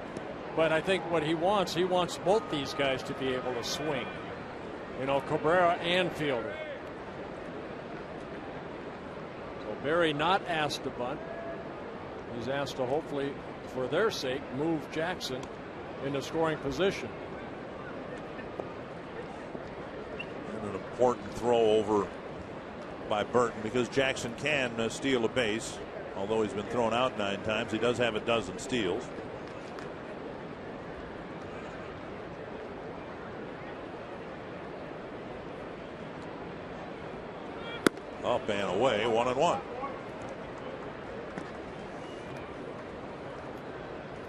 But I think what he wants both these guys to be able to swing. Cabrera and Fielder. So Berry not asked to bunt. He's asked to hopefully, for their sake, move Jackson into scoring position. And an important throw over by Burton because Jackson can steal a base. Although he's been thrown out 9 times, he does have a dozen steals. Up and away, 1-1.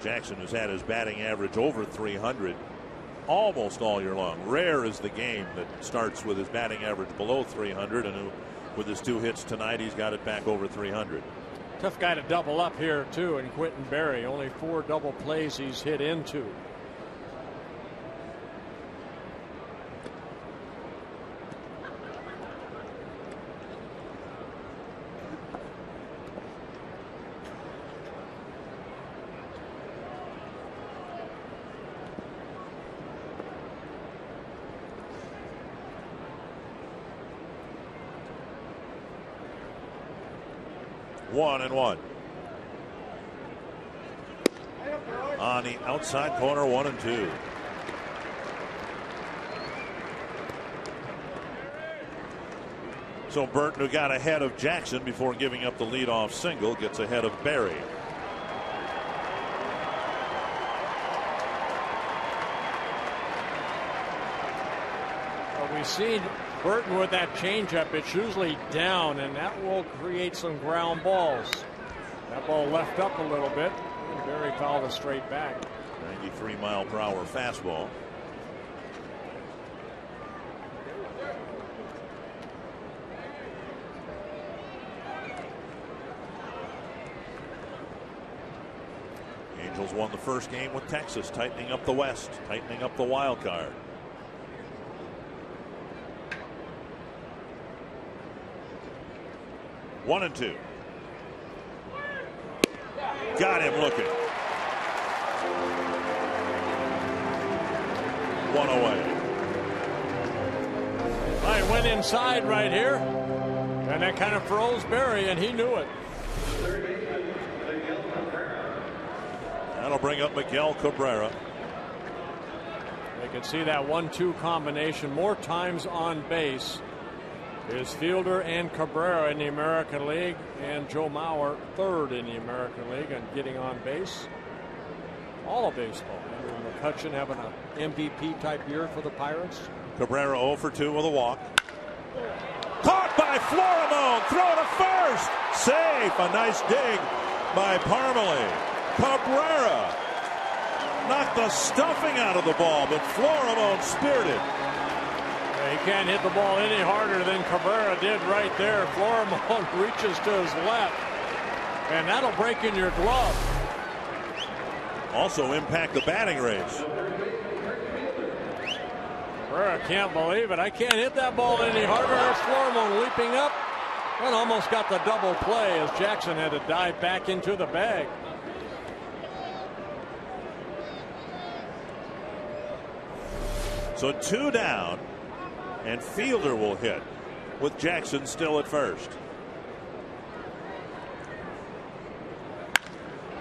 Jackson has had his batting average over 300 almost all year long. Rare is the game that starts with his batting average below 300, and with his 2 hits tonight, he's got it back over 300. Tough guy to double up here, too, in Quentin Berry. Only 4 double plays he's hit into. One and one. On the outside corner, 1-2. So Burton, who got ahead of Jackson before giving up the leadoff single, gets ahead of Berry. Well, we've seen Burton with that changeup. It's usually down, and that will create some ground balls. That ball left up a little bit, and Berry fouled it straight back. 93-mile-per-hour fastball. Angels won the first game with Texas, tightening up the West, tightening up the wild card. One and two. Got him looking. One away. I went inside right here, and that kind of froze Berry, and he knew it. That'll bring up Miguel Cabrera. You can see that 1-2 combination more times on base is Fielder and Cabrera in the American League, and Joe Mauer third in the American League and getting on base. All of baseball. Andrew McCutchen having an MVP type year for the Pirates. Cabrera 0 for 2 with a walk. Caught by Florimone. Throw to first. Safe. A nice dig by Parmalee. Cabrera knocked the stuffing out of the ball, but Florimone speared it. He can't hit the ball any harder than Cabrera did right there. Florimone reaches to his left, and that'll break in your glove. Also impact the batting race. Cabrera can't believe it. I can't hit that ball any harder. There's Florimone leaping up and almost got the double play as Jackson had to dive back into the bag. So 2 down, and Fielder will hit with Jackson still at first.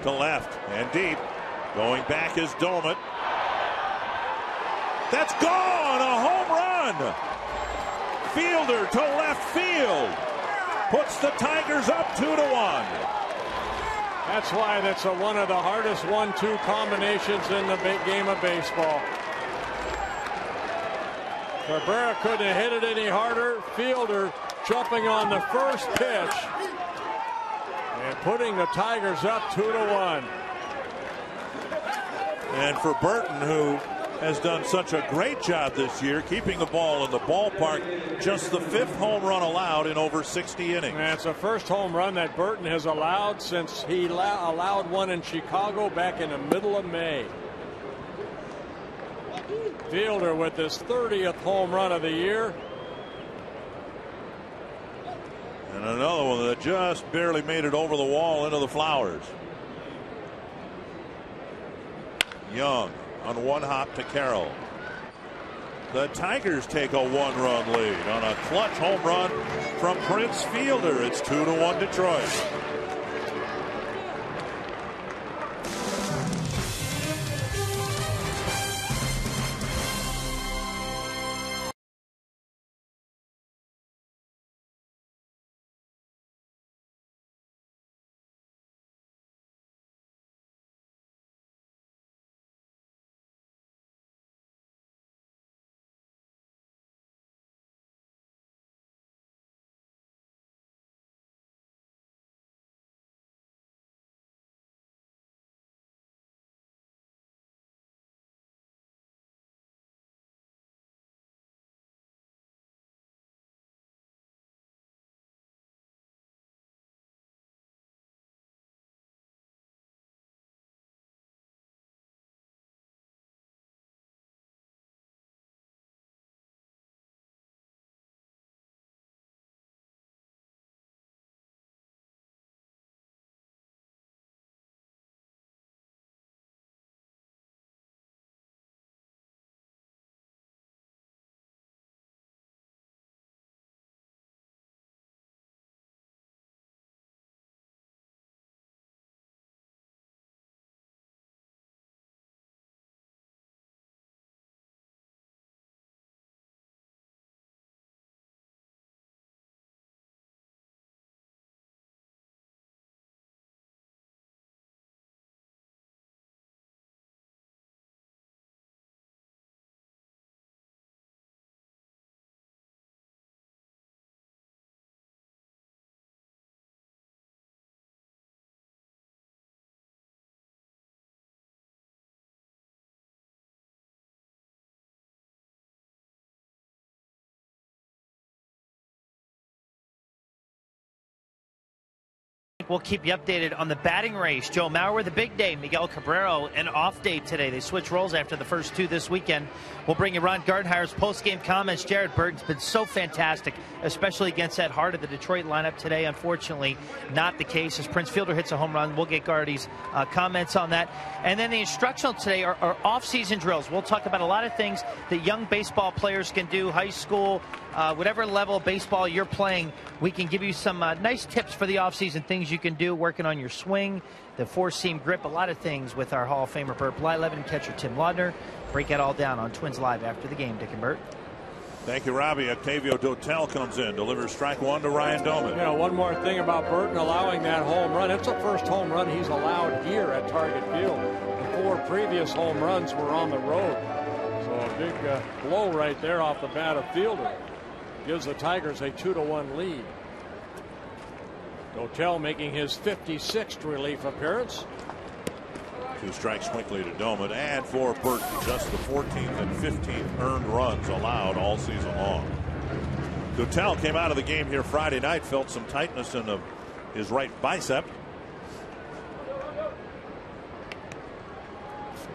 To left and deep. Going back is Dolman. That's gone. A home run. Fielder to left field. Puts the Tigers up 2-1. That's why that's one of the hardest 1-2 combinations in the big game of baseball. Cabrera couldn't have hit it any harder. Fielder jumping on the first pitch and putting the Tigers up 2-1. And for Burton, who has done such a great job this year keeping the ball in the ballpark, just the 5th home run allowed in over 60 innings. And it's the first home run that Burton has allowed since he allowed one in Chicago back in the middle of May. Fielder with his 30th home run of the year. And another one that just barely made it over the wall into the flowers. Young on one hop to Carroll. The Tigers take a 1-run lead on a clutch home run from Prince Fielder. It's 2-1 Detroit. We'll keep you updated on the batting race. Joe Mauer with a big day. Miguel Cabrera an off day today. They switch roles after the first two this weekend. We'll bring you Ron Gardenhire's post-game comments. Jared Bergen's been so fantastic, especially against that heart of the Detroit lineup today. Unfortunately, not the case as Prince Fielder hits a home run. We'll get Gardy's comments on that. And then the instructional today are off-season drills. We'll talk about a lot of things that young baseball players can do, high school, whatever level of baseball you're playing. We can give you some nice tips for the offseason, things you can do, working on your swing, the four-seam grip, a lot of things with our Hall of Famer Bert Blyleven and catcher Tim Laudner. Break it all down on Twins Live after the game, Dick and Bert. Thank you, Robbie. Octavio Dotel comes in, delivers strike one to Ryan Doman. You know, one more thing about Burton allowing that home run. It's the first home run he's allowed here at Target Field. The 4 previous home runs were on the road. So a big blow right there off the bat of Fielder. Gives the Tigers a 2-1 lead. Dotel making his 56th relief appearance. 2 strikes quickly to Doman, and for Burton, just the 14th and 15th earned runs allowed all season long. Dotel came out of the game here Friday night, felt some tightness in his right bicep.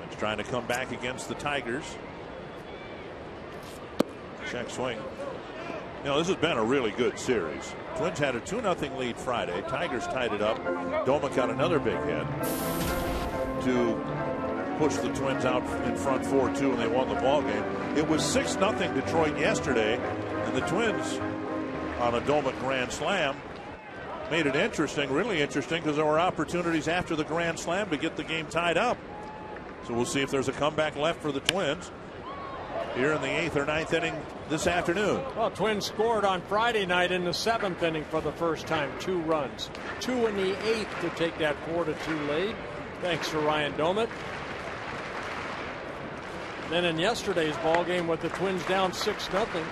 He's trying to come back against the Tigers. Check swing. You know, this has been a really good series. Twins had a 2-0 lead Friday. Tigers tied it up. Doman got another big hit to push the Twins out in front 4-2, and they won the ball game. It was 6-0 Detroit yesterday, and the Twins on a Doman grand slam made it interesting, really interesting, because there were opportunities after the grand slam to get the game tied up. So we'll see if there's a comeback left for the Twins here in the 8th or 9th inning this afternoon. Well, Twins scored on Friday night in the 7th inning for the first time, 2 runs. 2 in the 8th to take that 4-2 lead. Thanks to Ryan Doman. Then in yesterday's ball game with the Twins down 6-0,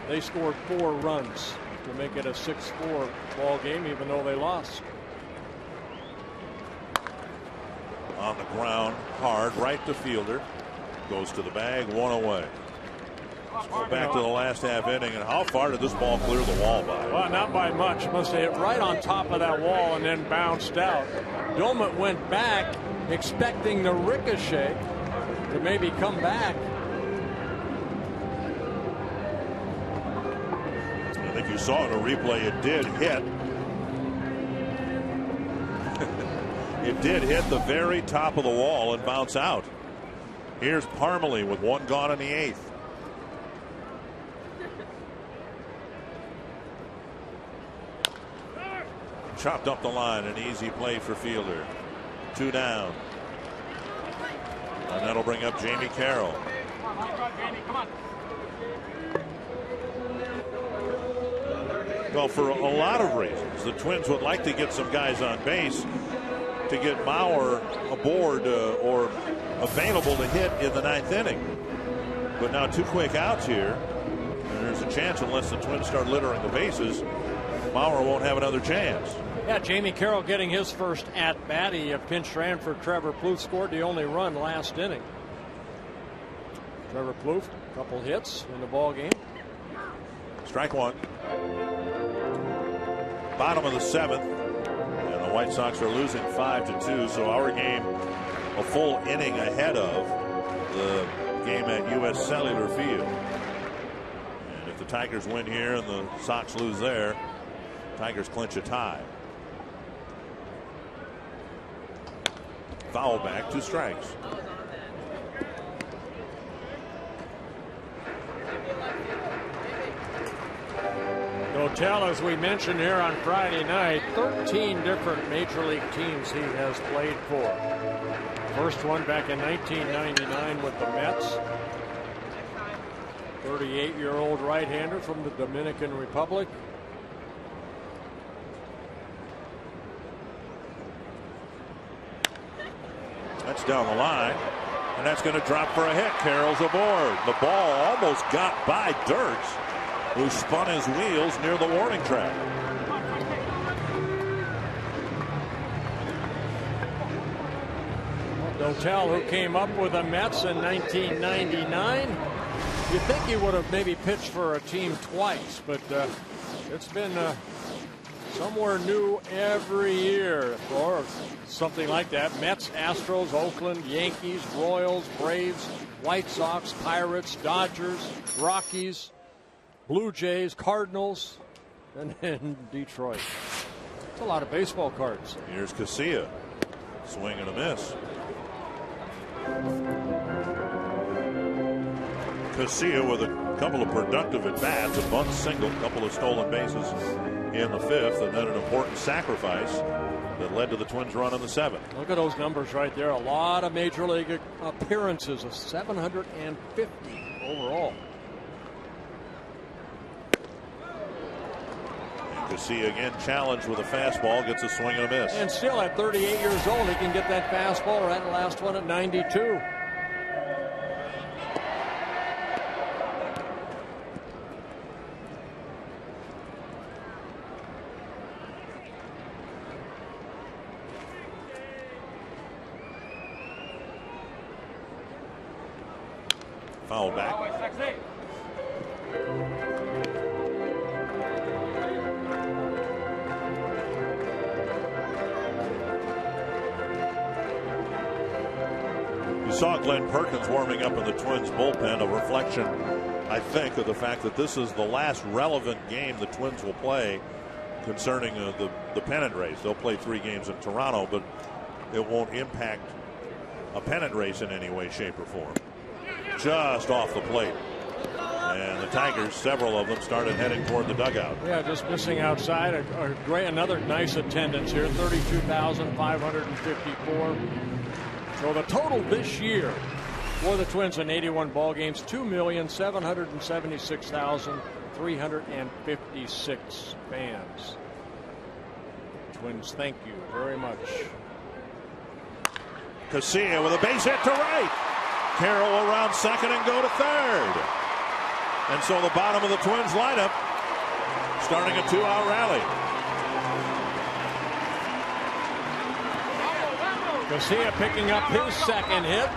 they scored 4 runs to make it a 6-4 ball game, even though they lost. On the ground, hard, right to Fielder. Goes to the bag, 1 away. Let's go back to the last half inning, and how far did this ball clear the wall by? Well, not by much. Must have hit right on top of that wall and then bounced out. Doman went back expecting the ricochet to maybe come back. I think you saw in a replay it did hit. It did hit the very top of the wall and bounce out. Here's Parmalee with 1 gone in the 8th. Chopped up the line, an easy play for Fielder. 2 down. And that'll bring up Jamie Carroll. Well, for a lot of reasons, the Twins would like to get some guys on base to get Mauer aboard or available to hit in the 9th inning. But now 2 quick outs here. And there's a chance, unless the Twins start littering the bases, Mauer won't have another chance. Yeah, Jamie Carroll getting his first at-bat. He pinch ran for Trevor Plouffe, scored the only run last inning. Trevor Plouffe, a couple hits in the ball game. Strike 1. Bottom of the 7th. And the White Sox are losing 5-2. So our game a full inning ahead of the game at U.S. Cellular Field. And if the Tigers win here and the Sox lose there, Tigers clinch a tie. Foul back, 2 strikes. Dotel, as we mentioned here on Friday night, 13 different Major League teams he has played for. First one back in 1999 with the Mets. 38-year-old right-hander from the Dominican Republic. That's down the line, and that's going to drop for a hit. Carroll's aboard. The ball almost got by Dirks, who spun his wheels near the warning track. Dotel, who came up with the Mets in 1999. You'd think he would have maybe pitched for a team twice, but it's been Somewhere new every year, or something like that. Mets, Astros, Oakland, Yankees, Royals, Braves, White Sox, Pirates, Dodgers, Rockies, Blue Jays, Cardinals, and then Detroit. It's a lot of baseball cards. Here's Casilla. Swing and a miss. Casilla with a couple of productive at-bats, a bunt single, a couple of stolen bases in the 5th, and then an important sacrifice that led to the Twins' run in the 7th. Look at those numbers right there. A lot of major league appearances, of 750 overall. And Casilla again challenged with a fastball, gets a swing and a miss. And still at 38 years old, he can get that fastball. Right, the last one at 92. Foul back. You saw Glenn Perkins warming up in the Twins bullpen, a reflection, I think, of the fact that this is the last relevant game the Twins will play concerning the pennant race. They'll play 3 games in Toronto, but it won't impact a pennant race in any way, shape, or form. Just off the plate. And the Tigers, several of them, started heading toward the dugout. Yeah, just missing outside. Another nice attendance here, 32,554. So the total this year for the Twins in 81 ball games, 2,776,356 fans. Twins, thank you very much. Casilla with a base hit to right. Carroll will round second and go to third. And so the bottom of the Twins lineup starting a 2-out rally. Casilla picking up his second hit.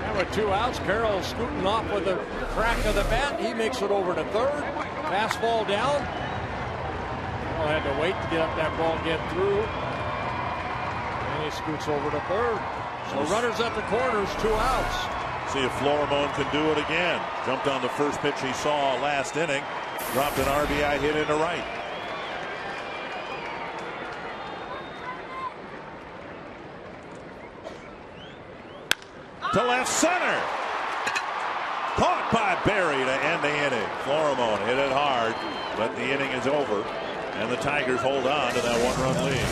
And with 2 outs, Carroll scooting off with a crack of the bat. He makes it over to third. Fastball down. Carroll had to wait to get up that ball and get through. And he scoots over to third. So runners at the corners, 2 outs. See if Florimone can do it again. Jumped on the first pitch he saw last inning. Dropped an RBI hit into right. To left center. Caught by Berry to end the inning. Florimone hit it hard, but the inning is over. And the Tigers hold on to that 1-run lead.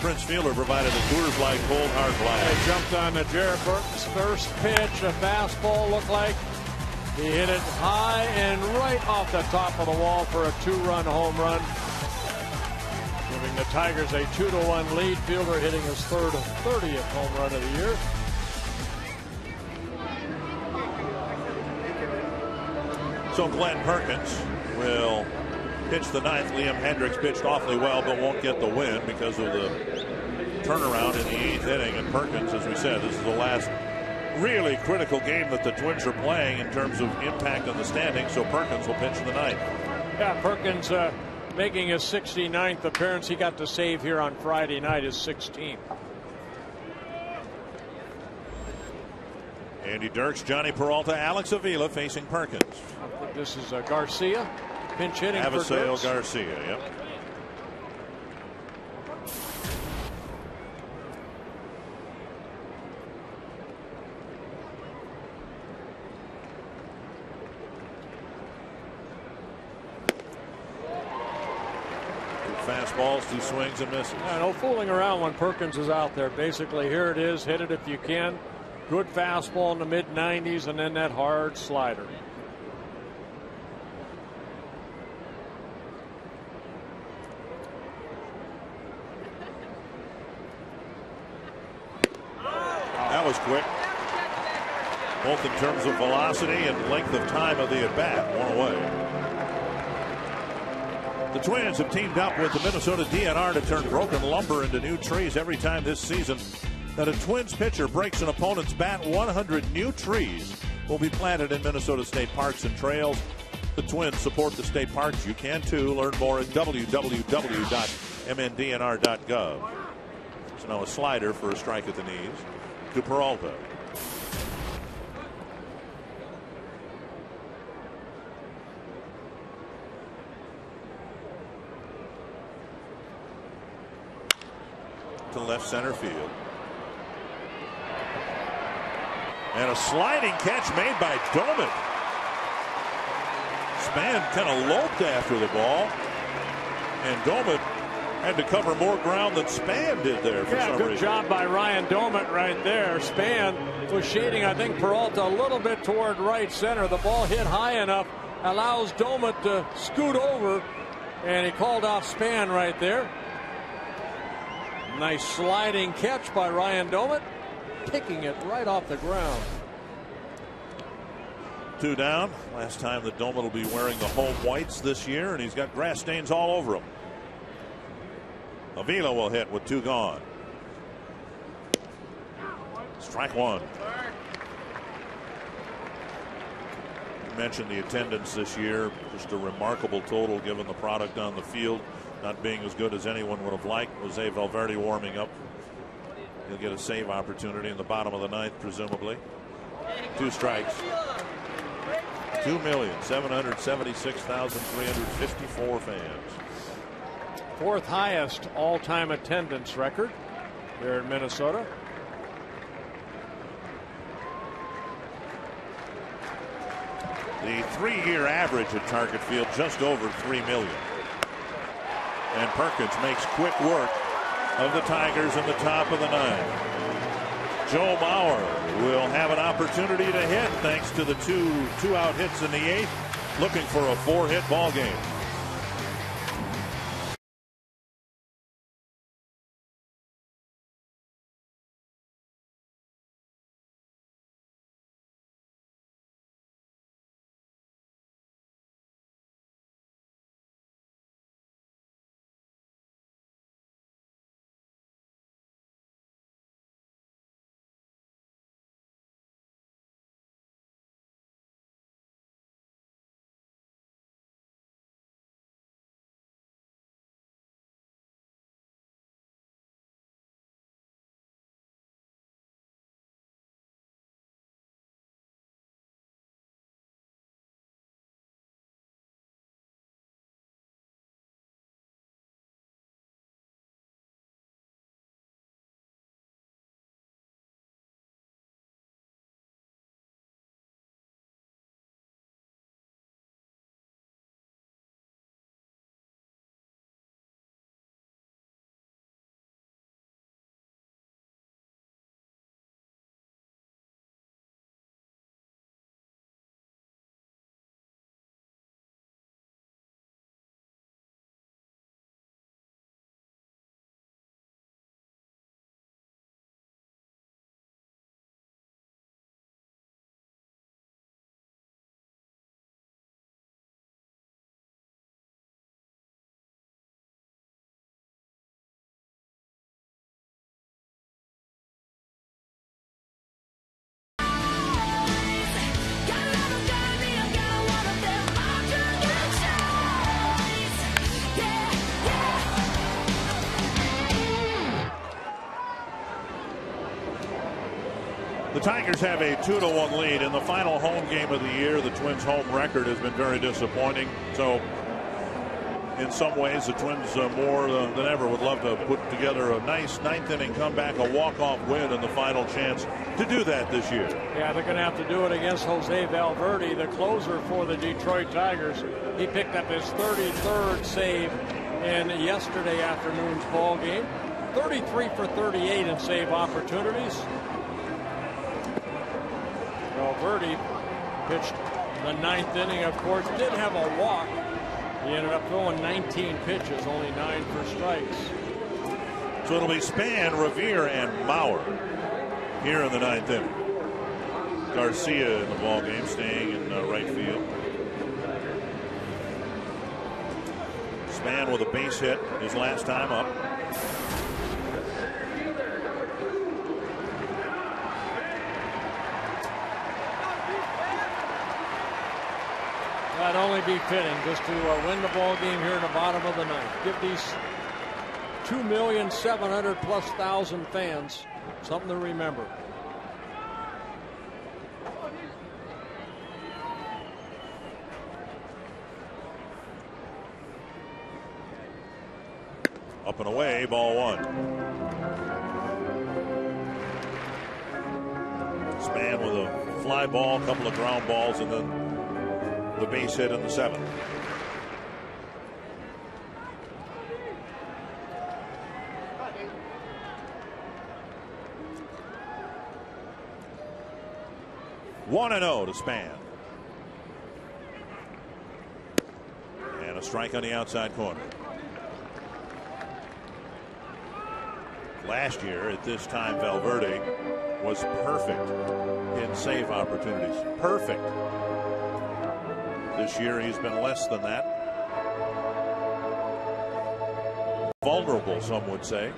Prince Fielder provided a Coors-like cold hard fly. They jumped on the Jared Burke's first pitch. A fastball looked like He hit it high and right off the top of the wall for a 2-run home run, giving the Tigers a 2-1 lead. Fielder hitting his third and 30th home run of the year. So Glenn Perkins will pitch the ninth. Liam Hendricks pitched awfully well, but won't get the win because of the turnaround in the 8th inning. And Perkins, as we said, this is the last really critical game that the Twins are playing in terms of impact on the standings. So Perkins will pitch the ninth. Yeah, Perkins making his 69th appearance. He got to save here on Friday night, his 16th. Andy Dirks, Johnny Peralta, Alex Avila facing Perkins. This is Garcia, pinch hitting for Dirks. Garcia, yep. Fastballs, 2 swings and misses. No fooling around when Perkins is out there. Basically, here it is, hit it if you can. Good fastball in the mid-90s, and then that hard slider. That was quick, both in terms of velocity and length of time of the at-bat. One away. The Twins have teamed up with the Minnesota DNR to turn broken lumber into new trees every time this season that a Twins pitcher breaks an opponent's bat. 100 new trees will be planted in Minnesota State parks and trails. The Twins support the state parks. You can too. Learn more at www.mndnr.gov. So now a slider for a strike at the knees to Peralta. To left center field. And a sliding catch made by Doman. Span kind of loped after the ball, and Doman had to cover more ground than Span did there for some good reason. job by Ryan Doman right there. Span was shading, I think, Peralta a little bit toward right center. The ball hit high enough, allows Doman to scoot over, and he called off Span right there. Nice sliding catch by Ryan Doman, picking it right off the ground. 2 down. Last time that Doman will be wearing the home whites this year, and he's got grass stains all over him. Avila will hit with 2 gone. Strike 1. You mentioned the attendance this year, just a remarkable total given the product on the field not being as good as anyone would have liked. Jose Valverde warming up. He'll get a save opportunity in the bottom of the 9th, presumably. 2 strikes. 2,776,354 fans. 4th highest all-time attendance record here in Minnesota. The 3-year average at Target Field just over 3 million. And Perkins makes quick work of the Tigers in the top of the 9th. Joe Mauer will have an opportunity to hit thanks to the 2 out hits in the 8th, looking for a 4-hit ball game. The Tigers have a 2-1 lead in the final home game of the year. The Twins' home record has been very disappointing. So in some ways, the Twins more than ever would love to put together a nice ninth inning comeback, a walk-off win, and the final chance to do that this year. Yeah, they're going to have to do it against Jose Valverde, the closer for the Detroit Tigers. He picked up his 33rd save in yesterday afternoon's ball game. 33 for 38 in save opportunities. Valverde pitched the ninth inning, of course, did have a walk. He ended up throwing 19 pitches, only 9 for strikes. So it'll be Span, Revere, and Mauer here in the ninth inning. Garcia in the ball game, staying in right field. Span with a base hit his last time up. That'd only be fitting just to win the ball game here in the bottom of the ninth. Give these 2,700,000+ fans something to remember. Up and away, ball one. Span with a fly ball, a couple of ground balls, and then the base hit in the seventh. One and 0 to Span. And a strike on the outside corner. Last year at this time, Valverde was perfect in save opportunities. Perfect. This year he's been less than that. Vulnerable, some would say.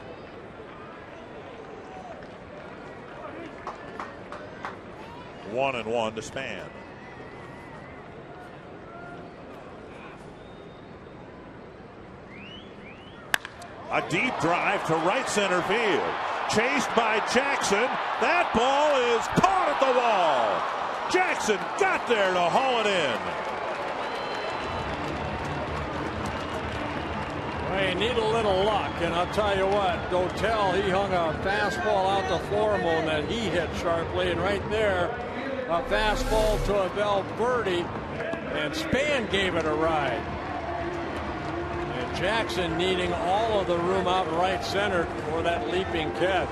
One and 1 to Span. A deep drive to right center field. Chased by Jackson. That ball is caught at the wall. Jackson got there to haul it in. Well, you need a little luck, and I'll tell you what, Dotel, he hung a fastball out to Florimon that he hit sharply, and right there, a fastball to a Valverde, and Span gave it a ride. And Jackson needing all of the room out in right center for that leaping catch.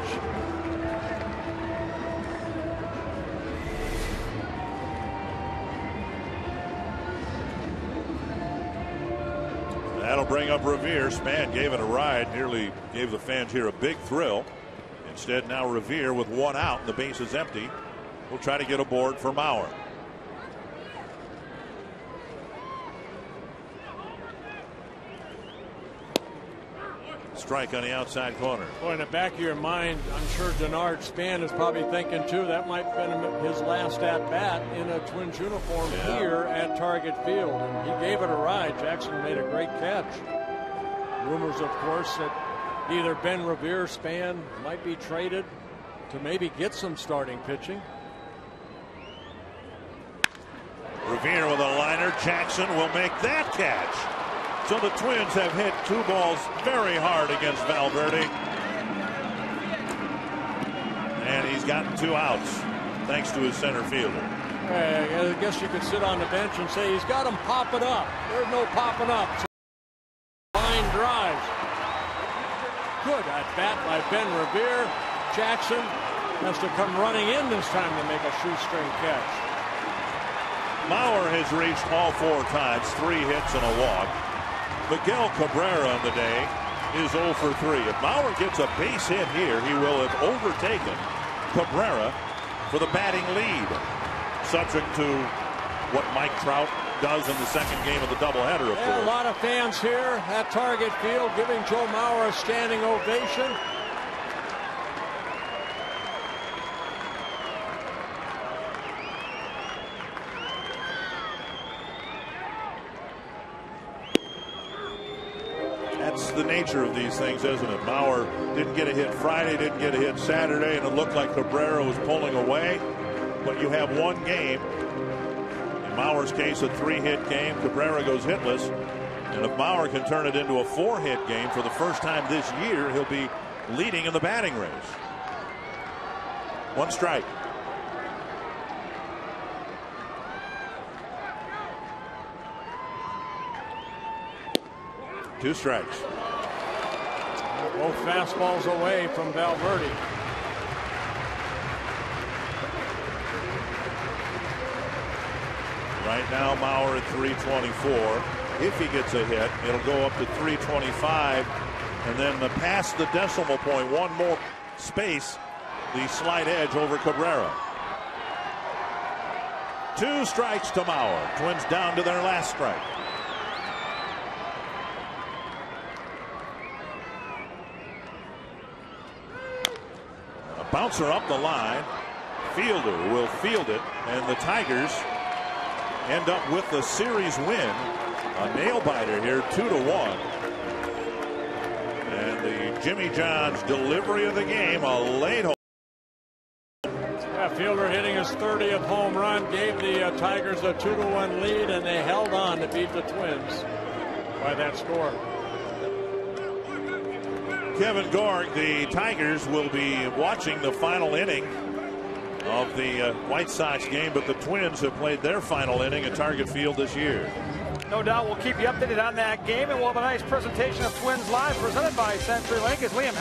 That'll bring up Revere. Span gave it a ride, nearly gave the fans here a big thrill. Instead, now Revere with one out, and the base is empty. We'll try to get a board for Mauer. Strike on the outside corner. Boy, in the back of your mind, I'm sure Denard Span is probably thinking too that might have been his last at bat in a Twins uniform here at Target Field. And he gave it a ride. Jackson made a great catch. Rumors, of course, that either Ben Revere, Span might be traded to maybe get some starting pitching. Revere with a liner. Jackson will make that catch. So the Twins have hit 2 balls very hard against Valverde. And he's gotten 2 outs thanks to his center fielder. I guess you could sit on the bench and say he's got him popping up. There's no popping up. So line drives. Good at bat by Ben Revere. Jackson has to come running in this time to make a shoestring catch. Mauer has reached all 4 times, 3 hits and a walk. Miguel Cabrera on the day is 0 for 3. If Mauer gets a base hit here, he will have overtaken Cabrera for the batting lead, subject to what Mike Trout does in the second game of the doubleheader, of course. A lot of fans here at Target Field giving Joe Mauer a standing ovation. the nature of these things, isn't it? Mauer didn't get a hit Friday, didn't get a hit Saturday, and it looked like Cabrera was pulling away. But you have one game. In Mauer's case, a 3-hit game. Cabrera goes hitless. And if Mauer can turn it into a 4-hit game for the first time this year, he'll be leading in the batting race. 1 strike. 2 strikes. Both fastballs away from Valverde. Right now, Mauer at 324. If he gets a hit, it'll go up to 325. And then past the decimal point, one more space, the slight edge over Cabrera. 2 strikes to Mauer. Twins down to their last strike. A bouncer up the line. Fielder will field it, and the Tigers end up with the series win. A nail biter here, 2-1. And the Jimmy John's delivery of the game, a late home. Yeah, Fielder hitting his 30th home run gave the Tigers a 2-1 lead, and they held on to beat the Twins by that score. Kevin Gorg, the Tigers will be watching the final inning of the White Sox game, but the Twins have played their final inning at Target Field this year. No doubt we'll keep you updated on that game, and we'll have a nice presentation of Twins Live presented by CenturyLink as Liam